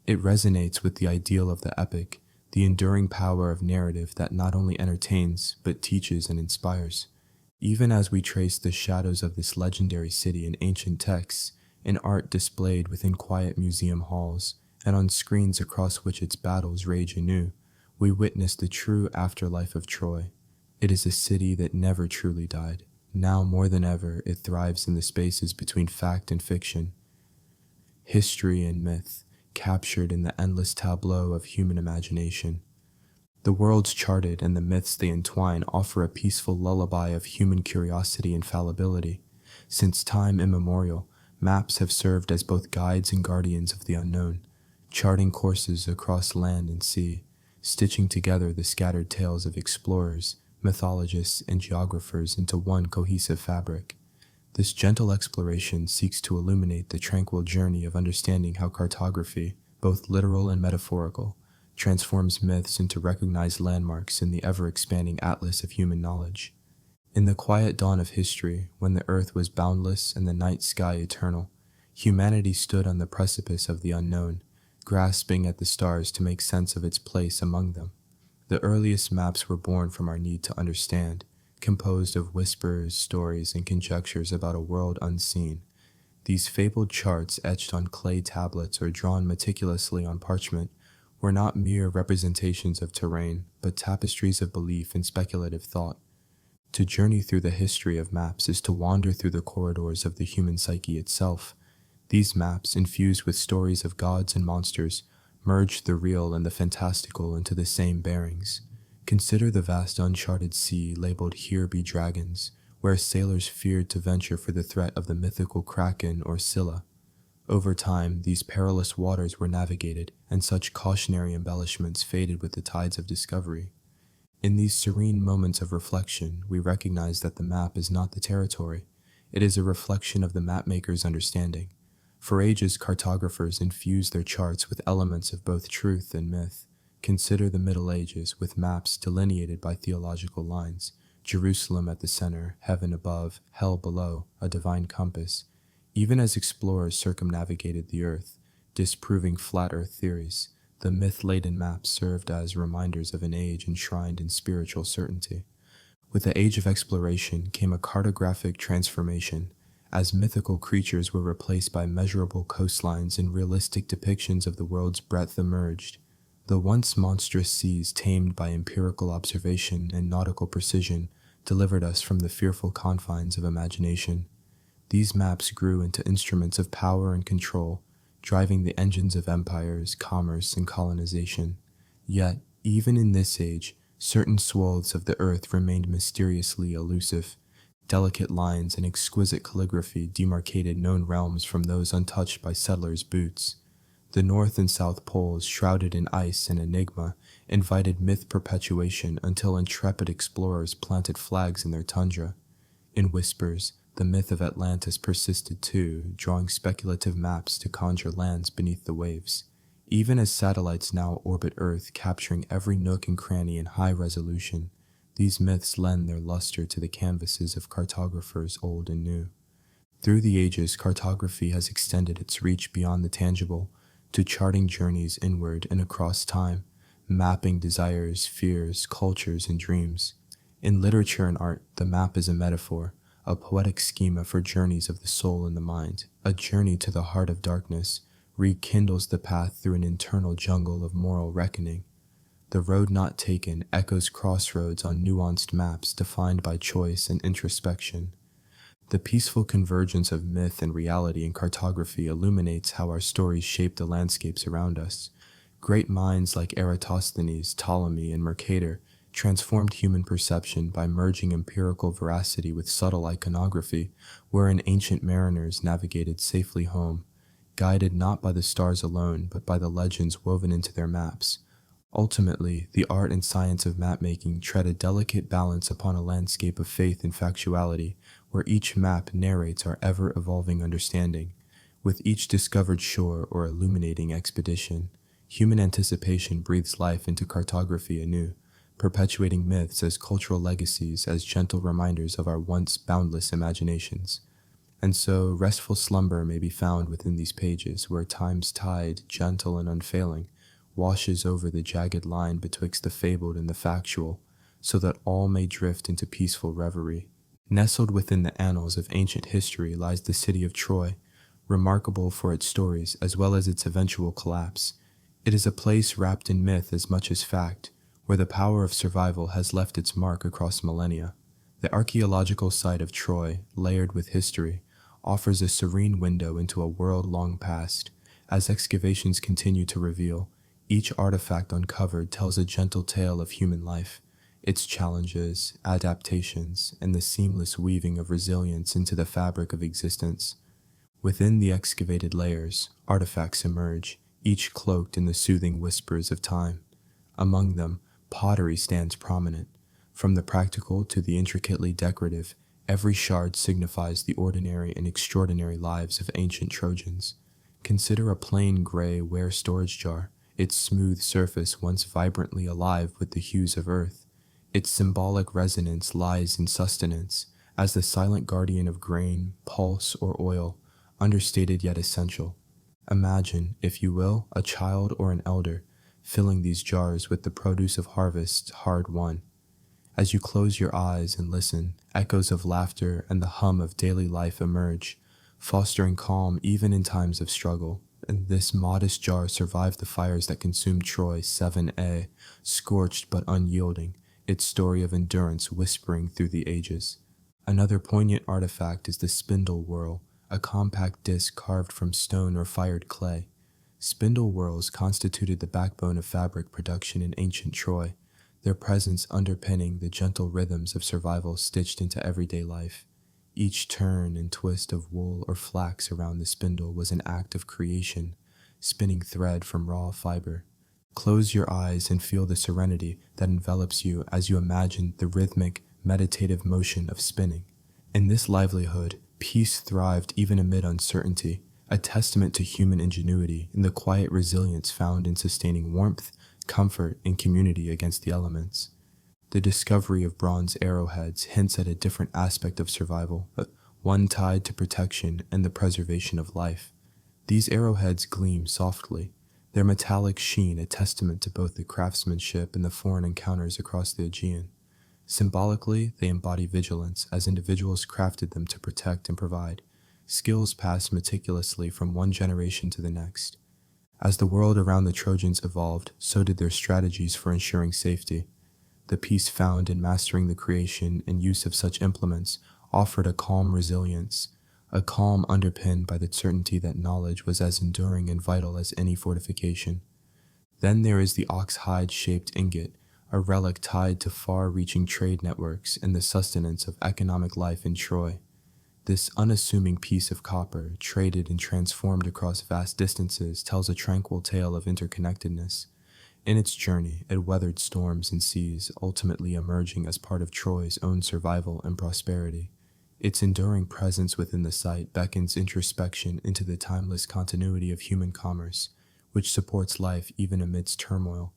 It resonates with the ideal of the epic, the enduring power of narrative that not only entertains, but teaches and inspires. Even as we trace the shadows of this legendary city in ancient texts, in art displayed within quiet museum halls, and on screens across which its battles rage anew, we witness the true afterlife of Troy. It is a city that never truly died. Now more than ever, it thrives in the spaces between fact and fiction, history and myth, captured in the endless tableau of human imagination. The worlds charted and the myths they entwine offer a peaceful lullaby of human curiosity and fallibility. Since time immemorial, maps have served as both guides and guardians of the unknown, charting courses across land and sea, stitching together the scattered tales of explorers, mythologists, and geographers into one cohesive fabric. This gentle exploration seeks to illuminate the tranquil journey of understanding how cartography, both literal and metaphorical, transforms myths into recognized landmarks in the ever-expanding atlas of human knowledge. In the quiet dawn of history, when the earth was boundless and the night sky eternal, humanity stood on the precipice of the unknown, grasping at the stars to make sense of its place among them. The earliest maps were born from our need to understand, composed of whispers, stories, and conjectures about a world unseen. These fabled charts, etched on clay tablets or drawn meticulously on parchment, were not mere representations of terrain, but tapestries of belief and speculative thought. To journey through the history of maps is to wander through the corridors of the human psyche itself. These maps, infused with stories of gods and monsters, merge the real and the fantastical into the same bearings. Consider the vast uncharted sea labeled "Here be dragons," where sailors feared to venture for the threat of the mythical kraken or Scylla. Over time, these perilous waters were navigated, and such cautionary embellishments faded with the tides of discovery. In these serene moments of reflection, we recognize that the map is not the territory. It is a reflection of the mapmaker's understanding. For ages, cartographers infused their charts with elements of both truth and myth. Consider the Middle Ages, with maps delineated by theological lines, Jerusalem at the center, heaven above, hell below, a divine compass. Even as explorers circumnavigated the earth, disproving flat earth theories, the myth-laden maps served as reminders of an age enshrined in spiritual certainty. With the age of exploration came a cartographic transformation, as mythical creatures were replaced by measurable coastlines and realistic depictions of the world's breadth emerged. The once monstrous seas, tamed by empirical observation and nautical precision, delivered us from the fearful confines of imagination. These maps grew into instruments of power and control, driving the engines of empires, commerce, and colonization. Yet, even in this age, certain swaths of the earth remained mysteriously elusive. Delicate lines and exquisite calligraphy demarcated known realms from those untouched by settlers' boots. The North and South Poles, shrouded in ice and enigma, invited myth perpetuation until intrepid explorers planted flags in their tundra. In whispers, the myth of Atlantis persisted too, drawing speculative maps to conjure lands beneath the waves. Even as satellites now orbit Earth, capturing every nook and cranny in high resolution, these myths lend their luster to the canvases of cartographers old and new. Through the ages, cartography has extended its reach beyond the tangible, to charting journeys inward and across time, mapping desires, fears, cultures, and dreams. In literature and art, the map is a metaphor, a poetic schema for journeys of the soul and the mind. A journey to the heart of darkness rekindles the path through an internal jungle of moral reckoning. The road not taken echoes crossroads on nuanced maps defined by choice and introspection. The peaceful convergence of myth and reality in cartography illuminates how our stories shape the landscapes around us. Great minds like Eratosthenes, Ptolemy, and Mercator transformed human perception by merging empirical veracity with subtle iconography, wherein ancient mariners navigated safely home, guided not by the stars alone, but by the legends woven into their maps. Ultimately, the art and science of mapmaking tread a delicate balance upon a landscape of faith and factuality, where each map narrates our ever-evolving understanding. With each discovered shore or illuminating expedition, human anticipation breathes life into cartography anew, perpetuating myths as cultural legacies, as gentle reminders of our once boundless imaginations. And so, restful slumber may be found within these pages, where time's tide, gentle and unfailing, washes over the jagged line betwixt the fabled and the factual, so that all may drift into peaceful reverie. Nestled within the annals of ancient history lies the city of Troy, remarkable for its stories as well as its eventual collapse. It is a place wrapped in myth as much as fact, where the power of survival has left its mark across millennia. The archaeological site of Troy, layered with history, offers a serene window into a world long past. As excavations continue to reveal, each artifact uncovered tells a gentle tale of human life, its challenges, adaptations, and the seamless weaving of resilience into the fabric of existence. Within the excavated layers, artifacts emerge, each cloaked in the soothing whispers of time. Among them, pottery stands prominent. From the practical to the intricately decorative, every shard signifies the ordinary and extraordinary lives of ancient Trojans. Consider a plain gray ware storage jar, its smooth surface once vibrantly alive with the hues of earth. Its symbolic resonance lies in sustenance, as the silent guardian of grain, pulse, or oil, understated yet essential. Imagine, if you will, a child or an elder, filling these jars with the produce of harvests hard won. As you close your eyes and listen, echoes of laughter and the hum of daily life emerge, fostering calm even in times of struggle. And this modest jar survived the fires that consumed Troy 7a, scorched but unyielding, its story of endurance whispering through the ages. Another poignant artifact is the spindle whorl, a compact disc carved from stone or fired clay. Spindle whorls constituted the backbone of fabric production in ancient Troy, their presence underpinning the gentle rhythms of survival stitched into everyday life. Each turn and twist of wool or flax around the spindle was an act of creation, spinning thread from raw fiber. Close your eyes and feel the serenity that envelops you as you imagine the rhythmic, meditative motion of spinning. In this livelihood, peace thrived even amid uncertainty, a testament to human ingenuity and the quiet resilience found in sustaining warmth, comfort, and community against the elements. The discovery of bronze arrowheads hints at a different aspect of survival, one tied to protection and the preservation of life. These arrowheads gleam softly, their metallic sheen a testament to both the craftsmanship and the foreign encounters across the Aegean. Symbolically, they embody vigilance as individuals crafted them to protect and provide, skills passed meticulously from one generation to the next. As the world around the Trojans evolved, so did their strategies for ensuring safety. The peace found in mastering the creation and use of such implements offered a calm resilience, a calm underpinned by the certainty that knowledge was as enduring and vital as any fortification. Then there is the ox-hide-shaped ingot, a relic tied to far-reaching trade networks and the sustenance of economic life in Troy. This unassuming piece of copper, traded and transformed across vast distances, tells a tranquil tale of interconnectedness. In its journey, it weathered storms and seas, ultimately emerging as part of Troy's own survival and prosperity. Its enduring presence within the site beckons introspection into the timeless continuity of human commerce, which supports life even amidst turmoil.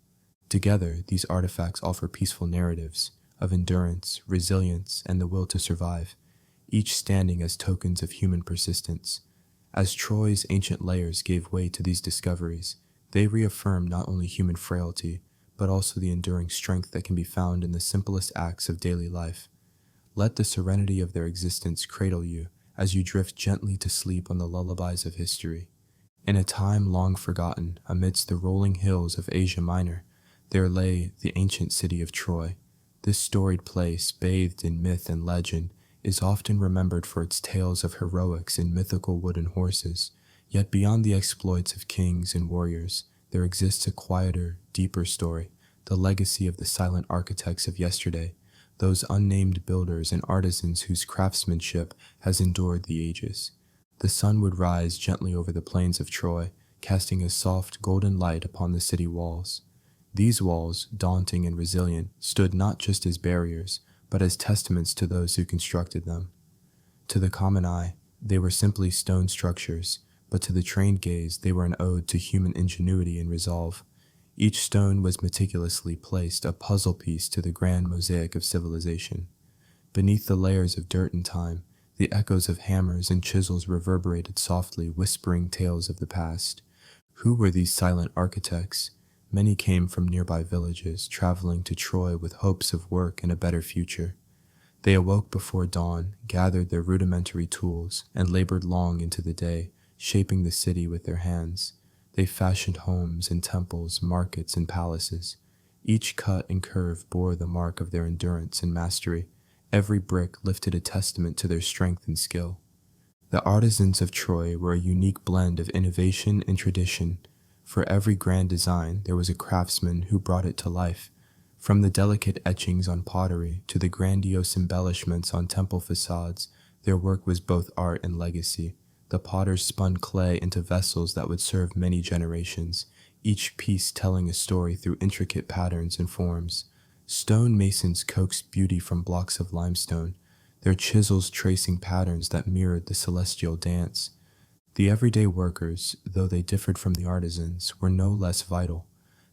Together, these artifacts offer peaceful narratives of endurance, resilience, and the will to survive, each standing as tokens of human persistence. As Troy's ancient layers gave way to these discoveries, they reaffirm not only human frailty, but also the enduring strength that can be found in the simplest acts of daily life. Let the serenity of their existence cradle you as you drift gently to sleep on the lullabies of history. In a time long forgotten, amidst the rolling hills of Asia Minor, there lay the ancient city of Troy. This storied place, bathed in myth and legend, is often remembered for its tales of heroics and mythical wooden horses. Yet beyond the exploits of kings and warriors, there exists a quieter, deeper story, the legacy of the silent architects of yesterday, those unnamed builders and artisans whose craftsmanship has endured the ages. The sun would rise gently over the plains of Troy, casting a soft golden light upon the city walls. These walls, daunting and resilient, stood not just as barriers, but as testaments to those who constructed them. To the common eye, they were simply stone structures, but to the trained gaze, they were an ode to human ingenuity and resolve. Each stone was meticulously placed, a puzzle piece to the grand mosaic of civilization. Beneath the layers of dirt and time, the echoes of hammers and chisels reverberated softly, whispering tales of the past. Who were these silent architects? Many came from nearby villages, traveling to Troy with hopes of work and a better future. They awoke before dawn, gathered their rudimentary tools, and labored long into the day, shaping the city with their hands. They fashioned homes and temples, markets and palaces. Each cut and curve bore the mark of their endurance and mastery. Every brick lifted a testament to their strength and skill. The artisans of Troy were a unique blend of innovation and tradition. For every grand design, there was a craftsman who brought it to life. From the delicate etchings on pottery to the grandiose embellishments on temple facades, their work was both art and legacy. The potters spun clay into vessels that would serve many generations, each piece telling a story through intricate patterns and forms. Stone masons coaxed beauty from blocks of limestone, their chisels tracing patterns that mirrored the celestial dance. The everyday workers, though they differed from the artisans, were no less vital.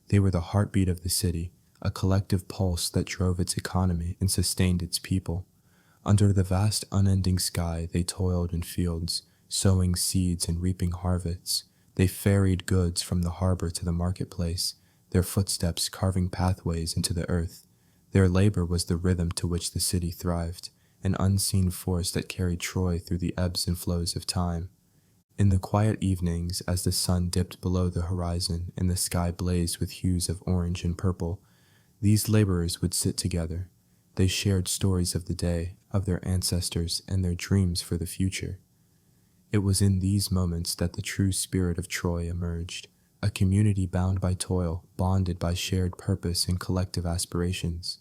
They were the heartbeat of the city, a collective pulse that drove its economy and sustained its people. Under the vast unending sky, they toiled in fields, sowing seeds and reaping harvests. They ferried goods from the harbor to the marketplace, their footsteps carving pathways into the earth. Their labor was the rhythm to which the city thrived, an unseen force that carried Troy through the ebbs and flows of time. In the quiet evenings, as the sun dipped below the horizon and the sky blazed with hues of orange and purple, these laborers would sit together. They shared stories of the day, of their ancestors, and their dreams for the future. It was in these moments that the true spirit of Troy emerged, a community bound by toil, bonded by shared purpose and collective aspirations.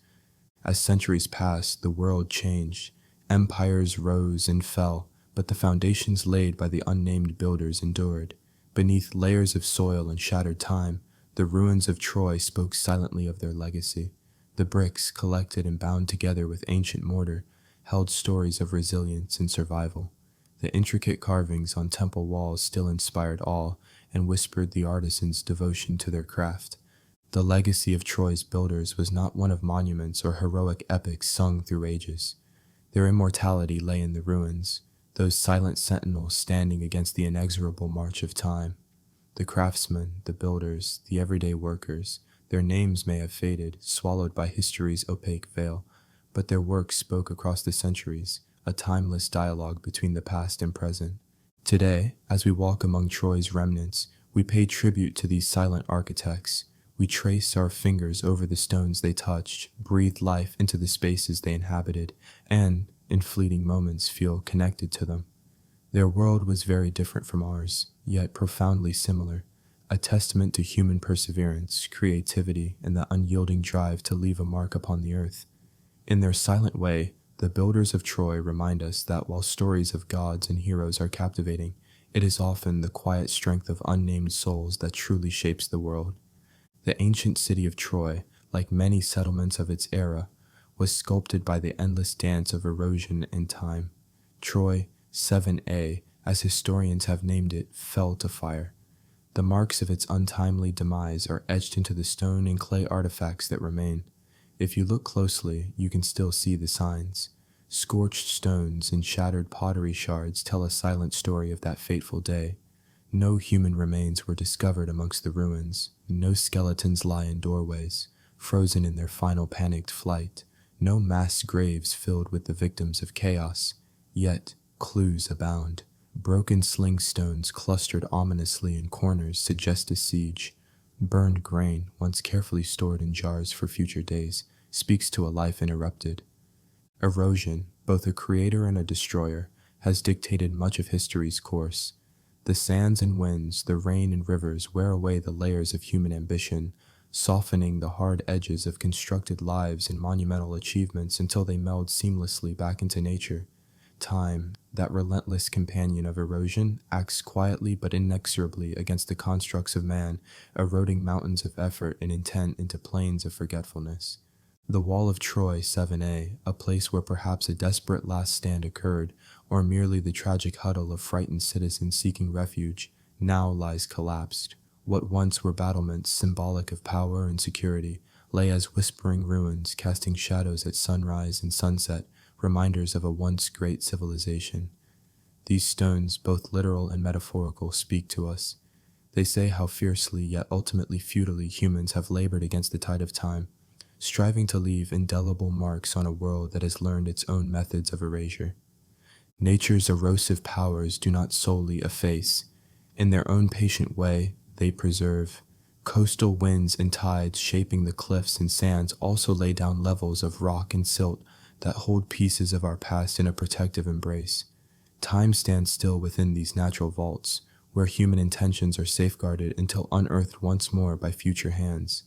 As centuries passed, the world changed. Empires rose and fell, but the foundations laid by the unnamed builders endured. Beneath layers of soil and shattered time, the ruins of Troy spoke silently of their legacy. The bricks, collected and bound together with ancient mortar, held stories of resilience and survival. The intricate carvings on temple walls still inspired awe and whispered the artisans' devotion to their craft. The legacy of Troy's builders was not one of monuments or heroic epics sung through ages. Their immortality lay in the ruins, those silent sentinels standing against the inexorable march of time. The craftsmen, the builders, the everyday workers, their names may have faded, swallowed by history's opaque veil, but their work spoke across the centuries, a timeless dialogue between the past and present. Today, as we walk among Troy's remnants, we pay tribute to these silent architects. We trace our fingers over the stones they touched, breathe life into the spaces they inhabited, and, in fleeting moments, feel connected to them. Their world was very different from ours, yet profoundly similar, a testament to human perseverance, creativity, and the unyielding drive to leave a mark upon the earth. In their silent way, the builders of Troy remind us that while stories of gods and heroes are captivating, it is often the quiet strength of unnamed souls that truly shapes the world. The ancient city of Troy, like many settlements of its era, was sculpted by the endless dance of erosion and time. Troy 7A, as historians have named it, fell to fire. The marks of its untimely demise are etched into the stone and clay artifacts that remain. If you look closely, you can still see the signs. Scorched stones and shattered pottery shards tell a silent story of that fateful day. No human remains were discovered amongst the ruins. No skeletons lie in doorways, frozen in their final panicked flight. No mass graves filled with the victims of chaos. Yet, clues abound. Broken sling stones clustered ominously in corners suggest a siege. Burned grain, once carefully stored in jars for future days, speaks to a life interrupted. Erosion, both a creator and a destroyer, has dictated much of history's course. The sands and winds, the rain and rivers wear away the layers of human ambition, softening the hard edges of constructed lives and monumental achievements until they meld seamlessly back into nature. Time, that relentless companion of erosion, acts quietly but inexorably against the constructs of man, eroding mountains of effort and intent into plains of forgetfulness. The Wall of Troy 7a, a place where perhaps a desperate last stand occurred, or merely the tragic huddle of frightened citizens seeking refuge, now lies collapsed. What once were battlements symbolic of power and security lay as whispering ruins, casting shadows at sunrise and sunset, reminders of a once great civilization. These stones, both literal and metaphorical, speak to us. They say how fiercely yet ultimately futilely humans have labored against the tide of time, striving to leave indelible marks on a world that has learned its own methods of erasure. Nature's erosive powers do not solely efface. In their own patient way, they preserve. Coastal winds and tides shaping the cliffs and sands also lay down levels of rock and silt that hold pieces of our past in a protective embrace. Time stands still within these natural vaults, where human intentions are safeguarded until unearthed once more by future hands.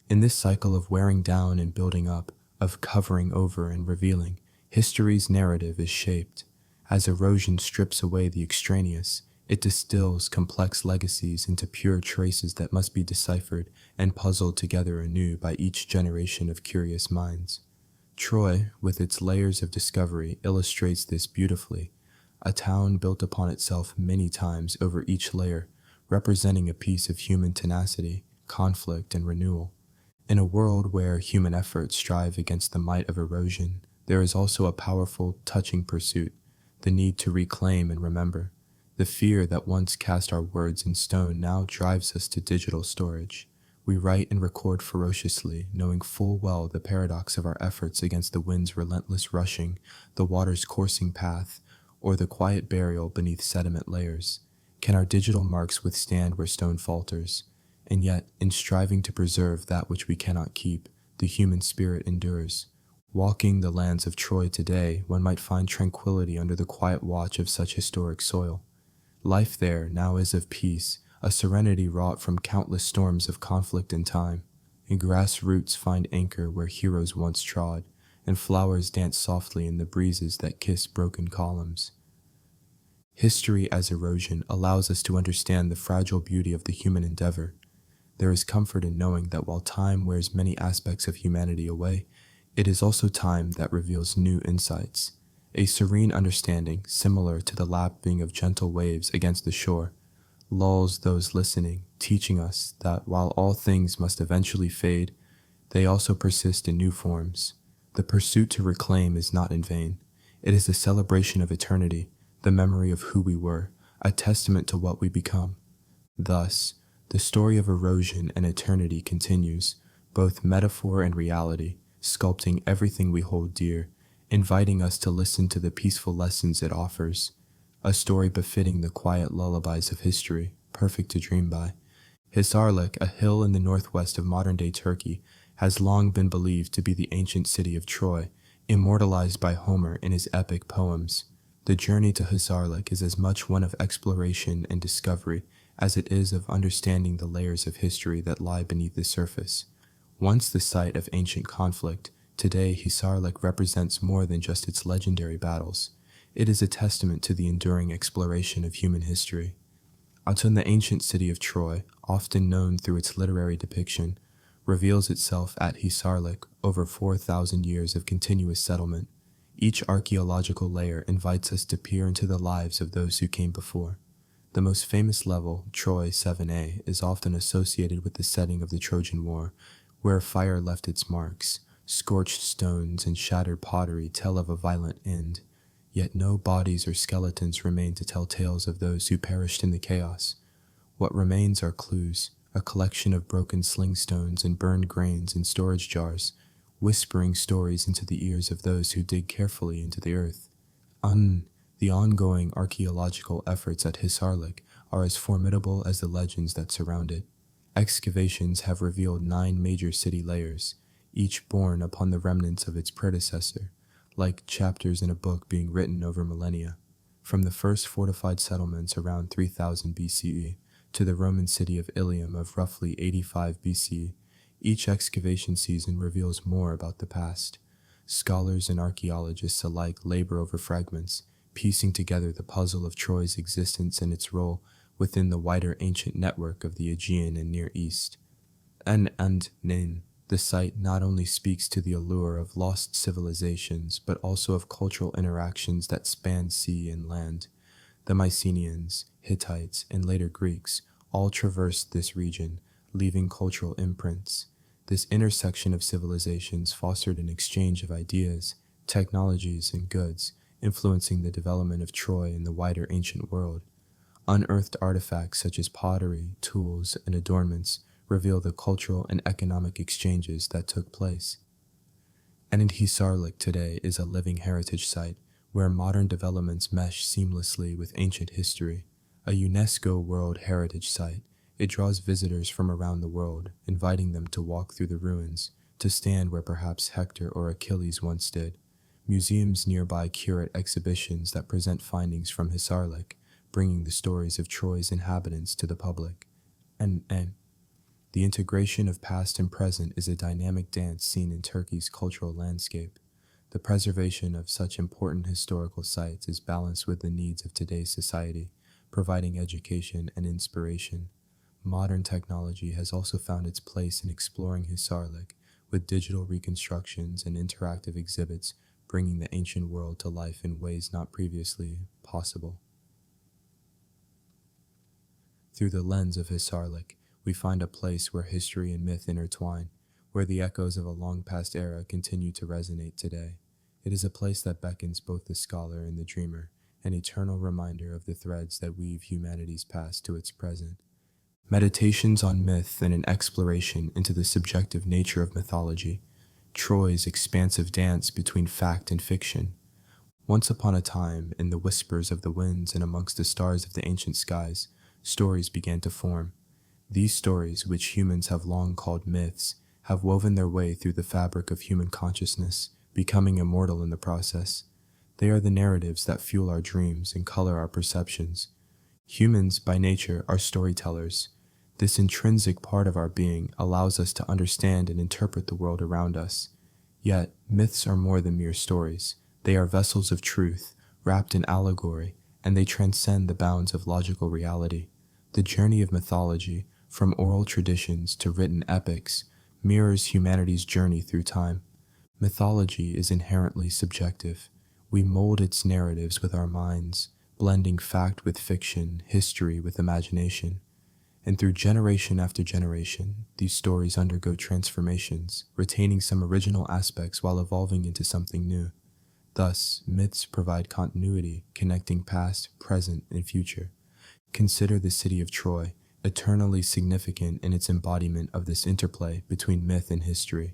In this cycle of wearing down and building up, of covering over and revealing, history's narrative is shaped. As erosion strips away the extraneous, it distills complex legacies into pure traces that must be deciphered and puzzled together anew by each generation of curious minds. Troy, with its layers of discovery, illustrates this beautifully. A town built upon itself many times over each layer, representing a piece of human tenacity, conflict, and renewal. In a world where human efforts strive against the might of erosion, there is also a powerful, touching pursuit, the need to reclaim and remember. The fear that once cast our words in stone now drives us to digital storage. We write and record ferociously, knowing full well the paradox of our efforts against the wind's relentless rushing, the water's coursing path, or the quiet burial beneath sediment layers. Can our digital marks withstand where stone falters? And yet, in striving to preserve that which we cannot keep, the human spirit endures. Walking the lands of Troy today, one might find tranquility under the quiet watch of such historic soil. Life there now is of peace, a serenity wrought from countless storms of conflict and time. And grass roots find anchor where heroes once trod, and flowers dance softly in the breezes that kiss broken columns. History as erosion allows us to understand the fragile beauty of the human endeavor. There is comfort in knowing that while time wears many aspects of humanity away, it is also time that reveals new insights, a serene understanding similar to the lapping of gentle waves against the shore, lulls those listening, teaching us that while all things must eventually fade, they also persist in new forms. The pursuit to reclaim is not in vain. It is a celebration of eternity, the memory of who we were, a testament to what we become. Thus, the story of erosion and eternity continues, both metaphor and reality, sculpting everything we hold dear, inviting us to listen to the peaceful lessons it offers. A story befitting the quiet lullabies of history, perfect to dream by. Hisarlik, a hill in the northwest of modern-day Turkey, has long been believed to be the ancient city of Troy, immortalized by Homer in his epic poems. The journey to Hisarlik is as much one of exploration and discovery as it is of understanding the layers of history that lie beneath the surface. Once the site of ancient conflict, today Hisarlik represents more than just its legendary battles. It is a testament to the enduring exploration of human history. Until the ancient city of Troy, often known through its literary depiction, reveals itself at Hisarlik over 4,000 years of continuous settlement. Each archaeological layer invites us to peer into the lives of those who came before. The most famous level, Troy 7a, is often associated with the setting of the Trojan War, where fire left its marks. Scorched stones and shattered pottery tell of a violent end, yet no bodies or skeletons remain to tell tales of those who perished in the chaos. What remains are clues, a collection of broken sling stones and burned grains in storage jars, whispering stories into the ears of those who dig carefully into the earth. The ongoing archaeological efforts at Hisarlik are as formidable as the legends that surround it. Excavations have revealed 9 major city layers, each born upon the remnants of its predecessor, like chapters in a book being written over millennia. From the first fortified settlements around 3000 BCE to the Roman city of Ilium of roughly 85 BCE, Each excavation season reveals more about the past. Scholars and archaeologists alike labor over fragments, piecing together the puzzle of Troy's existence and its role within the wider ancient network of the Aegean and Near East. And Nin, the site not only speaks to the allure of lost civilizations, but also of cultural interactions that span sea and land. The Mycenaeans, Hittites, and later Greeks all traversed this region, leaving cultural imprints. This intersection of civilizations fostered an exchange of ideas, technologies, and goods, influencing the development of Troy and the wider ancient world. Unearthed artifacts such as pottery, tools, and adornments reveal the cultural and economic exchanges that took place. And Hisarlik today is a living heritage site where modern developments mesh seamlessly with ancient history. A UNESCO World Heritage Site, it draws visitors from around the world, inviting them to walk through the ruins, to stand where perhaps Hector or Achilles once did. Museums nearby curate exhibitions that present findings from Hisarlik, bringing the stories of Troy's inhabitants to the public. And the integration of past and present is a dynamic dance seen in Turkey's cultural landscape. The preservation of such important historical sites is balanced with the needs of today's society, providing education and inspiration. Modern technology has also found its place in exploring Hisarlik, with digital reconstructions and interactive exhibits bringing the ancient world to life in ways not previously possible. Through the lens of Hisarlik, we find a place where history and myth intertwine, where the echoes of a long-past era continue to resonate today. It is a place that beckons both the scholar and the dreamer, an eternal reminder of the threads that weave humanity's past to its present. Meditations on myth and an exploration into the subjective nature of mythology, Troy's expansive dance between fact and fiction. Once upon a time, in the whispers of the winds and amongst the stars of the ancient skies, stories began to form. These stories, which humans have long called myths, have woven their way through the fabric of human consciousness, becoming immortal in the process. They are the narratives that fuel our dreams and color our perceptions. Humans, by nature, are storytellers. This intrinsic part of our being allows us to understand and interpret the world around us. Yet, myths are more than mere stories. They are vessels of truth, wrapped in allegory, and they transcend the bounds of logical reality. The journey of mythology, from oral traditions to written epics, mirrors humanity's journey through time. Mythology is inherently subjective. We mold its narratives with our minds, blending fact with fiction, history with imagination. And through generation after generation, these stories undergo transformations, retaining some original aspects while evolving into something new. Thus, myths provide continuity, connecting past, present, and future. Consider the city of Troy, eternally significant in its embodiment of this interplay between myth and history.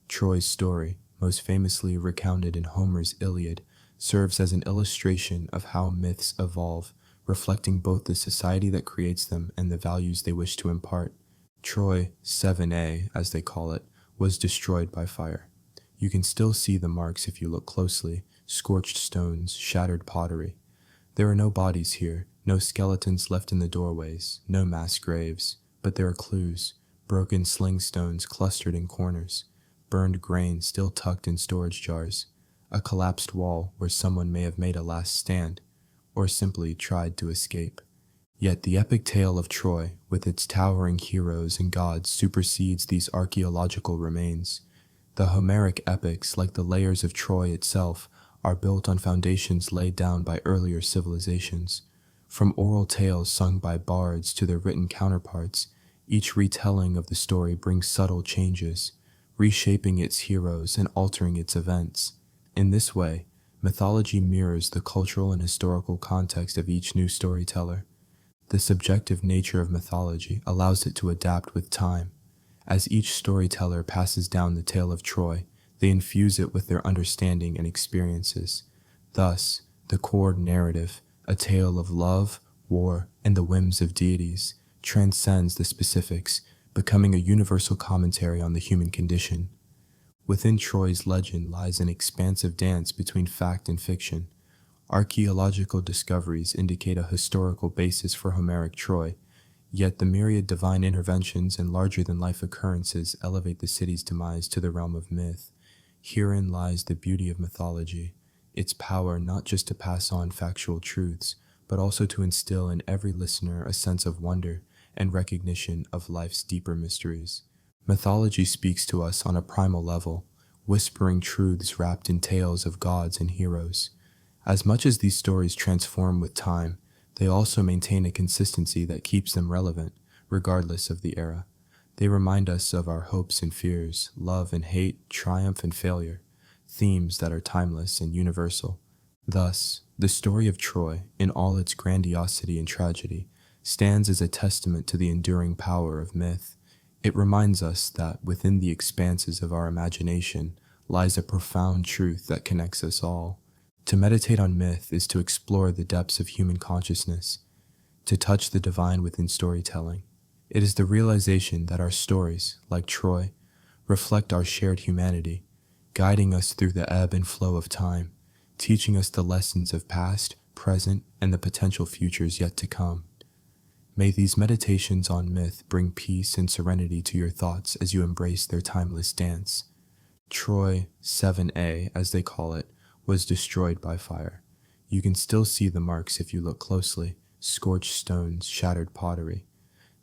Troy's story, most famously recounted in Homer's Iliad, serves as an illustration of how myths evolve, reflecting both the society that creates them and the values they wish to impart. Troy 7a, as they call it, was destroyed by fire. You can still see the marks if you look closely: scorched stones, shattered pottery. There are no bodies here, no skeletons left in the doorways, no mass graves, but there are clues: broken sling stones clustered in corners, burned grain still tucked in storage jars, a collapsed wall where someone may have made a last stand, or simply tried to escape. Yet the epic tale of Troy, with its towering heroes and gods, supersedes these archaeological remains. The Homeric epics, like the layers of Troy itself, are built on foundations laid down by earlier civilizations. From oral tales sung by bards to their written counterparts, each retelling of the story brings subtle changes, reshaping its heroes and altering its events. In this way, mythology mirrors the cultural and historical context of each new storyteller. The subjective nature of mythology allows it to adapt with time. As each storyteller passes down the tale of Troy, they infuse it with their understanding and experiences. Thus, the core narrative, a tale of love, war, and the whims of deities, transcends the specifics, becoming a universal commentary on the human condition. Within Troy's legend lies an expansive dance between fact and fiction. Archaeological discoveries indicate a historical basis for Homeric Troy, Yet the myriad divine interventions and larger-than-life occurrences elevate the city's demise to the realm of myth. Herein lies the beauty of mythology, its power not just to pass on factual truths, but also to instill in every listener a sense of wonder and recognition of life's deeper mysteries. Mythology speaks to us on a primal level, whispering truths wrapped in tales of gods and heroes. As much as these stories transform with time, they also maintain a consistency that keeps them relevant, regardless of the era. They remind us of our hopes and fears, love and hate, triumph and failure, themes that are timeless and universal. Thus, the story of Troy, in all its grandiosity and tragedy, stands as a testament to the enduring power of myth. It reminds us that within the expanses of our imagination lies a profound truth that connects us all. To meditate on myth is to explore the depths of human consciousness, to touch the divine within storytelling. It is the realization that our stories, like Troy, reflect our shared humanity, guiding us through the ebb and flow of time, teaching us the lessons of past, present, and the potential futures yet to come. May these meditations on myth bring peace and serenity to your thoughts as you embrace their timeless dance. Troy 7A, as they call it, was destroyed by fire. You can still see the marks if you look closely: scorched stones, shattered pottery.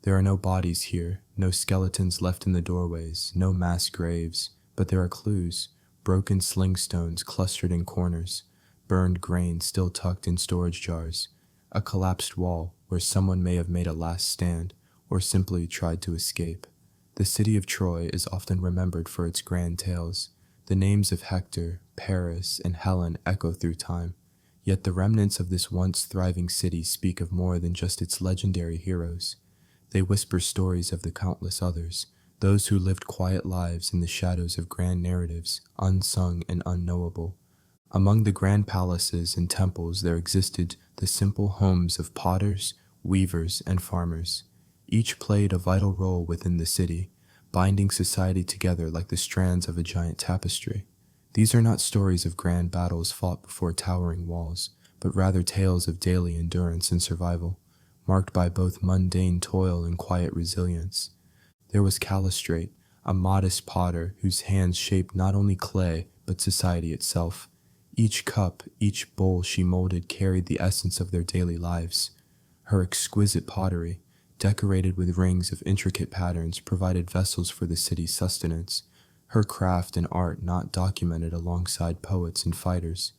There are no bodies here, no skeletons left in the doorways, no mass graves, but there are clues: broken sling stones clustered in corners, burned grain still tucked in storage jars, a collapsed wall where someone may have made a last stand or simply tried to escape. The city of Troy is often remembered for its grand tales. The names of Hector, Paris, and Helen echo through time. Yet the remnants of this once thriving city speak of more than just its legendary heroes. They whisper stories of the countless others, those who lived quiet lives in the shadows of grand narratives, unsung and unknowable. Among the grand palaces and temples there existed the simple homes of potters, weavers, and farmers. Each played a vital role within the city, binding society together like the strands of a giant tapestry. These are not stories of grand battles fought before towering walls, but rather tales of daily endurance and survival, marked by both mundane toil and quiet resilience. There was Callistrate, a modest potter whose hands shaped not only clay, but society itself. Each cup, each bowl she molded carried the essence of their daily lives. Her exquisite pottery, decorated with rings of intricate patterns, provided vessels for the city's sustenance. Her craft and art not documented alongside poets and fighters.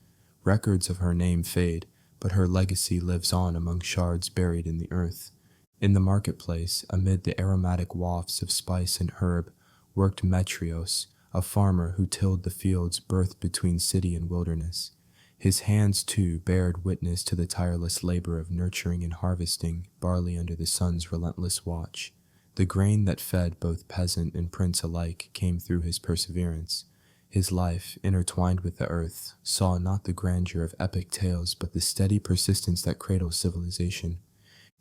Records of her name fade, but her legacy lives on among shards buried in the earth. In the marketplace, amid the aromatic wafts of spice and herb, worked Metrios, a farmer who tilled the fields birthed between city and wilderness. His hands, too, bared witness to the tireless labor of nurturing and harvesting barley under the sun's relentless watch. The grain that fed both peasant and prince alike came through his perseverance. His life, intertwined with the earth, saw not the grandeur of epic tales, but the steady persistence that cradles civilization.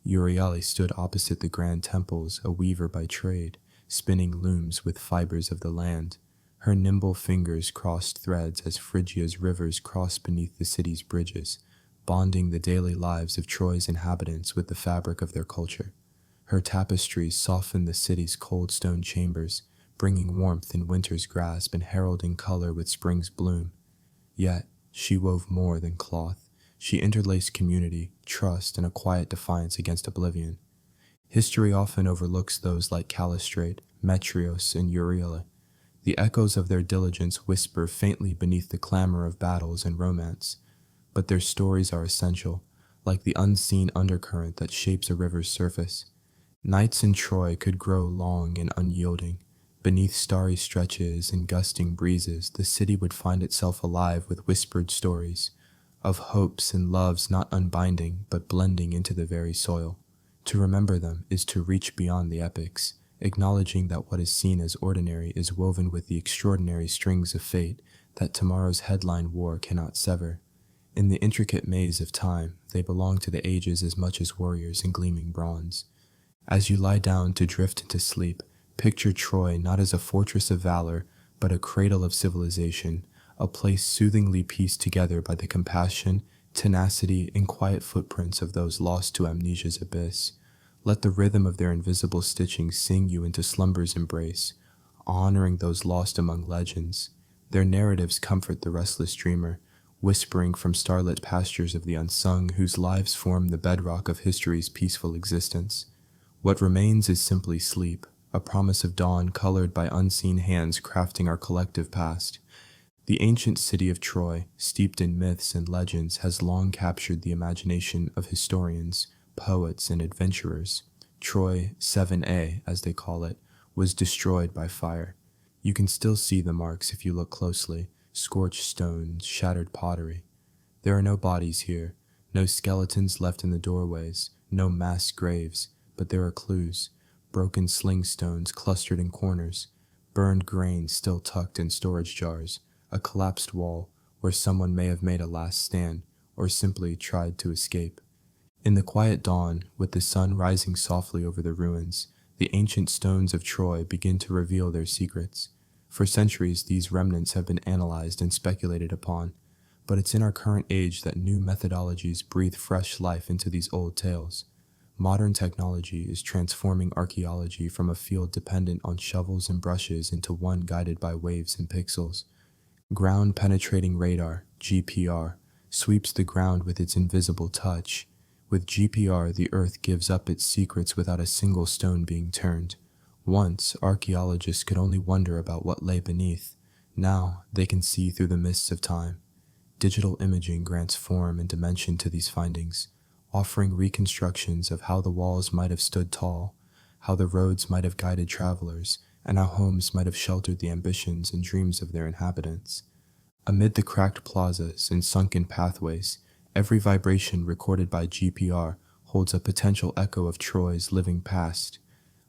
Euryale stood opposite the grand temples, a weaver by trade, spinning looms with fibers of the land. Her nimble fingers crossed threads as Phrygia's rivers crossed beneath the city's bridges, bonding the daily lives of Troy's inhabitants with the fabric of their culture. Her tapestries softened the city's cold stone chambers, bringing warmth in winter's grasp and heralding color with spring's bloom. Yet, she wove more than cloth. She interlaced community, trust, and a quiet defiance against oblivion. History often overlooks those like Callistrate, Metrios, and Euryale. The echoes of their diligence whisper faintly beneath the clamor of battles and romance, but their stories are essential, like the unseen undercurrent that shapes a river's surface. Nights in Troy could grow long and unyielding. Beneath starry stretches and gusting breezes, the city would find itself alive with whispered stories, of hopes and loves not unbinding, but blending into the very soil. To remember them is to reach beyond the epics, acknowledging that what is seen as ordinary is woven with the extraordinary strings of fate that tomorrow's headline war cannot sever. In the intricate maze of time, they belong to the ages as much as warriors in gleaming bronze. As you lie down to drift into sleep, picture Troy not as a fortress of valor, but a cradle of civilization, a place soothingly pieced together by the compassion, tenacity, and quiet footprints of those lost to amnesia's abyss. Let the rhythm of their invisible stitching sing you into slumber's embrace, honoring those lost among legends. Their narratives comfort the restless dreamer, whispering from starlit pastures of the unsung whose lives form the bedrock of history's peaceful existence. What remains is simply sleep, a promise of dawn colored by unseen hands crafting our collective past. The ancient city of Troy, steeped in myths and legends, has long captured the imagination of historians, poets, and adventurers. Troy 7A, as they call it, was destroyed by fire. You can still see the marks if you look closely: scorched stones, shattered pottery. There are no bodies here, no skeletons left in the doorways, no mass graves, but there are clues: broken sling stones clustered in corners, burned grain still tucked in storage jars, a collapsed wall where someone may have made a last stand or simply tried to escape. In the quiet dawn, with the sun rising softly over the ruins, the ancient stones of Troy begin to reveal their secrets. For centuries, these remnants have been analyzed and speculated upon, but it's in our current age that new methodologies breathe fresh life into these old tales. Modern technology is transforming archaeology from a field dependent on shovels and brushes into one guided by waves and pixels. Ground-penetrating radar, GPR, sweeps the ground with its invisible touch. With GPR, the Earth gives up its secrets without a single stone being turned. Once, archaeologists could only wonder about what lay beneath. Now, they can see through the mists of time. Digital imaging grants form and dimension to these findings, offering reconstructions of how the walls might have stood tall, how the roads might have guided travelers, and how homes might have sheltered the ambitions and dreams of their inhabitants. Amid the cracked plazas and sunken pathways, every vibration recorded by GPR holds a potential echo of Troy's living past.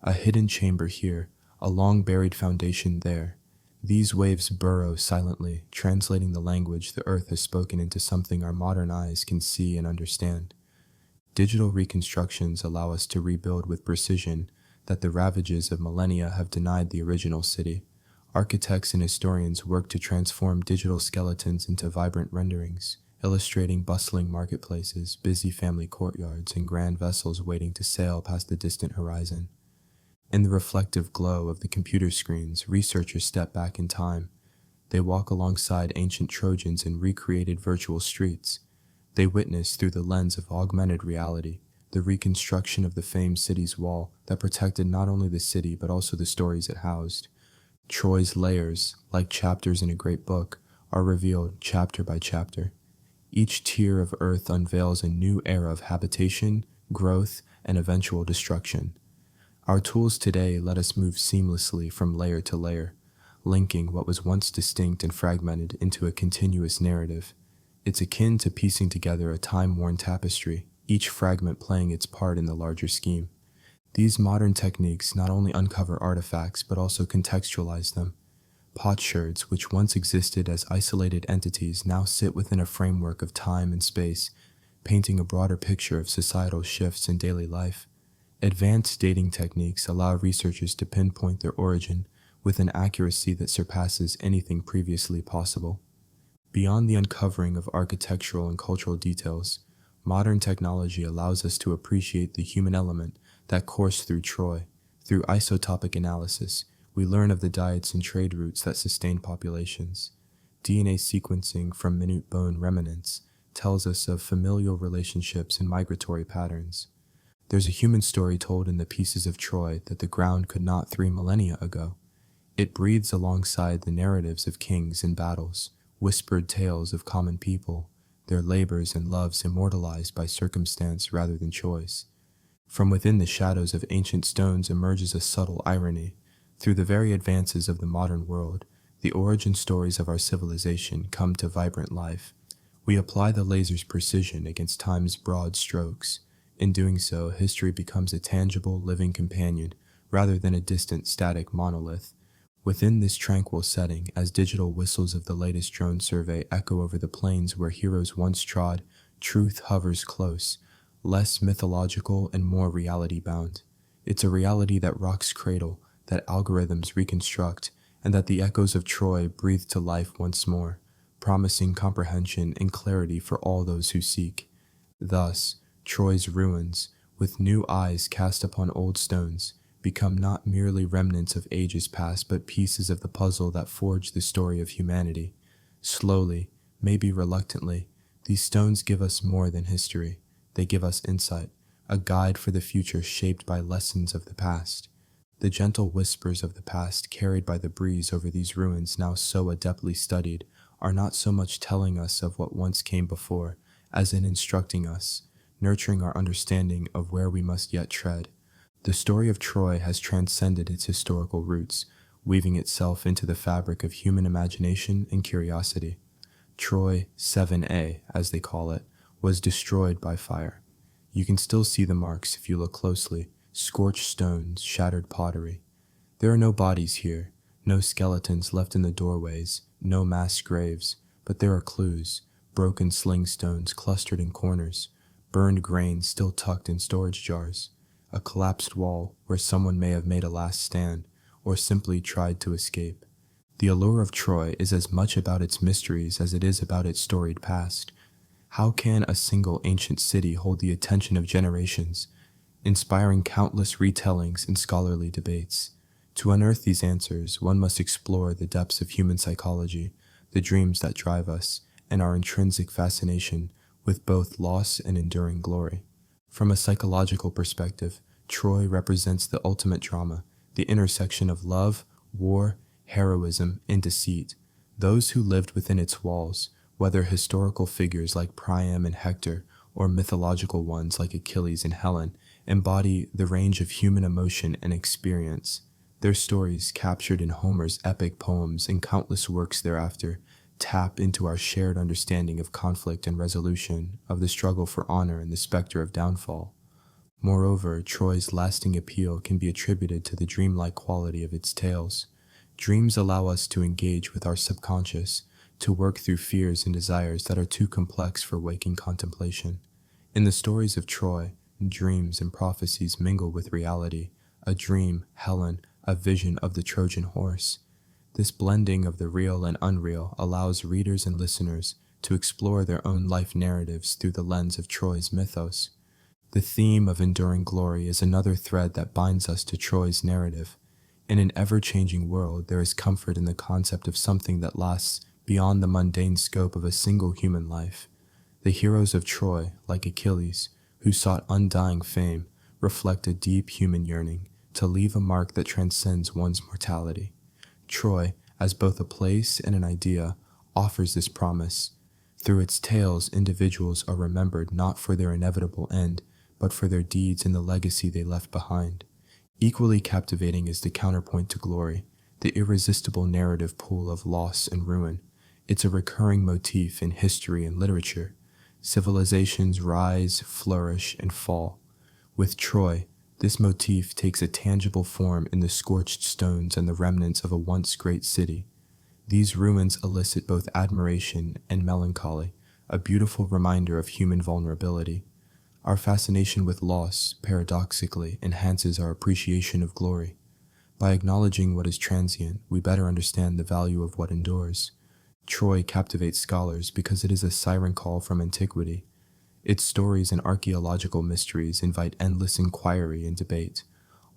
A hidden chamber here, a long-buried foundation there. These waves burrow silently, translating the language the Earth has spoken into something our modern eyes can see and understand. Digital reconstructions allow us to rebuild with precision that the ravages of millennia have denied the original city. Architects and historians work to transform digital skeletons into vibrant renderings, illustrating bustling marketplaces, busy family courtyards, and grand vessels waiting to sail past the distant horizon. In the reflective glow of the computer screens, researchers step back in time. They walk alongside ancient Trojans in recreated virtual streets. They witness through the lens of augmented reality the reconstruction of the famed city's wall that protected not only the city but also the stories it housed. Troy's layers, like chapters in a great book, are revealed chapter by chapter. Each tier of Earth unveils a new era of habitation, growth, and eventual destruction. Our tools today let us move seamlessly from layer to layer, linking what was once distinct and fragmented into a continuous narrative. It's akin to piecing together a time-worn tapestry, each fragment playing its part in the larger scheme. These modern techniques not only uncover artifacts but also contextualize them. Potsherds, which once existed as isolated entities, now sit within a framework of time and space, painting a broader picture of societal shifts in daily life. Advanced dating techniques allow researchers to pinpoint their origin with an accuracy that surpasses anything previously possible. Beyond the uncovering of architectural and cultural details, modern technology allows us to appreciate the human element that coursed through Troy. Through isotopic analysis, we learn of the diets and trade routes that sustained populations. DNA sequencing from minute bone remnants tells us of familial relationships and migratory patterns. There's a human story told in the pieces of Troy that the ground could not 3 millennia ago. It breathes alongside the narratives of kings and battles, whispered tales of common people, their labors and loves immortalized by circumstance rather than choice. From within the shadows of ancient stones emerges a subtle irony. Through the very advances of the modern world, the origin stories of our civilization come to vibrant life. We apply the laser's precision against time's broad strokes. In doing so, history becomes a tangible, living companion rather than a distant, static monolith. Within this tranquil setting, as digital whistles of the latest drone survey echo over the plains where heroes once trod, truth hovers close, less mythological and more reality-bound. It's a reality that rocks cradle, that algorithms reconstruct, and that the echoes of Troy breathe to life once more, promising comprehension and clarity for all those who seek. Thus, Troy's ruins, with new eyes cast upon old stones, become not merely remnants of ages past, but pieces of the puzzle that forge the story of humanity. Slowly, maybe reluctantly, these stones give us more than history. They give us insight, a guide for the future shaped by lessons of the past. The gentle whispers of the past carried by the breeze over these ruins now so adeptly studied are not so much telling us of what once came before, as in instructing us, nurturing our understanding of where we must yet tread. The story of Troy has transcended its historical roots, weaving itself into the fabric of human imagination and curiosity. Troy 7A, as they call it, was destroyed by fire. You can still see the marks if you look closely: scorched stones, shattered pottery. There are no bodies here, no skeletons left in the doorways, no mass graves, but there are clues: broken sling stones clustered in corners, burned grain still tucked in storage jars, a collapsed wall where someone may have made a last stand, or simply tried to escape. The allure of Troy is as much about its mysteries as it is about its storied past. How can a single ancient city hold the attention of generations, inspiring countless retellings and scholarly debates? To unearth these answers, one must explore the depths of human psychology, the dreams that drive us, and our intrinsic fascination with both loss and enduring glory. From a psychological perspective, Troy represents the ultimate drama, the intersection of love, war, heroism, and deceit. Those who lived within its walls, whether historical figures like Priam and Hector, or mythological ones like Achilles and Helen, embody the range of human emotion and experience. Their stories, captured in Homer's epic poems and countless works thereafter, tap into our shared understanding of conflict and resolution, of the struggle for honor and the specter of downfall. Moreover, Troy's lasting appeal can be attributed to the dreamlike quality of its tales. Dreams allow us to engage with our subconscious, to work through fears and desires that are too complex for waking contemplation. In the stories of Troy, dreams and prophecies mingle with reality: a dream, Helen, a vision of the Trojan horse. This blending of the real and unreal allows readers and listeners to explore their own life narratives through the lens of Troy's mythos. The theme of enduring glory is another thread that binds us to Troy's narrative. In an ever-changing world, there is comfort in the concept of something that lasts beyond the mundane scope of a single human life. The heroes of Troy, like Achilles, who sought undying fame, reflect a deep human yearning to leave a mark that transcends one's mortality. Troy, as both a place and an idea, offers this promise. Through its tales, individuals are remembered not for their inevitable end, but for their deeds and the legacy they left behind. Equally captivating is the counterpoint to glory, the irresistible narrative pull of loss and ruin. It's a recurring motif in history and literature. Civilizations rise, flourish, and fall. With Troy, this motif takes a tangible form in the scorched stones and the remnants of a once great city. These ruins elicit both admiration and melancholy, a beautiful reminder of human vulnerability. Our fascination with loss, paradoxically, enhances our appreciation of glory. By acknowledging what is transient, we better understand the value of what endures. Troy captivates scholars because it is a siren call from antiquity. Its stories and archaeological mysteries invite endless inquiry and debate.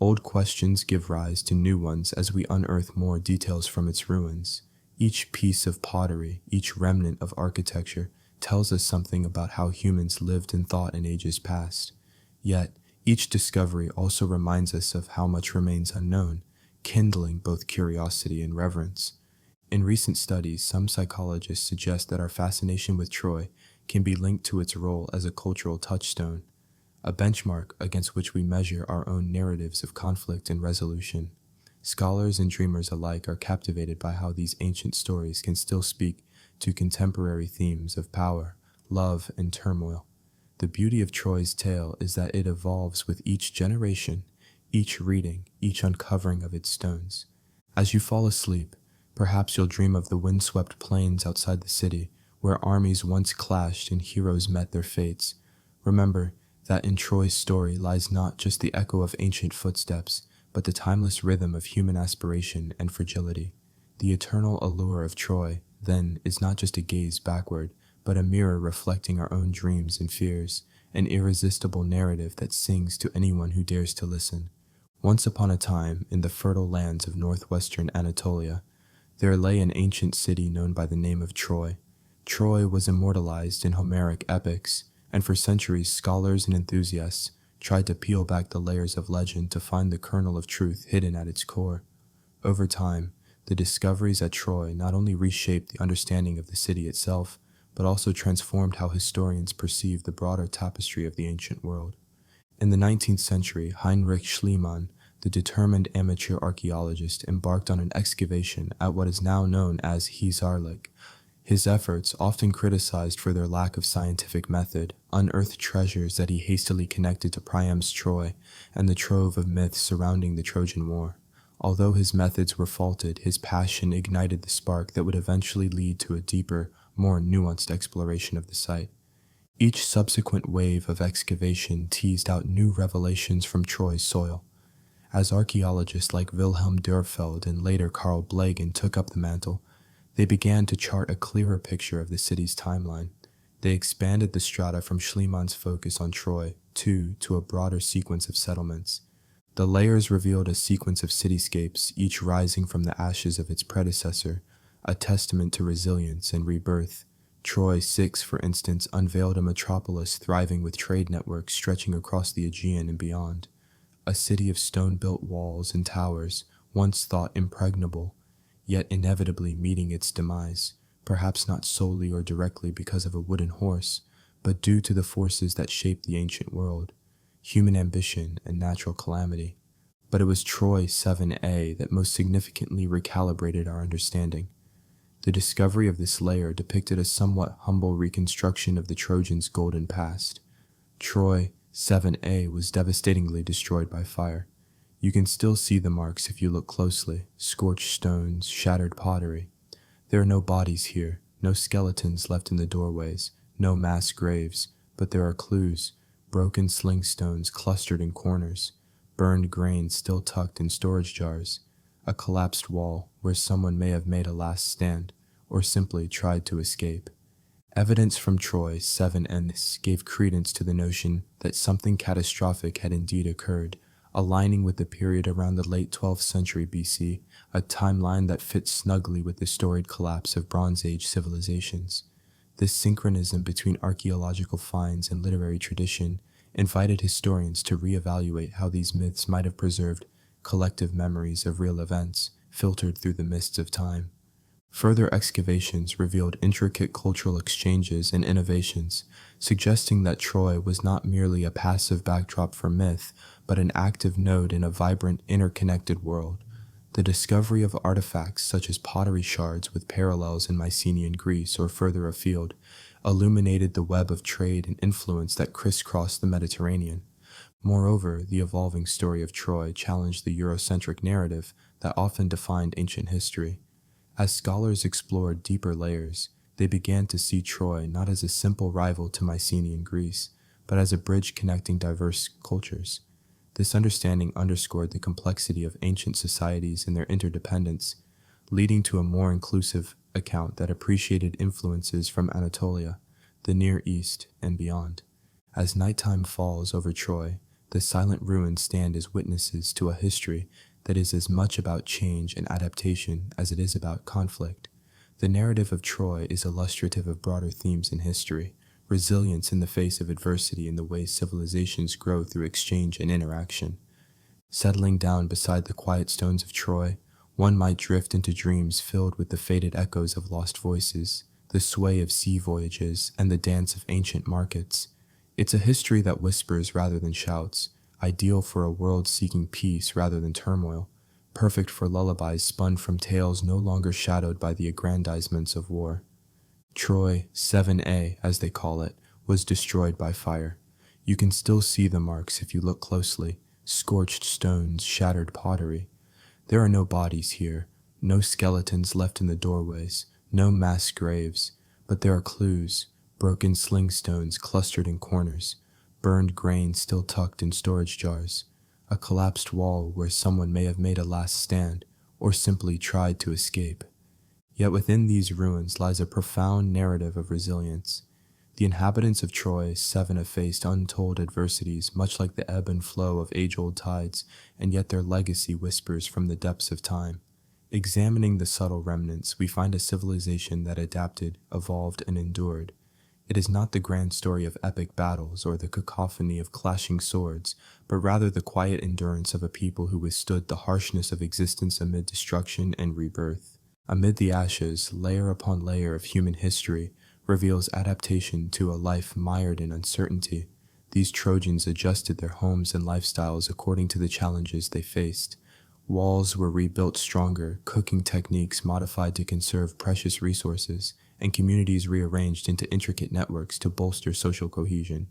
Old questions give rise to new ones as we unearth more details from its ruins. Each piece of pottery, each remnant of architecture, tells us something about how humans lived and thought in ages past. Yet, each discovery also reminds us of how much remains unknown, kindling both curiosity and reverence. In recent studies, some psychologists suggest that our fascination with Troy can be linked to its role as a cultural touchstone, a benchmark against which we measure our own narratives of conflict and resolution. Scholars and dreamers alike are captivated by how these ancient stories can still speak to contemporary themes of power, love, and turmoil. The beauty of Troy's tale is that it evolves with each generation, each reading, each uncovering of its stones. As you fall asleep, perhaps you'll dream of the windswept plains outside the city, where armies once clashed and heroes met their fates. Remember that in Troy's story lies not just the echo of ancient footsteps, but the timeless rhythm of human aspiration and fragility. The eternal allure of Troy, then, is not just a gaze backward, but a mirror reflecting our own dreams and fears, an irresistible narrative that sings to anyone who dares to listen. Once upon a time, in the fertile lands of northwestern Anatolia, there lay an ancient city known by the name of Troy. Troy was immortalized in Homeric epics, and for centuries scholars and enthusiasts tried to peel back the layers of legend to find the kernel of truth hidden at its core. Over time, the discoveries at Troy not only reshaped the understanding of the city itself, but also transformed how historians perceive the broader tapestry of the ancient world. In the 19th century, Heinrich Schliemann, the determined amateur archaeologist, embarked on an excavation at what is now known as Hizarlik. His efforts, often criticized for their lack of scientific method, unearthed treasures that he hastily connected to Priam's Troy and the trove of myths surrounding the Trojan War. Although his methods were faulted, his passion ignited the spark that would eventually lead to a deeper, more nuanced exploration of the site. Each subsequent wave of excavation teased out new revelations from Troy's soil. As archaeologists like Wilhelm Dürrfeld and later Carl Blegen took up the mantle, they began to chart a clearer picture of the city's timeline. They expanded the strata from Schliemann's focus on Troy to a broader sequence of settlements. The layers revealed a sequence of cityscapes, each rising from the ashes of its predecessor, a testament to resilience and rebirth. Troy 6, for instance, unveiled a metropolis thriving with trade networks stretching across the Aegean and beyond. A city of stone-built walls and towers, once thought impregnable, yet inevitably meeting its demise, perhaps not solely or directly because of a wooden horse, but due to the forces that shaped the ancient world, human ambition and natural calamity. But it was Troy 7a that most significantly recalibrated our understanding. The discovery of this layer depicted a somewhat humble reconstruction of the Trojans' golden past. Troy 7a was devastatingly destroyed by fire. You can still see the marks if you look closely: scorched stones, shattered pottery. There are no bodies here, no skeletons left in the doorways, no mass graves, but there are clues: broken sling stones clustered in corners, burned grain still tucked in storage jars, a collapsed wall where someone may have made a last stand or simply tried to escape. Evidence from Troy 7n gave credence to the notion that something catastrophic had indeed occurred, aligning with the period around the late 12th century BC, a timeline that fits snugly with the storied collapse of Bronze Age civilizations. This synchronism between archaeological finds and literary tradition invited historians to reevaluate how these myths might have preserved collective memories of real events filtered through the mists of time. Further excavations revealed intricate cultural exchanges and innovations, suggesting that Troy was not merely a passive backdrop for myth, but an active node in a vibrant, interconnected world. The discovery of artifacts such as pottery shards with parallels in Mycenaean Greece or further afield illuminated the web of trade and influence that crisscrossed the Mediterranean. Moreover, the evolving story of Troy challenged the Eurocentric narrative that often defined ancient history. As scholars explored deeper layers, they began to see Troy not as a simple rival to Mycenaean Greece, but as a bridge connecting diverse cultures. This understanding underscored the complexity of ancient societies and their interdependence, leading to a more inclusive account that appreciated influences from Anatolia, the Near East, and beyond. As nighttime falls over Troy, the silent ruins stand as witnesses to a history that is as much about change and adaptation as it is about conflict. The narrative of Troy is illustrative of broader themes in history: resilience in the face of adversity and the way civilizations grow through exchange and interaction. Settling down beside the quiet stones of Troy, one might drift into dreams filled with the faded echoes of lost voices, the sway of sea voyages, and the dance of ancient markets. It's a history that whispers rather than shouts, ideal for a world seeking peace rather than turmoil, perfect for lullabies spun from tales no longer shadowed by the aggrandizements of war. Troy 7a, as they call it, was destroyed by fire. You can still see the marks if you look closely: scorched stones, shattered pottery. There are no bodies here, no skeletons left in the doorways, no mass graves, but there are clues: broken sling stones clustered in corners, burned grain still tucked in storage jars, a collapsed wall where someone may have made a last stand or simply tried to escape. Yet within these ruins lies a profound narrative of resilience. The inhabitants of Troy, seven, have faced untold adversities, much like the ebb and flow of age-old tides, and yet their legacy whispers from the depths of time. Examining the subtle remnants, we find a civilization that adapted, evolved, and endured. It is not the grand story of epic battles or the cacophony of clashing swords, but rather the quiet endurance of a people who withstood the harshness of existence amid destruction and rebirth. Amid the ashes, layer upon layer of human history reveals adaptation to a life mired in uncertainty. These Trojans adjusted their homes and lifestyles according to the challenges they faced. Walls were rebuilt stronger, cooking techniques modified to conserve precious resources, and communities rearranged into intricate networks to bolster social cohesion.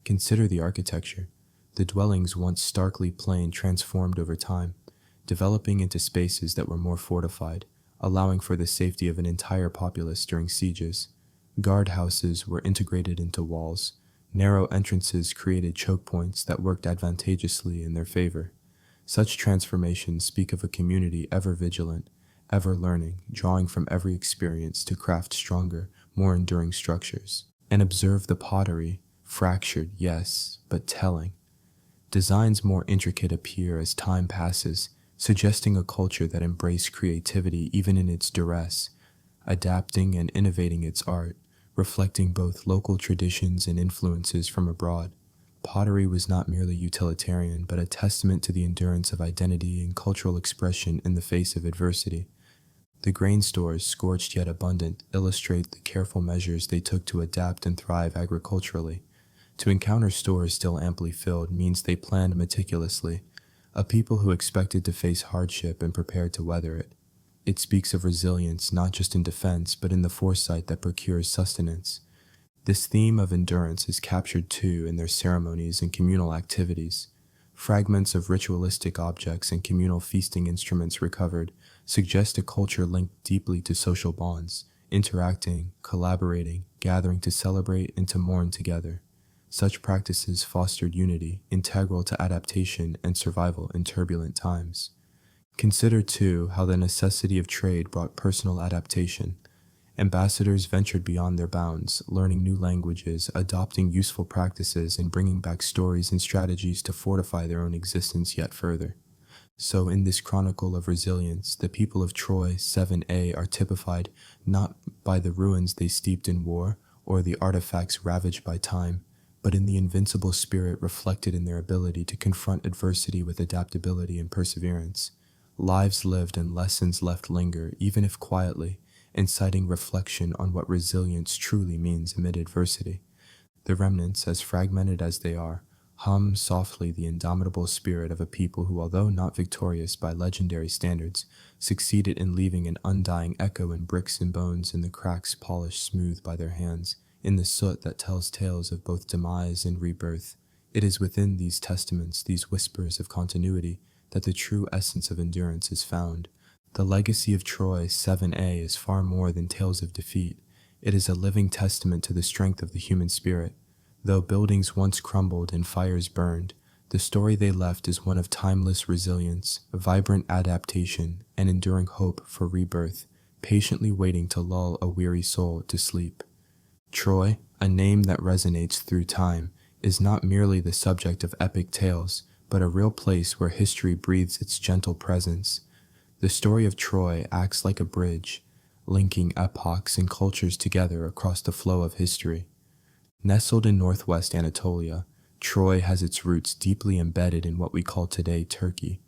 Consider the architecture. The dwellings once starkly plain transformed over time, developing into spaces that were more fortified, allowing for the safety of an entire populace during sieges. Guardhouses were integrated into walls. Narrow entrances created choke points that worked advantageously in their favor. Such transformations speak of a community ever vigilant, ever learning, drawing from every experience to craft stronger, more enduring structures. And observe the pottery, fractured, yes, but telling. Designs more intricate appear as time passes, suggesting a culture that embraced creativity even in its duress, adapting and innovating its art, reflecting both local traditions and influences from abroad. Pottery was not merely utilitarian, but a testament to the endurance of identity and cultural expression in the face of adversity. The grain stores, scorched yet abundant, illustrate the careful measures they took to adapt and thrive agriculturally. To encounter stores still amply filled means they planned meticulously, a people who expected to face hardship and prepared to weather it. It speaks of resilience not just in defense, but in the foresight that procures sustenance. This theme of endurance is captured too in their ceremonies and communal activities. Fragments of ritualistic objects and communal feasting instruments recovered suggest a culture linked deeply to social bonds, interacting, collaborating, gathering to celebrate and to mourn together. Such practices fostered unity, integral to adaptation and survival in turbulent times. Consider too how the necessity of trade brought personal adaptation. Ambassadors ventured beyond their bounds, learning new languages, adopting useful practices, and bringing back stories and strategies to fortify their own existence yet further. So in this chronicle of resilience, the people of Troy 7a are typified not by the ruins they steeped in war or the artifacts ravaged by time, but in the invincible spirit reflected in their ability to confront adversity with adaptability and perseverance. Lives lived and lessons left linger, even if quietly, inciting reflection on what resilience truly means amid adversity. The remnants, as fragmented as they are, hum softly the indomitable spirit of a people who, although not victorious by legendary standards, succeeded in leaving an undying echo in bricks and bones, in the cracks polished smooth by their hands, in the soot that tells tales of both demise and rebirth. It is within these testaments, these whispers of continuity, that the true essence of endurance is found. The legacy of Troy 7a is far more than tales of defeat. It is a living testament to the strength of the human spirit. Though buildings once crumbled and fires burned, the story they left is one of timeless resilience, vibrant adaptation, and enduring hope for rebirth, patiently waiting to lull a weary soul to sleep. Troy, a name that resonates through time, is not merely the subject of epic tales, but a real place where history breathes its gentle presence. The story of Troy acts like a bridge, linking epochs and cultures together across the flow of history. Nestled in northwest Anatolia, Troy has its roots deeply embedded in what we call today Turkey.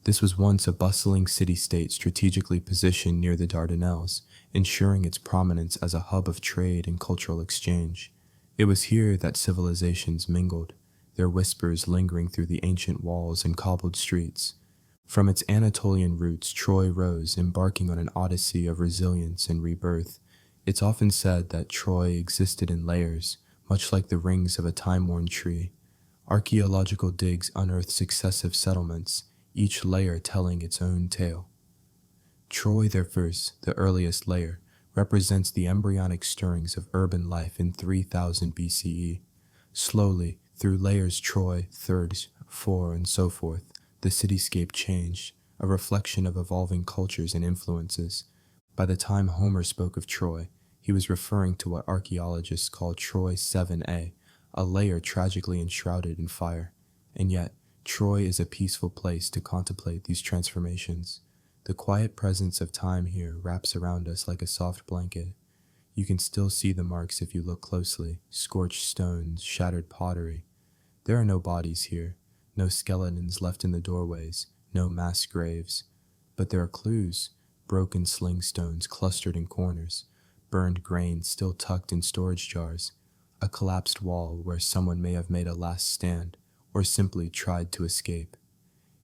This was once a bustling city-state strategically positioned near the Dardanelles, ensuring its prominence as a hub of trade and cultural exchange. It was here that civilizations mingled, their whispers lingering through the ancient walls and cobbled streets. From its Anatolian roots, Troy rose, embarking on an odyssey of resilience and rebirth. It's often said that Troy existed in layers, much like the rings of a time-worn tree. Archaeological digs unearthed successive settlements, each layer telling its own tale. Troy, the earliest layer, represents the embryonic stirrings of urban life in 3000 BCE. Slowly, through layers Troy, thirds, 4, and so forth, the cityscape changed, a reflection of evolving cultures and influences. By the time Homer spoke of Troy, He was referring to what archaeologists call Troy 7A, a layer tragically enshrouded in fire. And yet, Troy is a peaceful place to contemplate these transformations. The quiet presence of time here wraps around us like a soft blanket. You can still see the marks if you look closely: scorched stones, shattered pottery. There are no bodies here, no skeletons left in the doorways, no mass graves. But there are clues: broken sling stones clustered in corners, burned grain still tucked in storage jars, a collapsed wall where someone may have made a last stand or simply tried to escape.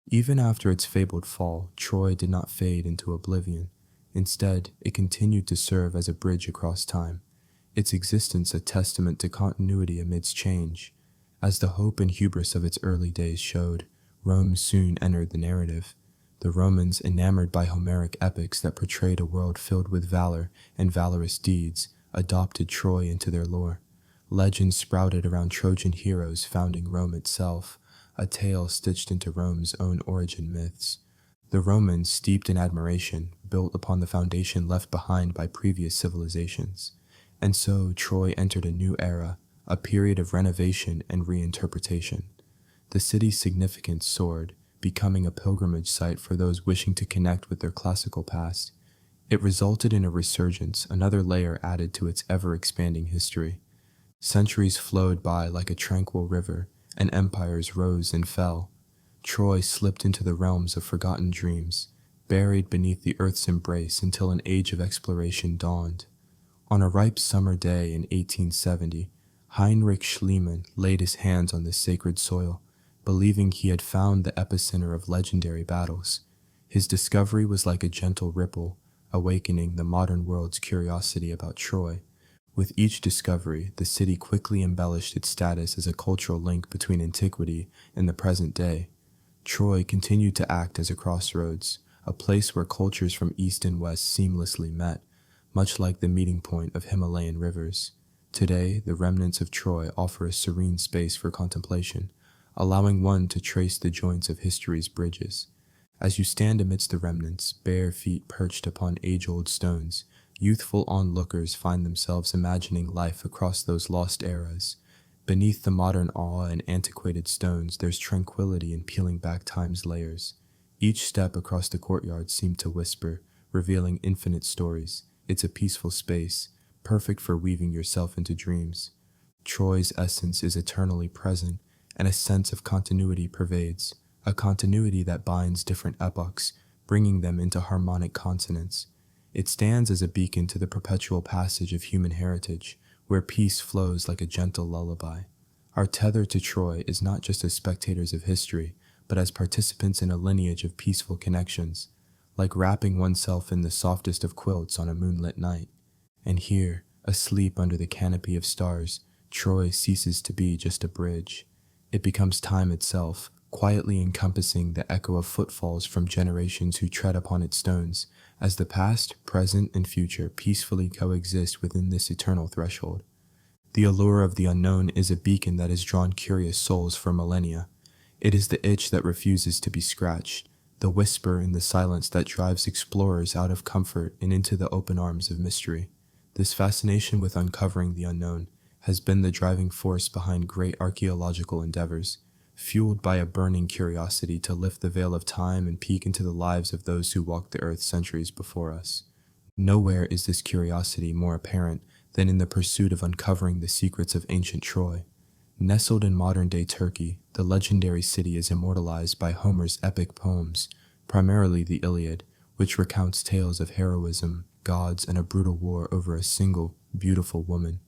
Even after its fabled fall, Troy did not fade into oblivion. Instead, it continued to serve as a bridge across time, its existence a testament to continuity amidst change. As the hope and hubris of its early days showed, Rome soon entered the narrative. The Romans, enamored by Homeric epics that portrayed a world filled with valor and valorous deeds, adopted Troy into their lore. Legends sprouted around Trojan heroes founding Rome itself, a tale stitched into Rome's own origin myths. The Romans, steeped in admiration, built upon the foundation left behind by previous civilizations. And so Troy entered a new era, a period of renovation and reinterpretation. The city's significance soared, becoming a pilgrimage site for those wishing to connect with their classical past. It resulted in a resurgence, another layer added to its ever-expanding history. Centuries flowed by like a tranquil river, and empires rose and fell. Troy slipped into the realms of forgotten dreams, buried beneath the earth's embrace until an age of exploration dawned. On a ripe summer day in 1870, Heinrich Schliemann laid his hands on this sacred soil, believing he had found the epicenter of legendary battles. His discovery was like a gentle ripple, awakening the modern world's curiosity about Troy. With each discovery, the city quickly embellished its status as a cultural link between antiquity and the present day. Troy continued to act as a crossroads, a place where cultures from east and west seamlessly met, much like the meeting point of Himalayan rivers. Today, the remnants of Troy offer a serene space for contemplation, allowing one to trace the joints of history's bridges. As you stand amidst the remnants, bare feet perched upon age-old stones, youthful onlookers find themselves imagining life across those lost eras. Beneath the modern awe and antiquated stones, there's tranquility in peeling back time's layers. Each step across the courtyard seemed to whisper, revealing infinite stories. It's a peaceful space, perfect for weaving yourself into dreams. Troy's essence is eternally present, and a sense of continuity pervades, a continuity that binds different epochs, bringing them into harmonic consonance. It stands as a beacon to the perpetual passage of human heritage, where peace flows like a gentle lullaby. Our tether to Troy is not just as spectators of history, but as participants in a lineage of peaceful connections, like wrapping oneself in the softest of quilts on a moonlit night. And here, asleep under the canopy of stars, Troy ceases to be just a bridge. It becomes time itself, quietly encompassing the echo of footfalls from generations who tread upon its stones, as the past, present, and future peacefully coexist within this eternal threshold. The allure of the unknown is a beacon that has drawn curious souls for millennia. It is the itch that refuses to be scratched, the whisper in the silence that drives explorers out of comfort and into the open arms of mystery. This fascination with uncovering the unknown has been the driving force behind great archaeological endeavors, fueled by a burning curiosity to lift the veil of time and peek into the lives of those who walked the earth centuries before us. Nowhere is this curiosity more apparent than in the pursuit of uncovering the secrets of ancient Troy. Nestled in modern-day Turkey, the legendary city is immortalized by Homer's epic poems, primarily the Iliad, which recounts tales of heroism, gods, and a brutal war over a single, beautiful woman.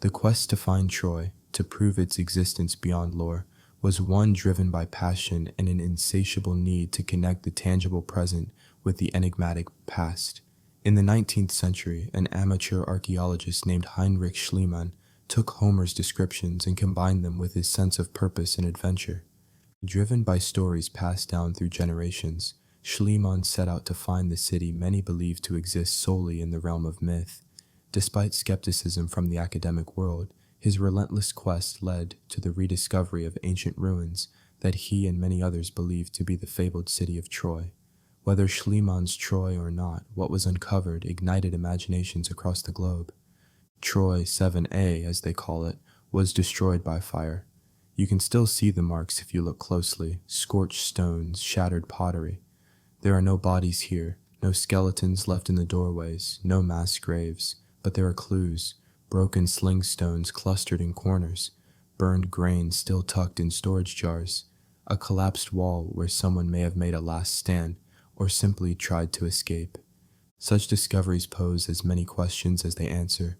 The quest to find Troy, to prove its existence beyond lore, was one driven by passion and an insatiable need to connect the tangible present with the enigmatic past. In the 19th century, an amateur archaeologist named Heinrich Schliemann took Homer's descriptions and combined them with his sense of purpose and adventure. Driven by stories passed down through generations, Schliemann set out to find the city many believed to exist solely in the realm of myth. Despite skepticism from the academic world, his relentless quest led to the rediscovery of ancient ruins that he and many others believed to be the fabled city of Troy. Whether Schliemann's Troy or not, what was uncovered ignited imaginations across the globe. Troy 7A, as they call it, was destroyed by fire. You can still see the marks if you look closely: scorched stones, shattered pottery. There are no bodies here, no skeletons left in the doorways, no mass graves, but there are clues: broken sling stones clustered in corners, burned grain still tucked in storage jars, a collapsed wall where someone may have made a last stand or simply tried to escape. Such discoveries pose as many questions as they answer.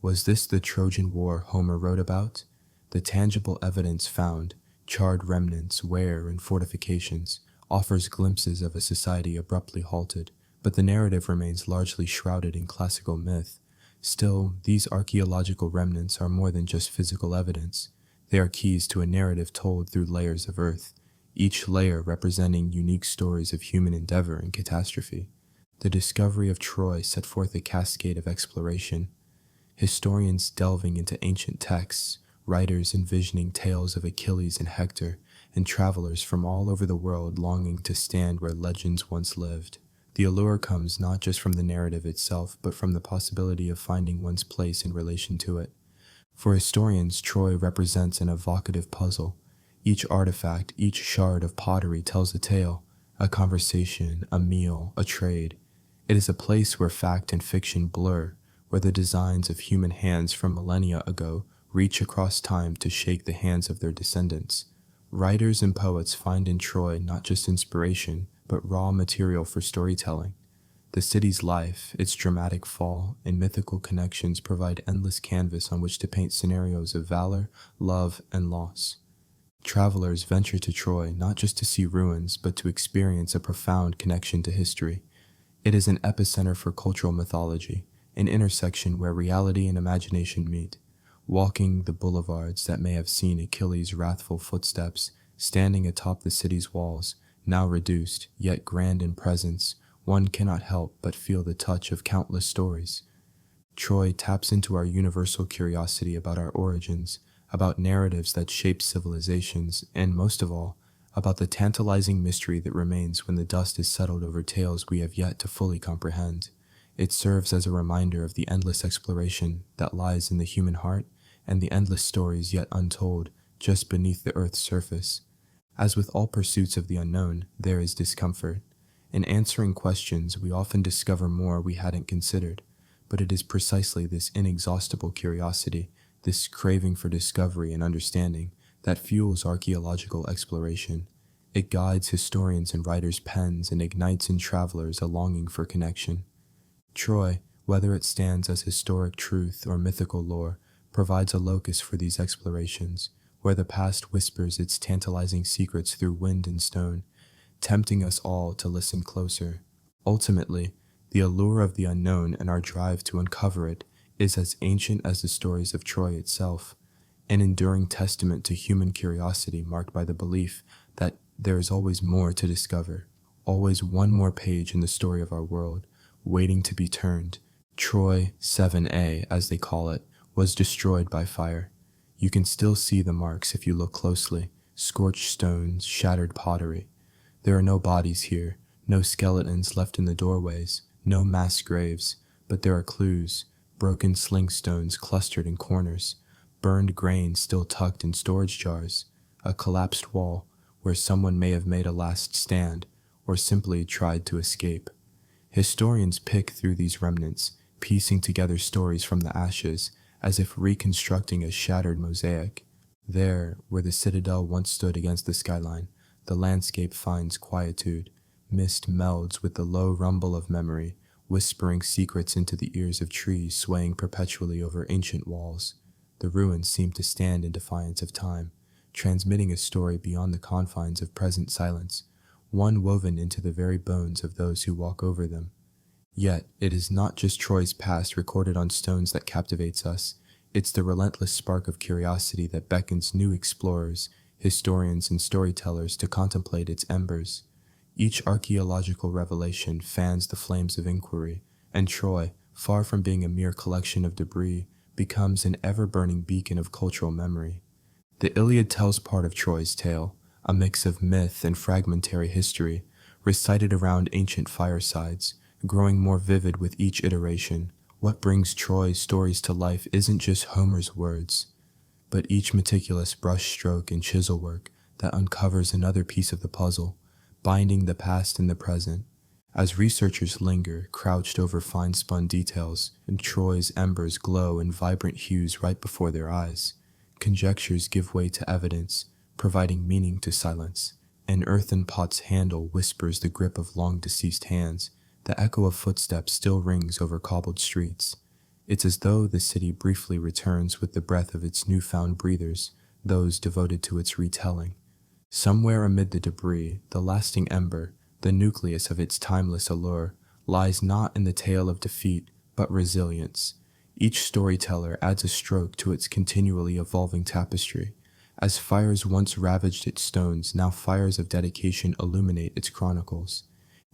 Was this the Trojan War Homer wrote about? The tangible evidence found, charred remnants, ware, and fortifications, offers glimpses of a society abruptly halted, but the narrative remains largely shrouded in classical myth. Still, these archaeological remnants are more than just physical evidence. They are keys to a narrative told through layers of earth, each layer representing unique stories of human endeavor and catastrophe. The discovery of Troy set forth a cascade of exploration, historians delving into ancient texts, writers envisioning tales of Achilles and Hector, and travelers from all over the world longing to stand where legends once lived. The allure comes not just from the narrative itself, but from the possibility of finding one's place in relation to it. For historians, Troy represents an evocative puzzle. Each artifact, each shard of pottery tells a tale, a conversation, a meal, a trade. It is a place where fact and fiction blur, where the designs of human hands from millennia ago reach across time to shake the hands of their descendants. Writers and poets find in Troy not just inspiration, but raw material for storytelling. The city's life, its dramatic fall, and mythical connections provide endless canvas on which to paint scenarios of valor, love, and loss. Travelers venture to Troy not just to see ruins, but to experience a profound connection to history. It is an epicenter for cultural mythology, an intersection where reality and imagination meet. Walking the boulevards that may have seen Achilles' wrathful footsteps, standing atop the city's walls, now reduced, yet grand in presence, one cannot help but feel the touch of countless stories. Troy taps into our universal curiosity about our origins, about narratives that shape civilizations, and most of all, about the tantalizing mystery that remains when the dust is settled over tales we have yet to fully comprehend. It serves as a reminder of the endless exploration that lies in the human heart and the endless stories yet untold just beneath the earth's surface. As with all pursuits of the unknown, there is discomfort. In answering questions, we often discover more we hadn't considered, but it is precisely this inexhaustible curiosity, this craving for discovery and understanding, that fuels archaeological exploration. It guides historians and writers' pens and ignites in travelers a longing for connection. Troy, whether it stands as historic truth or mythical lore, provides a locus for these explorations, where the past whispers its tantalizing secrets through wind and stone, tempting us all to listen closer. Ultimately, the allure of the unknown and our drive to uncover it is as ancient as the stories of Troy itself, an enduring testament to human curiosity marked by the belief that there is always more to discover, always one more page in the story of our world, waiting to be turned. Troy 7A, as they call it, was destroyed by fire. You can still see the marks if you look closely: scorched stones, shattered pottery. There are no bodies here, no skeletons left in the doorways, no mass graves, but there are clues: broken sling stones clustered in corners, burned grain still tucked in storage jars, a collapsed wall where someone may have made a last stand or simply tried to escape. Historians pick through these remnants, piecing together stories from the ashes, as if reconstructing a shattered mosaic. There, where the citadel once stood against the skyline, the landscape finds quietude. Mist melds with the low rumble of memory, whispering secrets into the ears of trees swaying perpetually over ancient walls. The ruins seem to stand in defiance of time, transmitting a story beyond the confines of present silence, one woven into the very bones of those who walk over them. Yet, it is not just Troy's past recorded on stones that captivates us. It's the relentless spark of curiosity that beckons new explorers, historians, and storytellers to contemplate its embers. Each archaeological revelation fans the flames of inquiry, and Troy, far from being a mere collection of debris, becomes an ever-burning beacon of cultural memory. The Iliad tells part of Troy's tale, a mix of myth and fragmentary history, recited around ancient firesides, growing more vivid with each iteration, What brings Troy's stories to life isn't just Homer's words, but each meticulous brushstroke and chisel work that uncovers another piece of the puzzle, binding the past and the present. As researchers linger, crouched over fine-spun details, and Troy's embers glow in vibrant hues right before their eyes, conjectures give way to evidence, providing meaning to silence. An earthen pot's handle whispers the grip of long-deceased hands. The echo of footsteps still rings over cobbled streets. It's as though the city briefly returns with the breath of its newfound breathers, those devoted to its retelling. Somewhere amid the debris, the lasting ember, the nucleus of its timeless allure, lies not in the tale of defeat, but resilience. Each storyteller adds a stroke to its continually evolving tapestry. As fires once ravaged its stones, now fires of dedication illuminate its chronicles.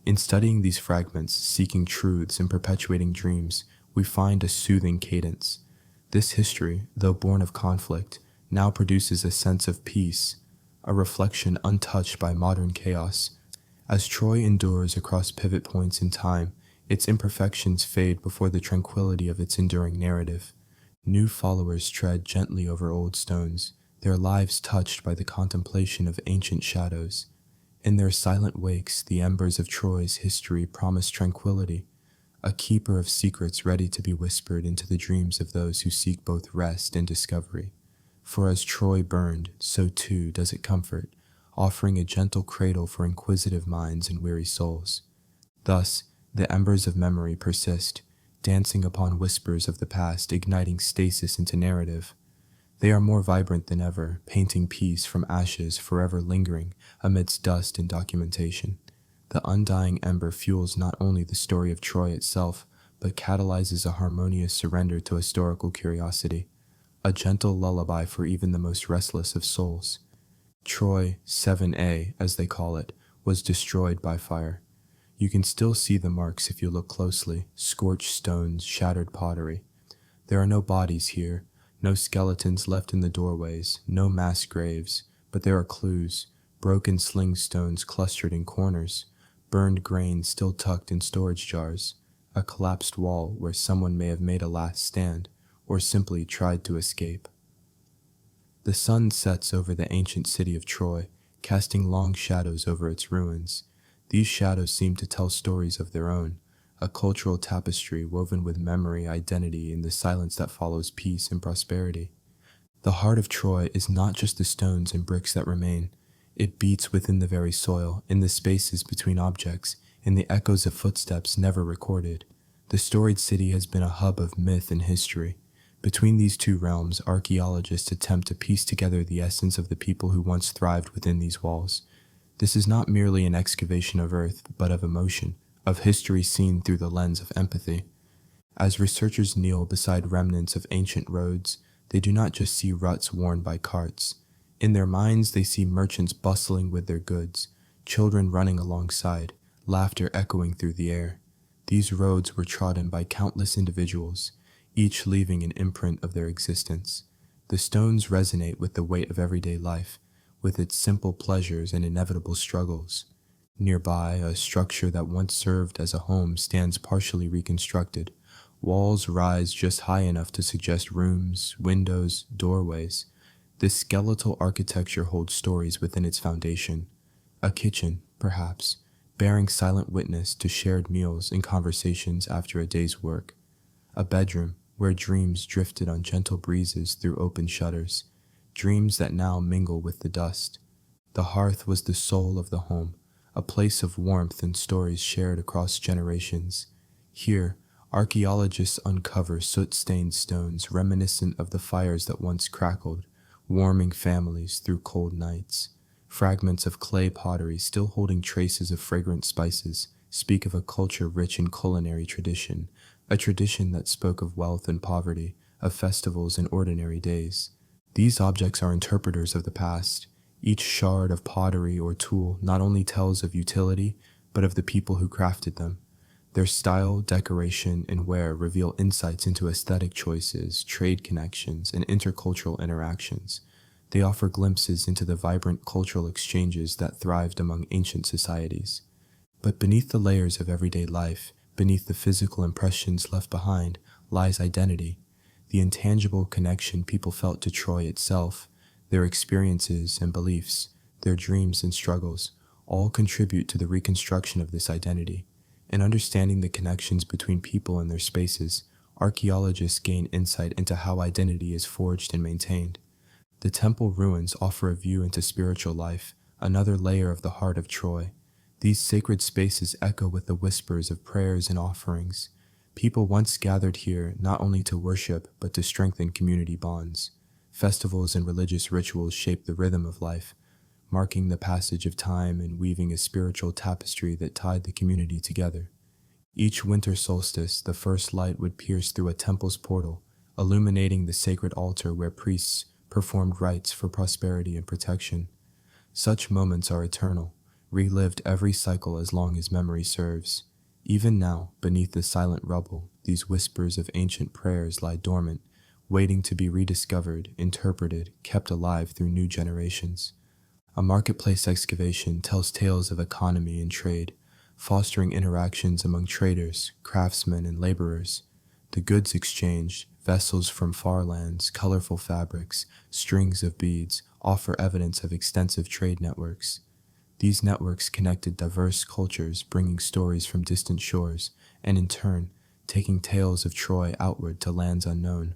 In studying these fragments, seeking truths and perpetuating dreams, we find a soothing cadence. This history, though born of conflict, now produces a sense of peace, a reflection untouched by modern chaos. As Troy endures across pivot points in time, its imperfections fade before the tranquility of its enduring narrative. New followers tread gently over old stones, their lives touched by the contemplation of ancient shadows. In their silent wakes, the embers of Troy's history promise tranquility, a keeper of secrets ready to be whispered into the dreams of those who seek both rest and discovery. For as Troy burned, so too does it comfort, offering a gentle cradle for inquisitive minds and weary souls. Thus, the embers of memory persist, dancing upon whispers of the past, igniting stasis into narrative. They are more vibrant than ever, painting peace from ashes, forever lingering amidst dust and documentation. The undying ember fuels not only the story of Troy itself, but catalyzes a harmonious surrender to historical curiosity, a gentle lullaby for even the most restless of souls. Troy 7A, as they call it, was destroyed by fire. You can still see the marks if you look closely, scorched stones, shattered pottery. There are no bodies here, no skeletons left in the doorways, no mass graves, but there are clues, broken sling stones clustered in corners, burned grain still tucked in storage jars, a collapsed wall where someone may have made a last stand, or simply tried to escape. The sun sets over the ancient city of Troy, casting long shadows over its ruins. These shadows seem to tell stories of their own, a cultural tapestry woven with memory, identity, and the silence that follows peace and prosperity. The heart of Troy is not just the stones and bricks that remain. It beats within the very soil, in the spaces between objects, in the echoes of footsteps never recorded. The storied city has been a hub of myth and history. Between these two realms, archaeologists attempt to piece together the essence of the people who once thrived within these walls. This is not merely an excavation of earth, but of emotion, of history seen through the lens of empathy. As researchers kneel beside remnants of ancient roads, they do not just see ruts worn by carts. In their minds, they see merchants bustling with their goods, children running alongside, laughter echoing through the air. These roads were trodden by countless individuals, each leaving an imprint of their existence. The stones resonate with the weight of everyday life, with its simple pleasures and inevitable struggles. Nearby, a structure that once served as a home stands partially reconstructed. Walls rise just high enough to suggest rooms, windows, doorways. This skeletal architecture holds stories within its foundation. A kitchen, perhaps, bearing silent witness to shared meals and conversations after a day's work. A bedroom where dreams drifted on gentle breezes through open shutters, dreams that now mingle with the dust. The hearth was the soul of the home, a place of warmth and stories shared across generations. Here, archaeologists uncover soot-stained stones reminiscent of the fires that once crackled, warming families through cold nights. Fragments of clay pottery still holding traces of fragrant spices speak of a culture rich in culinary tradition, a tradition that spoke of wealth and poverty, of festivals and ordinary days. These objects are interpreters of the past. Each shard of pottery or tool not only tells of utility, but of the people who crafted them. Their style, decoration, and wear reveal insights into aesthetic choices, trade connections, and intercultural interactions. They offer glimpses into the vibrant cultural exchanges that thrived among ancient societies. But beneath the layers of everyday life, beneath the physical impressions left behind, lies identity, the intangible connection people felt to Troy itself. Their experiences and beliefs, their dreams and struggles, all contribute to the reconstruction of this identity. In understanding the connections between people and their spaces, archaeologists gain insight into how identity is forged and maintained. The temple ruins offer a view into spiritual life, another layer of the heart of Troy. These sacred spaces echo with the whispers of prayers and offerings. People once gathered here not only to worship, but to strengthen community bonds. Festivals and religious rituals shaped the rhythm of life, marking the passage of time and weaving a spiritual tapestry that tied the community together. Each winter solstice, the first light would pierce through a temple's portal, illuminating the sacred altar where priests performed rites for prosperity and protection. Such moments are eternal, relived every cycle as long as memory serves. Even now, beneath the silent rubble, these whispers of ancient prayers lie dormant, waiting to be rediscovered, interpreted, kept alive through new generations. A marketplace excavation tells tales of economy and trade, fostering interactions among traders, craftsmen, and laborers. The goods exchanged, vessels from far lands, colorful fabrics, strings of beads, offer evidence of extensive trade networks. These networks connected diverse cultures, bringing stories from distant shores, and in turn, taking tales of Troy outward to lands unknown.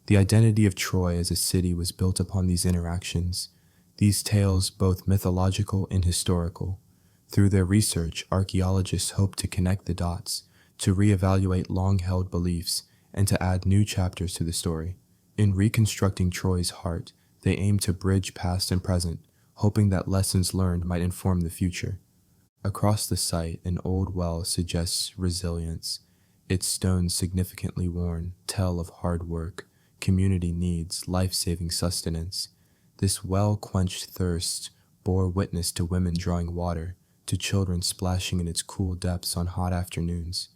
The identity of Troy as a city was built upon these interactions, these tales both mythological and historical. Through their research, archaeologists hope to connect the dots, to reevaluate long-held beliefs, and to add new chapters to the story. In reconstructing Troy's heart, they aim to bridge past and present, hoping that lessons learned might inform the future. Across the site, an old well suggests resilience. Its stones, significantly worn, tell of hard work, community needs, life-saving sustenance. This well-quenched thirst bore witness to women drawing water, to children splashing in its cool depths on hot afternoons.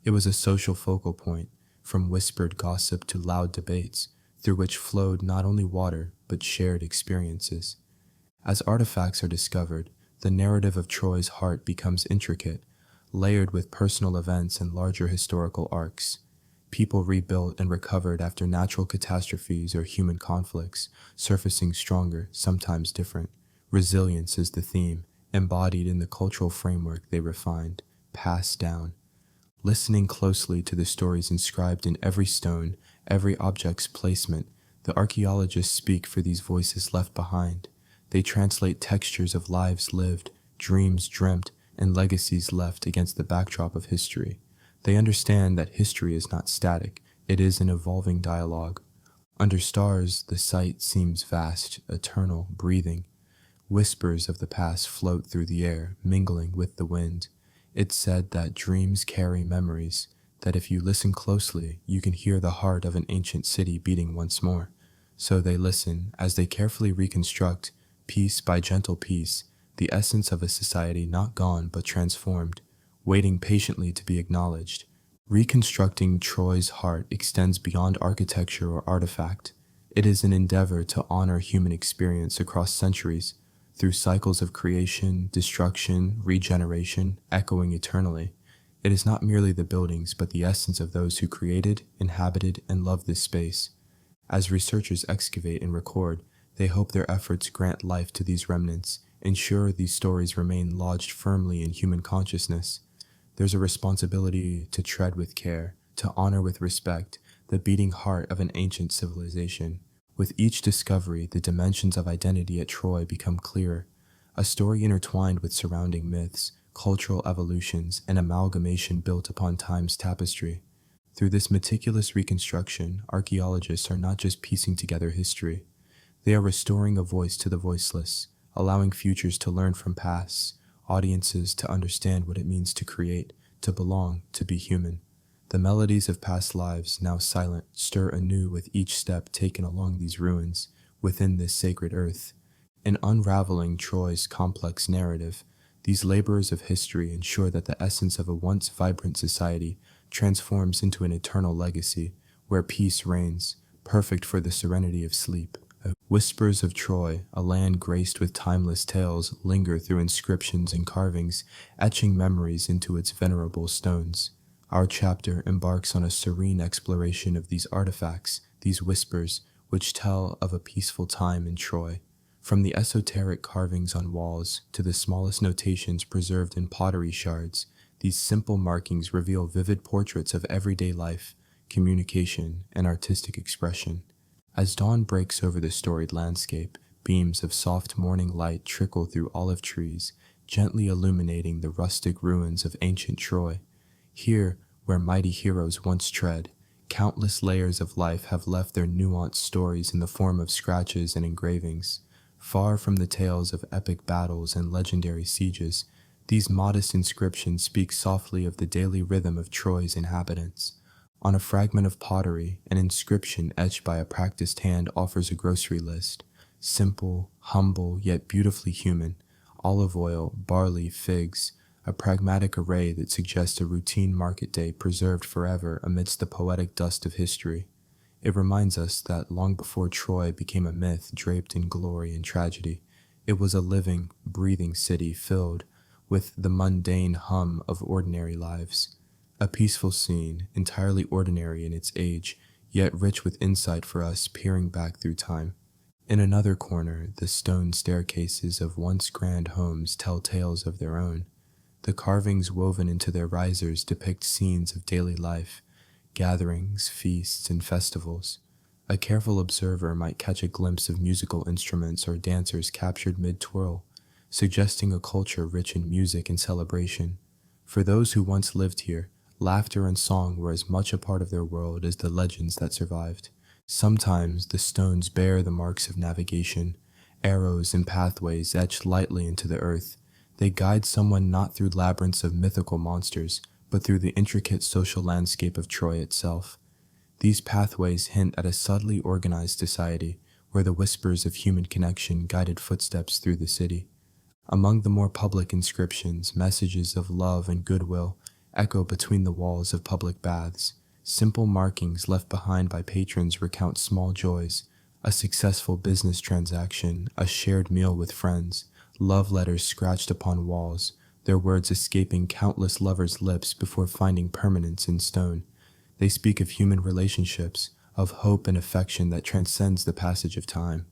It was a social focal point, from whispered gossip to loud debates, through which flowed not only water, but shared experiences. As artifacts are discovered, the narrative of Troy's heart becomes intricate, layered with personal events and larger historical arcs. People rebuilt and recovered after natural catastrophes or human conflicts, surfacing stronger, sometimes different. Resilience is the theme, embodied in the cultural framework they refined, passed down. Listening closely to the stories inscribed in every stone, every object's placement, the archaeologists speak for these voices left behind. They translate textures of lives lived, dreams dreamt, and legacies left against the backdrop of history. They understand that history is not static, it is an evolving dialogue. Under stars, the site seems vast, eternal, breathing. Whispers of the past float through the air, mingling with the wind. It's said that dreams carry memories, that if you listen closely, you can hear the heart of an ancient city beating once more. So they listen, as they carefully reconstruct, piece by gentle piece, the essence of a society not gone but transformed, waiting patiently to be acknowledged. Reconstructing Troy's heart extends beyond architecture or artifact. It is an endeavor to honor human experience across centuries, through cycles of creation, destruction, regeneration, echoing eternally. It is not merely the buildings, but the essence of those who created, inhabited, and loved this space. As researchers excavate and record, they hope their efforts grant life to these remnants, ensure these stories remain lodged firmly in human consciousness. There's a responsibility to tread with care, to honor with respect, the beating heart of an ancient civilization. With each discovery, the dimensions of identity at Troy become clearer, a story intertwined with surrounding myths, cultural evolutions, and amalgamation built upon time's tapestry. Through this meticulous reconstruction, archaeologists are not just piecing together history. They are restoring a voice to the voiceless, allowing futures to learn from pasts, audiences to understand what it means to create, to belong, to be human. The melodies of past lives, now silent, stir anew with each step taken along these ruins, within this sacred earth. In unraveling Troy's complex narrative, these laborers of history ensure that the essence of a once vibrant society transforms into an eternal legacy, where peace reigns, perfect for the serenity of sleep. Whispers of Troy, a land graced with timeless tales, linger through inscriptions and carvings, etching memories into its venerable stones. Our chapter embarks on a serene exploration of these artifacts, these whispers, which tell of a peaceful time in Troy. From the esoteric carvings on walls to the smallest notations preserved in pottery shards, these simple markings reveal vivid portraits of everyday life, communication, and artistic expression. As dawn breaks over the storied landscape, beams of soft morning light trickle through olive trees, gently illuminating the rustic ruins of ancient Troy. Here, where mighty heroes once tread, countless layers of life have left their nuanced stories in the form of scratches and engravings. Far from the tales of epic battles and legendary sieges, these modest inscriptions speak softly of the daily rhythm of Troy's inhabitants. On a fragment of pottery, an inscription etched by a practiced hand offers a grocery list. Simple, humble, yet beautifully human. Olive oil, barley, figs, a pragmatic array that suggests a routine market day preserved forever amidst the poetic dust of history. It reminds us that long before Troy became a myth draped in glory and tragedy, it was a living, breathing city filled with the mundane hum of ordinary lives. A peaceful scene, entirely ordinary in its age, yet rich with insight for us peering back through time. In another corner, the stone staircases of once grand homes tell tales of their own. The carvings woven into their risers depict scenes of daily life, gatherings, feasts, and festivals. A careful observer might catch a glimpse of musical instruments or dancers captured mid-twirl, suggesting a culture rich in music and celebration. For those who once lived here, laughter and song were as much a part of their world as the legends that survived. Sometimes the stones bear the marks of navigation, arrows and pathways etched lightly into the earth. They guide someone not through labyrinths of mythical monsters, but through the intricate social landscape of Troy itself. These pathways hint at a subtly organized society, where the whispers of human connection guided footsteps through the city. Among the more public inscriptions, messages of love and goodwill echo between the walls of public baths. Simple markings left behind by patrons recount small joys, a successful business transaction, a shared meal with friends, love letters scratched upon walls, their words escaping countless lovers' lips before finding permanence in stone. They speak of human relationships, of hope and affection that transcends the passage of time.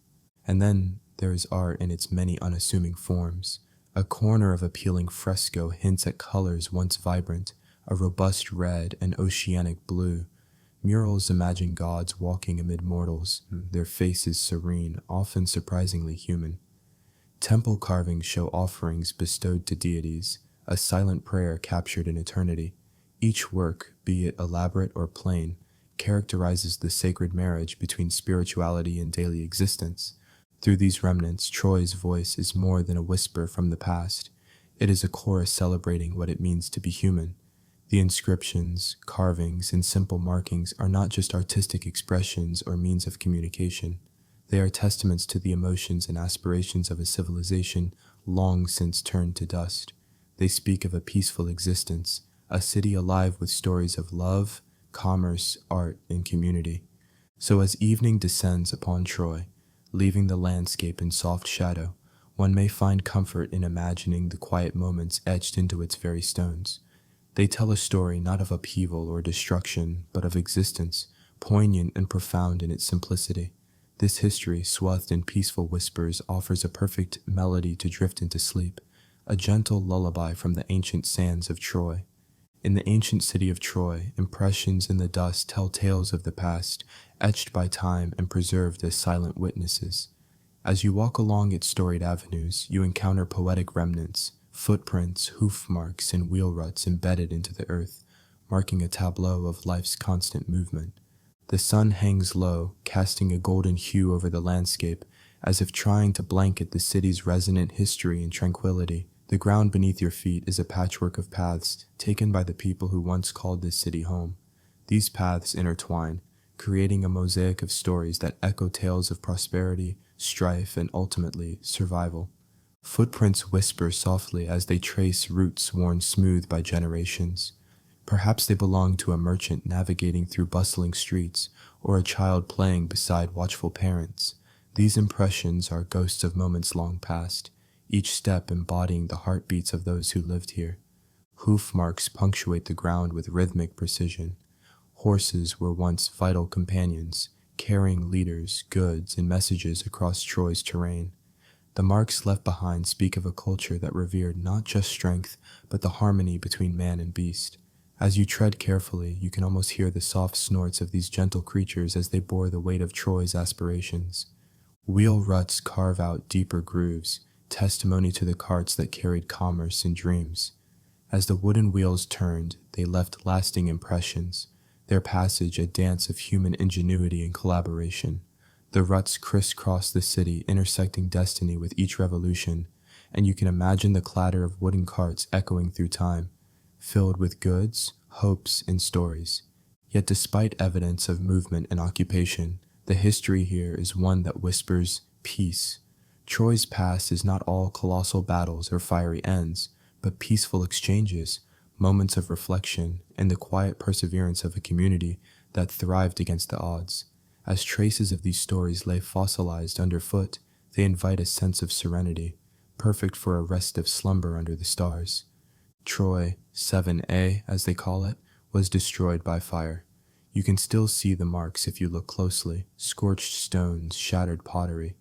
And then there is art in its many unassuming forms. A corner of appealing fresco hints at colors once vibrant, a robust red and oceanic blue. Murals imagine gods walking amid mortals, their faces serene, often surprisingly human. Temple carvings show offerings bestowed to deities, a silent prayer captured in eternity. Each work, be it elaborate or plain, characterizes the sacred marriage between spirituality and daily existence. Through these remnants, Troy's voice is more than a whisper from the past. It is a chorus celebrating what it means to be human. The inscriptions, carvings, and simple markings are not just artistic expressions or means of communication. They are testaments to the emotions and aspirations of a civilization long since turned to dust. They speak of a peaceful existence, a city alive with stories of love, commerce, art, and community. So as evening descends upon Troy, leaving the landscape in soft shadow, one may find comfort in imagining the quiet moments etched into its very stones. They tell a story not of upheaval or destruction, but of existence, poignant and profound in its simplicity. This history, swathed in peaceful whispers, offers a perfect melody to drift into sleep, a gentle lullaby from the ancient sands of Troy. In the ancient city of Troy, impressions in the dust tell tales of the past, etched by time and preserved as silent witnesses. As you walk along its storied avenues, you encounter poetic remnants, footprints, hoof marks, and wheel ruts embedded into the earth, marking a tableau of life's constant movement. The sun hangs low, casting a golden hue over the landscape, as if trying to blanket the city's resonant history and tranquility. The ground beneath your feet is a patchwork of paths taken by the people who once called this city home. These paths intertwine, creating a mosaic of stories that echo tales of prosperity, strife, and ultimately, survival. Footprints whisper softly as they trace routes worn smooth by generations. Perhaps they belong to a merchant navigating through bustling streets, or a child playing beside watchful parents. These impressions are ghosts of moments long past, each step embodying the heartbeats of those who lived here. Hoof marks punctuate the ground with rhythmic precision. Horses were once vital companions, carrying leaders, goods, and messages across Troy's terrain. The marks left behind speak of a culture that revered not just strength, but the harmony between man and beast. As you tread carefully, you can almost hear the soft snorts of these gentle creatures as they bore the weight of Troy's aspirations. Wheel ruts carve out deeper grooves, testimony to the carts that carried commerce and dreams. As the wooden wheels turned, they left lasting impressions, their passage a dance of human ingenuity and collaboration. The ruts crisscrossed the city, intersecting destiny with each revolution, and you can imagine the clatter of wooden carts echoing through time, filled with goods, hopes, and stories. Yet despite evidence of movement and occupation, the history here is one that whispers peace. Troy's past is not all colossal battles or fiery ends, but peaceful exchanges, moments of reflection, and the quiet perseverance of a community that thrived against the odds. As traces of these stories lay fossilized underfoot, they invite a sense of serenity, perfect for a restive slumber under the stars. Troy 7A, as they call it, was destroyed by fire. You can still see the marks if you look closely, scorched stones, shattered pottery.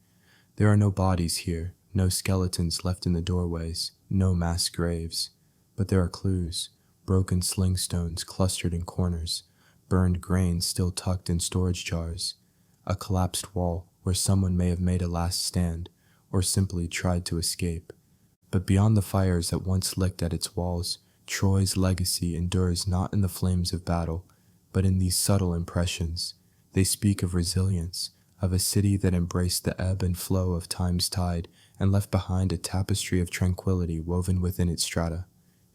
There are no bodies here, no skeletons left in the doorways, no mass graves. But there are clues, broken sling stones clustered in corners, burned grain still tucked in storage jars, a collapsed wall where someone may have made a last stand, or simply tried to escape. But beyond the fires that once licked at its walls, Troy's legacy endures not in the flames of battle, but in these subtle impressions. They speak of resilience, of a city that embraced the ebb and flow of time's tide and left behind a tapestry of tranquility woven within its strata.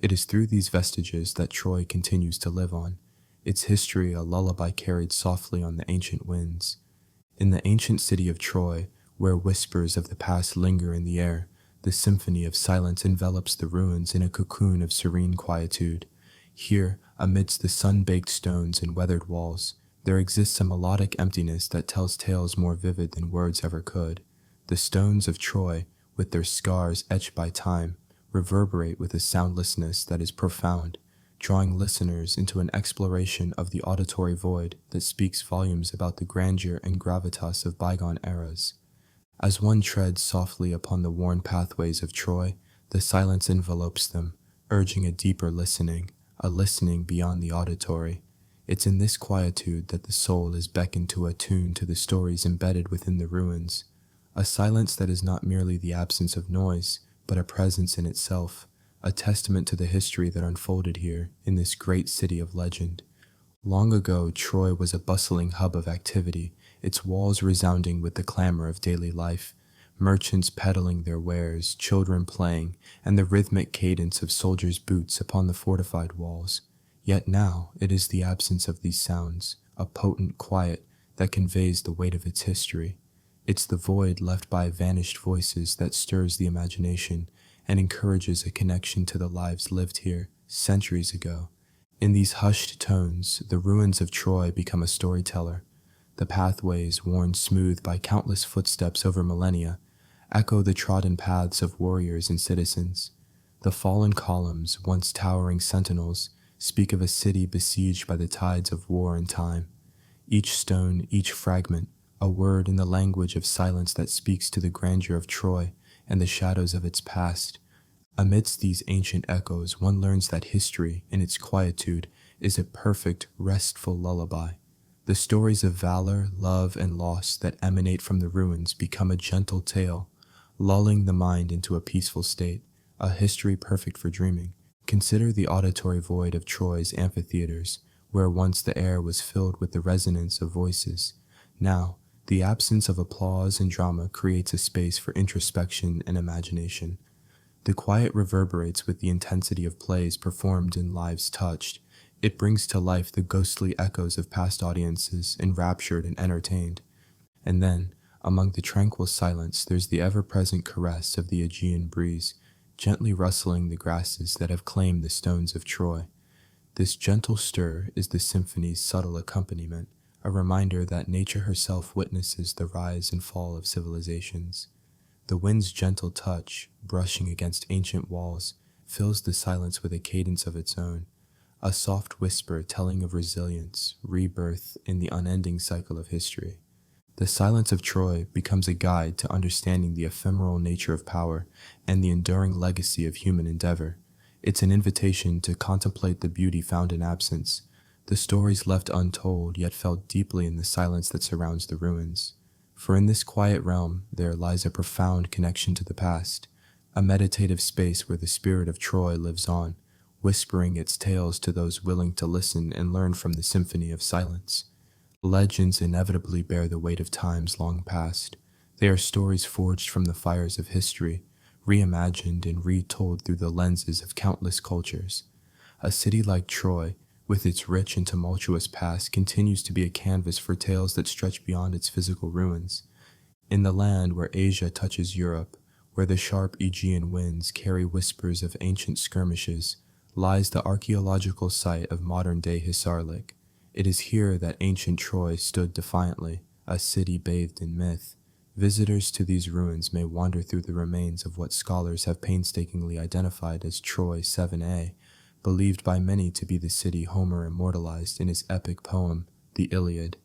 It is through these vestiges that Troy continues to live on, its history a lullaby carried softly on the ancient winds. In the ancient city of Troy, where whispers of the past linger in the air, the symphony of silence envelops the ruins in a cocoon of serene quietude. Here, amidst the sun-baked stones and weathered walls, there exists a melodic emptiness that tells tales more vivid than words ever could. The stones of Troy, with their scars etched by time, reverberate with a soundlessness that is profound, drawing listeners into an exploration of the auditory void that speaks volumes about the grandeur and gravitas of bygone eras. As one treads softly upon the worn pathways of Troy, the silence envelopes them, urging a deeper listening, a listening beyond the auditory. It's in this quietude that the soul is beckoned to attune to the stories embedded within the ruins, a silence that is not merely the absence of noise, but a presence in itself, a testament to the history that unfolded here in this great city of legend. Long ago, Troy was a bustling hub of activity, its walls resounding with the clamor of daily life, merchants peddling their wares, children playing, and the rhythmic cadence of soldiers' boots upon the fortified walls. Yet now it is the absence of these sounds, a potent quiet that conveys the weight of its history. It's the void left by vanished voices that stirs the imagination and encourages a connection to the lives lived here centuries ago. In these hushed tones, the ruins of Troy become a storyteller. The pathways, worn smooth by countless footsteps over millennia, echo the trodden paths of warriors and citizens. The fallen columns, once towering sentinels, speak of a city besieged by the tides of war and time. Each stone, each fragment, a word in the language of silence that speaks to the grandeur of Troy and the shadows of its past. Amidst these ancient echoes, one learns that history, in its quietude, is a perfect, restful lullaby. The stories of valor, love, and loss that emanate from the ruins become a gentle tale, lulling the mind into a peaceful state, a history perfect for dreaming. Consider the auditory void of Troy's amphitheaters, where once the air was filled with the resonance of voices. Now, the absence of applause and drama creates a space for introspection and imagination. The quiet reverberates with the intensity of plays performed and lives touched. It brings to life the ghostly echoes of past audiences, enraptured and entertained. And then, among the tranquil silence, there's the ever-present caress of the Aegean breeze, gently rustling the grasses that have claimed the stones of Troy. This gentle stir is the symphony's subtle accompaniment, a reminder that nature herself witnesses the rise and fall of civilizations. The wind's gentle touch, brushing against ancient walls, fills the silence with a cadence of its own, a soft whisper telling of resilience, rebirth in the unending cycle of history. The silence of Troy becomes a guide to understanding the ephemeral nature of power and the enduring legacy of human endeavor. It's an invitation to contemplate the beauty found in absence, the stories left untold yet felt deeply in the silence that surrounds the ruins. For in this quiet realm there lies a profound connection to the past, a meditative space where the spirit of Troy lives on, whispering its tales to those willing to listen and learn from the symphony of silence. Legends inevitably bear the weight of times long past. They are stories forged from the fires of history, reimagined and retold through the lenses of countless cultures. A city like Troy, with its rich and tumultuous past, continues to be a canvas for tales that stretch beyond its physical ruins. In the land where Asia touches Europe, where the sharp Aegean winds carry whispers of ancient skirmishes, lies the archaeological site of modern-day Hisarlik. It is here that ancient Troy stood defiantly, a city bathed in myth. Visitors to these ruins may wander through the remains of what scholars have painstakingly identified as Troy 7a, believed by many to be the city Homer immortalized in his epic poem, the Iliad.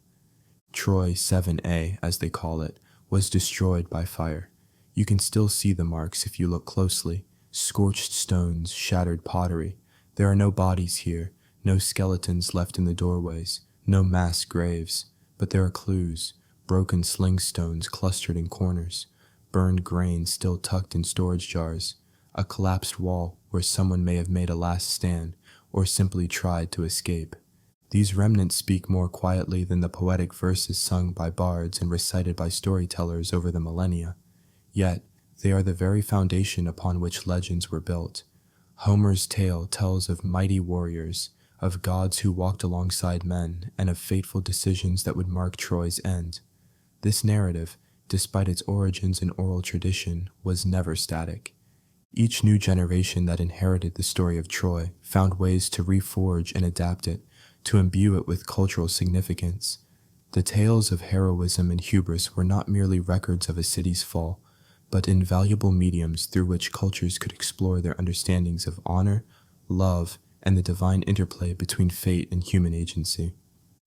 Troy 7a, as they call it, was destroyed by fire. You can still see the marks if you look closely: scorched stones, shattered pottery. There are no bodies here, no skeletons left in the doorways, no mass graves, but there are clues: broken sling stones clustered in corners, burned grain still tucked in storage jars, a collapsed wall where someone may have made a last stand or simply tried to escape. These remnants speak more quietly than the poetic verses sung by bards and recited by storytellers over the millennia. Yet, they are the very foundation upon which legends were built. Homer's tale tells of mighty warriors, of gods who walked alongside men, and of fateful decisions that would mark Troy's end. This narrative, despite its origins in oral tradition, was never static. Each new generation that inherited the story of Troy found ways to reforge and adapt it, to imbue it with cultural significance. The tales of heroism and hubris were not merely records of a city's fall, but invaluable mediums through which cultures could explore their understandings of honor, love, and the divine interplay between fate and human agency.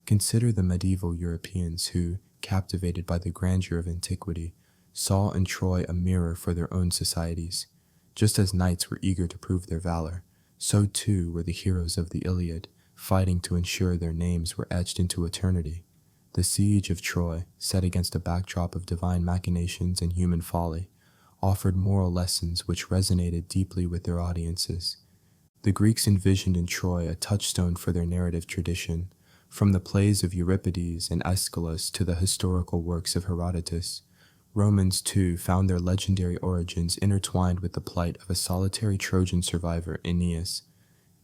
Consider the medieval Europeans who, captivated by the grandeur of antiquity, saw in Troy a mirror for their own societies. Just as knights were eager to prove their valor, so too were the heroes of the Iliad, fighting to ensure their names were etched into eternity. The siege of Troy, set against a backdrop of divine machinations and human folly, offered moral lessons which resonated deeply with their audiences. The Greeks envisioned in Troy a touchstone for their narrative tradition, from the plays of Euripides and Aeschylus to the historical works of Herodotus. Romans, too, found their legendary origins intertwined with the plight of a solitary Trojan survivor, Aeneas.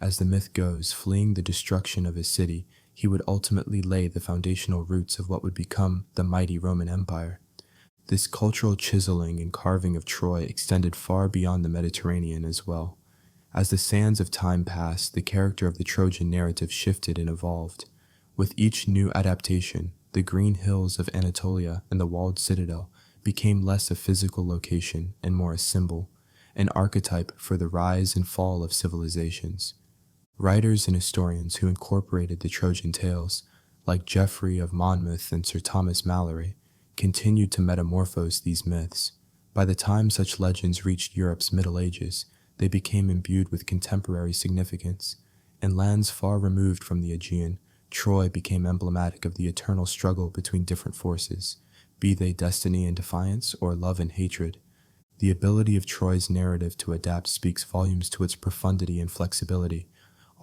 As the myth goes, fleeing the destruction of his city, he would ultimately lay the foundational roots of what would become the mighty Roman Empire. This cultural chiseling and carving of Troy extended far beyond the Mediterranean as well. As the sands of time passed, the character of the Trojan narrative shifted and evolved. With each new adaptation, the green hills of Anatolia and the walled citadel became less a physical location and more a symbol, an archetype for the rise and fall of civilizations. Writers and historians who incorporated the Trojan tales, like Geoffrey of Monmouth and Sir Thomas Malory, continued to metamorphose these myths. By the time such legends reached Europe's Middle Ages, they became imbued with contemporary significance. In lands far removed from the Aegean, Troy became emblematic of the eternal struggle between different forces, be they destiny and defiance or love and hatred. The ability of Troy's narrative to adapt speaks volumes to its profundity and flexibility,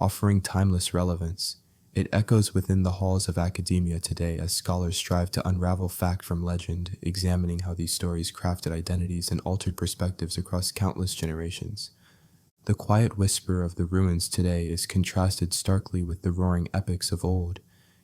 offering timeless relevance. It echoes within the halls of academia today as scholars strive to unravel fact from legend, examining how these stories crafted identities and altered perspectives across countless generations. The quiet whisper of the ruins today is contrasted starkly with the roaring epics of old,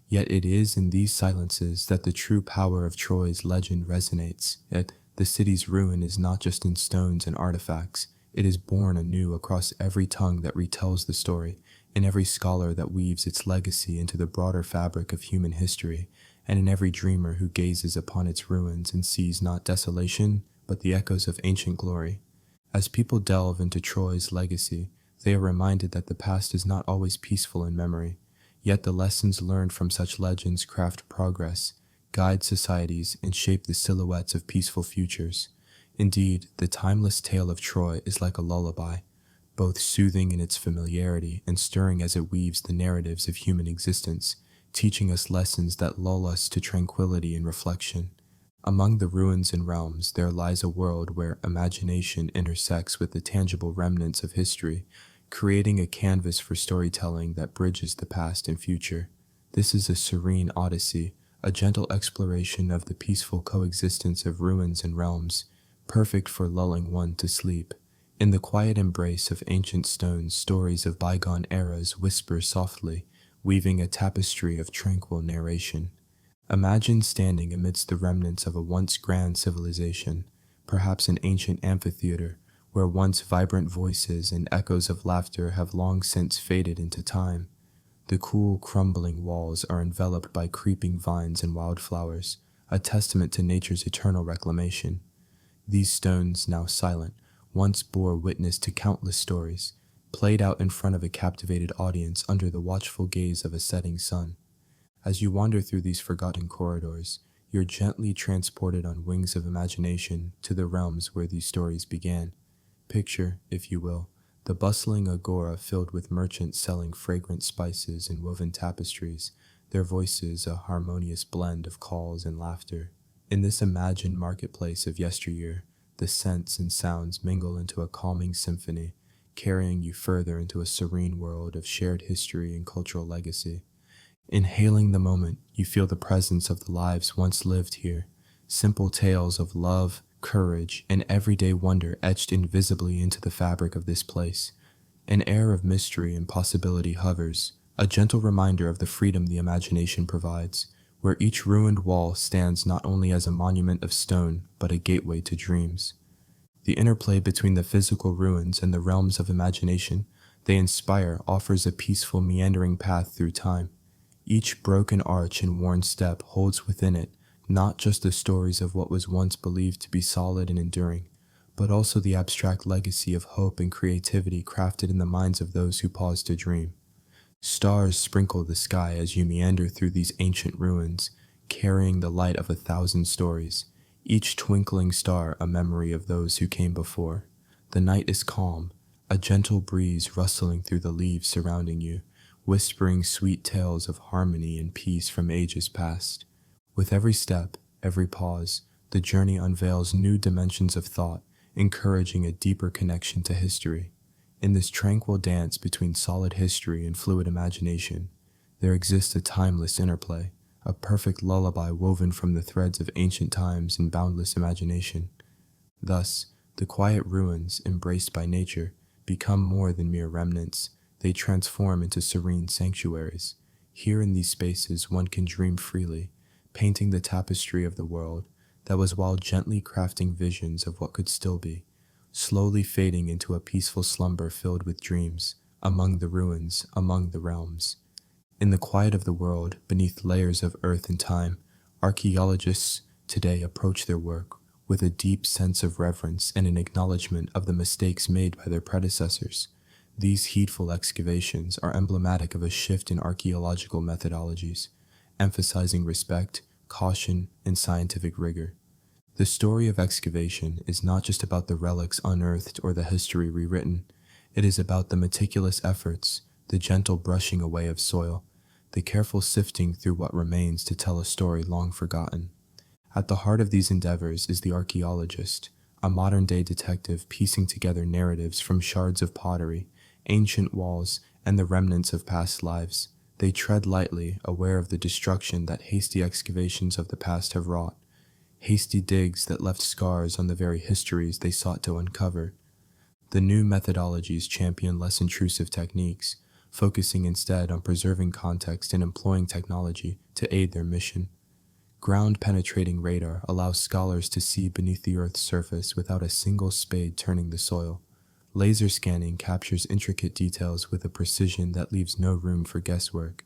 yet it is in these silences that the true power of Troy's legend resonates. Yet the city's ruin is not just in stones and artifacts, it is born anew across every tongue that retells the story, in every scholar that weaves its legacy into the broader fabric of human history, and in every dreamer who gazes upon its ruins and sees not desolation, but the echoes of ancient glory. As people delve into Troy's legacy, They are reminded that the past is not always peaceful in memory, yet the lessons learned from such legends craft progress, guide societies, and shape the silhouettes of peaceful futures. Indeed, the timeless tale of Troy is like a lullaby, both soothing in its familiarity and stirring as it weaves the narratives of human existence, teaching us lessons that lull us to tranquility and reflection. Among the ruins and realms, there lies a world where imagination intersects with the tangible remnants of history, creating a canvas for storytelling that bridges the past and future. This is a serene odyssey, a gentle exploration of the peaceful coexistence of ruins and realms, perfect for lulling one to sleep. In the quiet embrace of ancient stones, stories of bygone eras whisper softly, weaving a tapestry of tranquil narration. Imagine standing amidst the remnants of a once grand civilization, perhaps an ancient amphitheater, where once vibrant voices and echoes of laughter have long since faded into time. The cool, crumbling walls are enveloped by creeping vines and wildflowers, a testament to nature's eternal reclamation. These stones, now silent, once bore witness to countless stories, played out in front of a captivated audience under the watchful gaze of a setting sun. As you wander through these forgotten corridors, you're gently transported on wings of imagination to the realms where these stories began. Picture, if you will, the bustling agora filled with merchants selling fragrant spices and woven tapestries, their voices a harmonious blend of calls and laughter. In this imagined marketplace of yesteryear, the scents and sounds mingle into a calming symphony, carrying you further into a serene world of shared history and cultural legacy. Inhaling the moment, you feel the presence of the lives once lived here, simple tales of love, courage, and everyday wonder etched invisibly into the fabric of this place. An air of mystery and possibility hovers, a gentle reminder of the freedom the imagination provides, where each ruined wall stands not only as a monument of stone, but a gateway to dreams. The interplay between the physical ruins and the realms of imagination they inspire offers a peaceful, meandering path through time. Each broken arch and worn step holds within it not just the stories of what was once believed to be solid and enduring, but also the abstract legacy of hope and creativity crafted in the minds of those who pause to dream. Stars sprinkle the sky as you meander through these ancient ruins, carrying the light of 1,000 stories, each twinkling star a memory of those who came before. The night is calm, a gentle breeze rustling through the leaves surrounding you, whispering sweet tales of harmony and peace from ages past. With every step, every pause, the journey unveils new dimensions of thought, encouraging a deeper connection to history. In this tranquil dance between solid history and fluid imagination, there exists a timeless interplay, a perfect lullaby woven from the threads of ancient times and boundless imagination. Thus, the quiet ruins, embraced by nature, become more than mere remnants. They transform into serene sanctuaries. Here in these spaces one can dream freely, painting the tapestry of the world that was while gently crafting visions of what could still be, slowly fading into a peaceful slumber filled with dreams, among the ruins, among the realms. In the quiet of the world, beneath layers of earth and time, archaeologists today approach their work with a deep sense of reverence and an acknowledgement of the mistakes made by their predecessors. These heedful excavations are emblematic of a shift in archaeological methodologies, emphasizing respect, caution, and scientific rigor. The story of excavation is not just about the relics unearthed or the history rewritten. It is about the meticulous efforts, the gentle brushing away of soil, the careful sifting through what remains to tell a story long forgotten. At the heart of these endeavors is the archaeologist, a modern-day detective piecing together narratives from shards of pottery, ancient walls, and the remnants of past lives. They tread lightly, aware of the destruction that hasty excavations of the past have wrought, hasty digs that left scars on the very histories they sought to uncover. The new methodologies champion less intrusive techniques, focusing instead on preserving context and employing technology to aid their mission. Ground-penetrating radar allows scholars to see beneath the Earth's surface without a single spade turning the soil. Laser scanning captures intricate details with a precision that leaves no room for guesswork.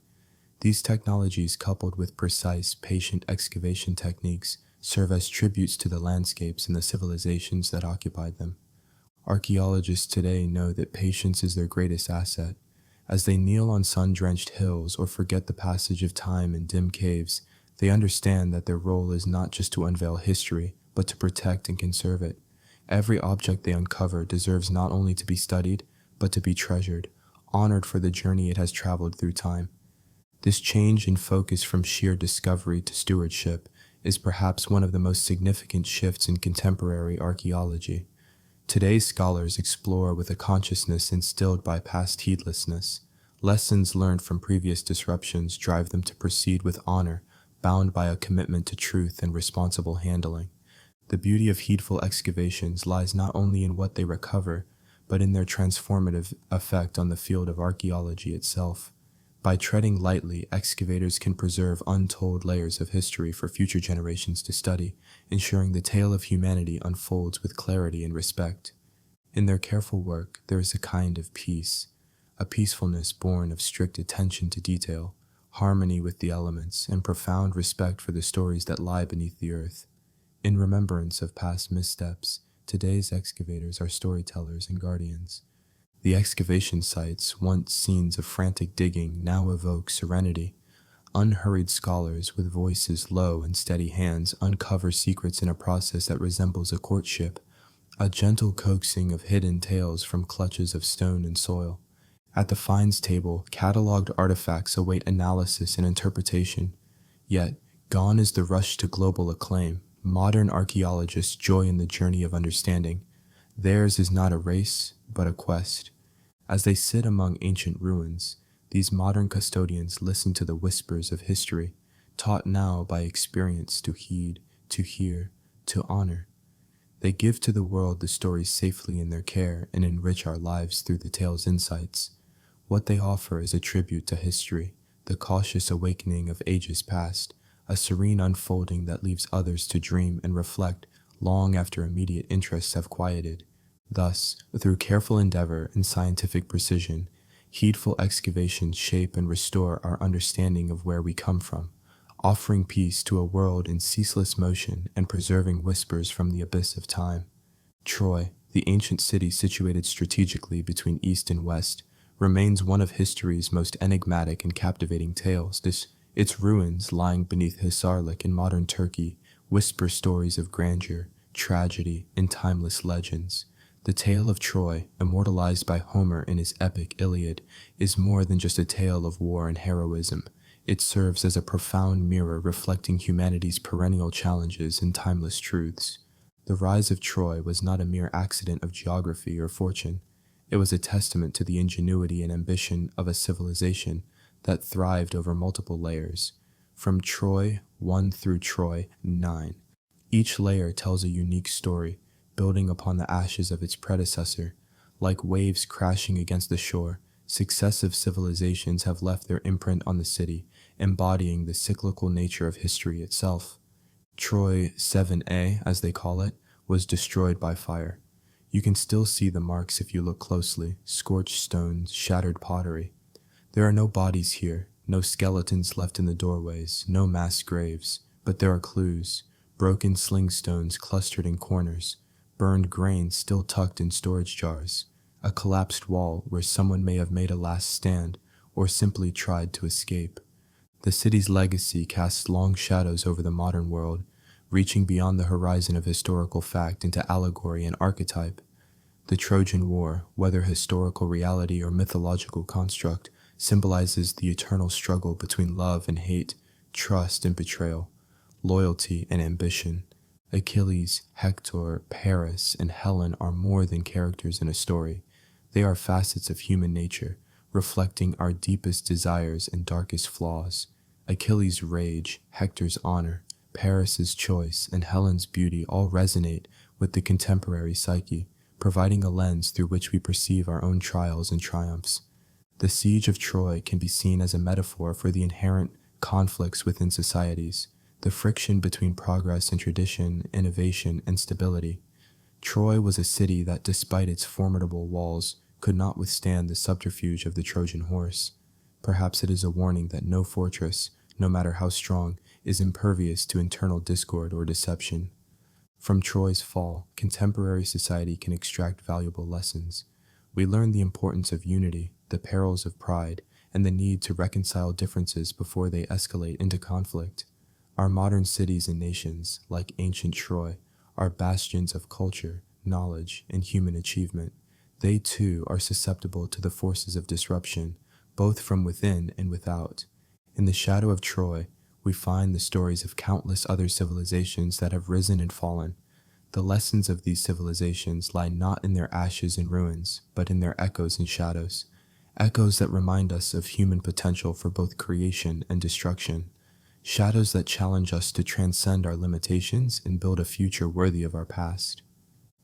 These technologies, coupled with precise, patient excavation techniques, serve as tributes to the landscapes and the civilizations that occupied them. Archaeologists today know that patience is their greatest asset. As they kneel on sun-drenched hills or forget the passage of time in dim caves, they understand that their role is not just to unveil history, but to protect and conserve it. Every object they uncover deserves not only to be studied, but to be treasured, honored for the journey it has traveled through time. This change in focus from sheer discovery to stewardship is perhaps one of the most significant shifts in contemporary archaeology. Today's scholars explore with a consciousness instilled by past heedlessness. Lessons learned from previous disruptions drive them to proceed with honor, bound by a commitment to truth and responsible handling. The beauty of heedful excavations lies not only in what they recover, but in their transformative effect on the field of archaeology itself. By treading lightly, excavators can preserve untold layers of history for future generations to study, ensuring the tale of humanity unfolds with clarity and respect. In their careful work, there is a kind of peace, a peacefulness born of strict attention to detail, harmony with the elements, and profound respect for the stories that lie beneath the earth. In remembrance of past missteps, today's excavators are storytellers and guardians. The excavation sites, once scenes of frantic digging, now evoke serenity. Unhurried scholars with voices low and steady hands uncover secrets in a process that resembles a courtship, a gentle coaxing of hidden tales from clutches of stone and soil. At the finds table, cataloged artifacts await analysis and interpretation. Yet, gone is the rush to global acclaim. Modern archaeologists joy in the journey of understanding. Theirs is not a race, but a quest. As they sit among ancient ruins, these modern custodians listen to the whispers of history, taught now by experience to heed, to hear, to honor. They give to the world the stories safely in their care and enrich our lives through the tale's insights. What they offer is a tribute to history, the cautious awakening of ages past, a serene unfolding that leaves others to dream and reflect long after immediate interests have quieted. Thus, through careful endeavor and scientific precision, heedful excavations shape and restore our understanding of where we come from, offering peace to a world in ceaseless motion and preserving whispers from the abyss of time. Troy, the ancient city situated strategically between east and west, remains one of history's most enigmatic and captivating tales. Its ruins, lying beneath Hisarlik in modern Turkey, whisper stories of grandeur, tragedy, and timeless legends. The tale of Troy, immortalized by Homer in his epic Iliad, is more than just a tale of war and heroism. It serves as a profound mirror reflecting humanity's perennial challenges and timeless truths. The rise of Troy was not a mere accident of geography or fortune. It was a testament to the ingenuity and ambition of a civilization that thrived over multiple layers. From Troy 1 through Troy 9, each layer tells a unique story, building upon the ashes of its predecessor. Like waves crashing against the shore, successive civilizations have left their imprint on the city, embodying the cyclical nature of history itself. Troy 7A, as they call it, was destroyed by fire. You can still see the marks if you look closely: scorched stones, shattered pottery. There are no bodies here, no skeletons left in the doorways, no mass graves, but there are clues: broken sling stones clustered in corners, burned grain still tucked in storage jars, a collapsed wall where someone may have made a last stand or simply tried to escape. The city's legacy casts long shadows over the modern world, reaching beyond the horizon of historical fact into allegory and archetype. The Trojan War, whether historical reality or mythological construct, symbolizes the eternal struggle between love and hate, trust and betrayal, loyalty and ambition. Achilles, Hector, Paris, and Helen are more than characters in a story. They are facets of human nature, reflecting our deepest desires and darkest flaws. Achilles' rage, Hector's honor, Paris's choice, and Helen's beauty all resonate with the contemporary psyche, providing a lens through which we perceive our own trials and triumphs. The siege of Troy can be seen as a metaphor for the inherent conflicts within societies, the friction between progress and tradition, innovation and stability. Troy was a city that, despite its formidable walls, could not withstand the subterfuge of the Trojan horse. Perhaps it is a warning that no fortress, no matter how strong, is impervious to internal discord or deception. From Troy's fall, contemporary society can extract valuable lessons. We learn the importance of unity, the perils of pride, and the need to reconcile differences before they escalate into conflict. Our modern cities and nations, like ancient Troy, are bastions of culture, knowledge, and human achievement. They too are susceptible to the forces of disruption, both from within and without. In the shadow of Troy, we find the stories of countless other civilizations that have risen and fallen. The lessons of these civilizations lie not in their ashes and ruins, but in their echoes and shadows. Echoes that remind us of human potential for both creation and destruction. Shadows that challenge us to transcend our limitations and build a future worthy of our past.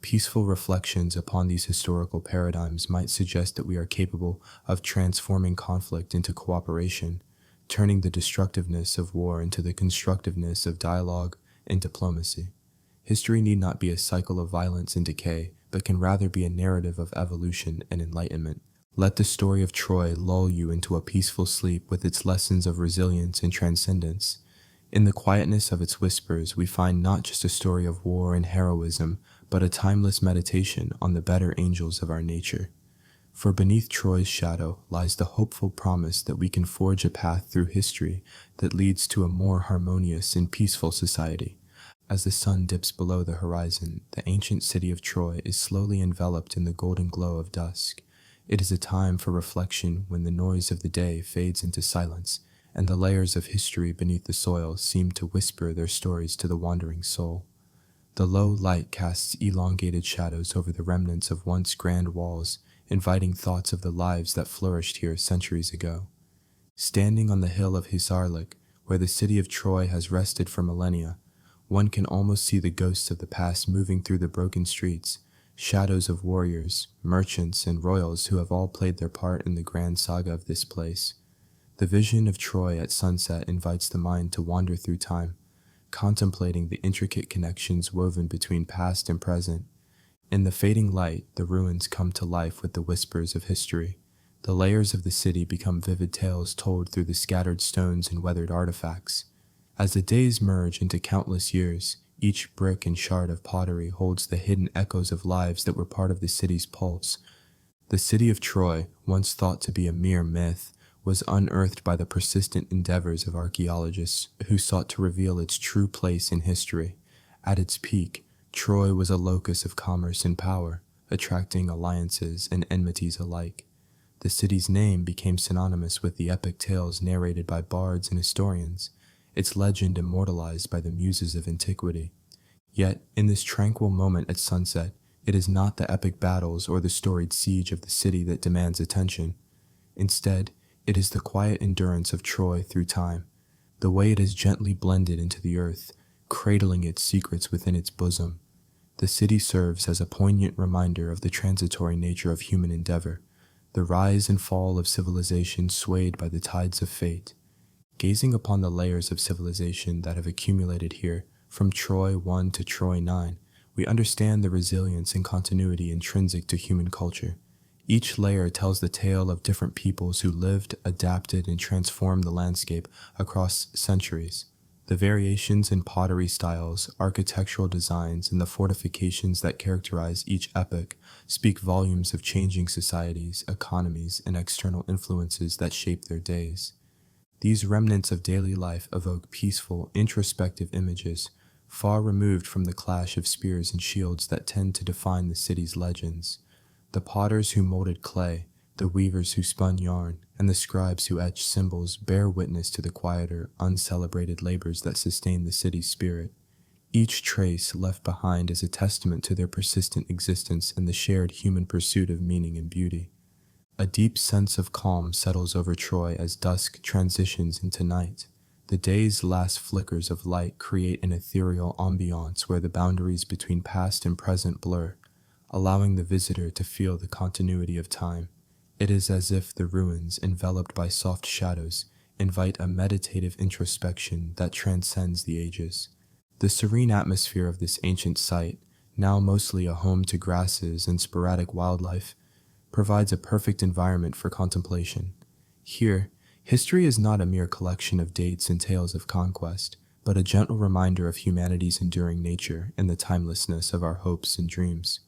Peaceful reflections upon these historical paradigms might suggest that we are capable of transforming conflict into cooperation, turning the destructiveness of war into the constructiveness of dialogue and diplomacy. History need not be a cycle of violence and decay, but can rather be a narrative of evolution and enlightenment. Let the story of Troy lull you into a peaceful sleep with its lessons of resilience and transcendence. In the quietness of its whispers, we find not just a story of war and heroism, but a timeless meditation on the better angels of our nature. For beneath Troy's shadow lies the hopeful promise that we can forge a path through history that leads to a more harmonious and peaceful society. As the sun dips below the horizon, the ancient city of Troy is slowly enveloped in the golden glow of dusk. It is a time for reflection when the noise of the day fades into silence, and the layers of history beneath the soil seem to whisper their stories to the wandering soul. The low light casts elongated shadows over the remnants of once grand walls, inviting thoughts of the lives that flourished here centuries ago. Standing on the hill of Hisarlik, where the city of Troy has rested for millennia, one can almost see the ghosts of the past moving through the broken streets, shadows of warriors, merchants, and royals who have all played their part in the grand saga of this place. The vision of Troy at sunset invites the mind to wander through time, contemplating the intricate connections woven between past and present. In the fading light, the ruins come to life with the whispers of history. The layers of the city become vivid tales told through the scattered stones and weathered artifacts. As the days merge into countless years, each brick and shard of pottery holds the hidden echoes of lives that were part of the city's pulse. The city of Troy, once thought to be a mere myth, was unearthed by the persistent endeavors of archaeologists who sought to reveal its true place in history. At its peak, Troy was a locus of commerce and power, attracting alliances and enmities alike. The city's name became synonymous with the epic tales narrated by bards and historians, its legend immortalized by the muses of antiquity. Yet, in this tranquil moment at sunset, it is not the epic battles or the storied siege of the city that demands attention. Instead, it is the quiet endurance of Troy through time, the way it has gently blended into the earth, cradling its secrets within its bosom. The city serves as a poignant reminder of the transitory nature of human endeavor, the rise and fall of civilization swayed by the tides of fate. Gazing upon the layers of civilization that have accumulated here, from Troy 1 to Troy 9, we understand the resilience and continuity intrinsic to human culture. Each layer tells the tale of different peoples who lived, adapted, and transformed the landscape across centuries. The variations in pottery styles, architectural designs, and the fortifications that characterize each epoch speak volumes of changing societies, economies, and external influences that shape their days. These remnants of daily life evoke peaceful, introspective images, far removed from the clash of spears and shields that tend to define the city's legends. The potters who molded clay, the weavers who spun yarn, and the scribes who etched symbols bear witness to the quieter, uncelebrated labors that sustain the city's spirit. Each trace left behind is a testament to their persistent existence and the shared human pursuit of meaning and beauty. A deep sense of calm settles over Troy as dusk transitions into night. The day's last flickers of light create an ethereal ambiance where the boundaries between past and present blur, allowing the visitor to feel the continuity of time. It is as if the ruins, enveloped by soft shadows, invite a meditative introspection that transcends the ages. The serene atmosphere of this ancient site, now mostly a home to grasses and sporadic wildlife, provides a perfect environment for contemplation. Here, history is not a mere collection of dates and tales of conquest, but a gentle reminder of humanity's enduring nature and the timelessness of our hopes and dreams.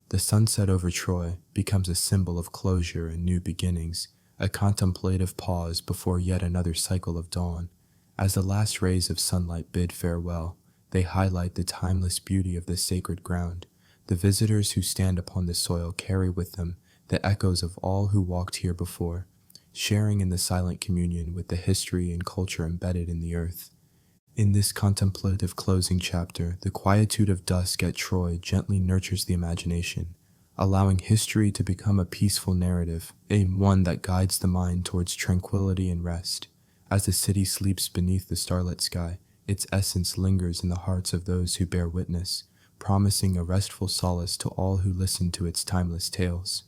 The sunset over Troy becomes a symbol of closure and new beginnings, a contemplative pause before yet another cycle of dawn. As the last rays of sunlight bid farewell, they highlight the timeless beauty of this sacred ground. The visitors who stand upon the soil carry with them the echoes of all who walked here before, sharing in the silent communion with the history and culture embedded in the earth. In this contemplative closing chapter, the quietude of dusk at Troy gently nurtures the imagination, allowing history to become a peaceful narrative, one that guides the mind towards tranquility and rest. As the city sleeps beneath the starlit sky, its essence lingers in the hearts of those who bear witness, promising a restful solace to all who listen to its timeless tales.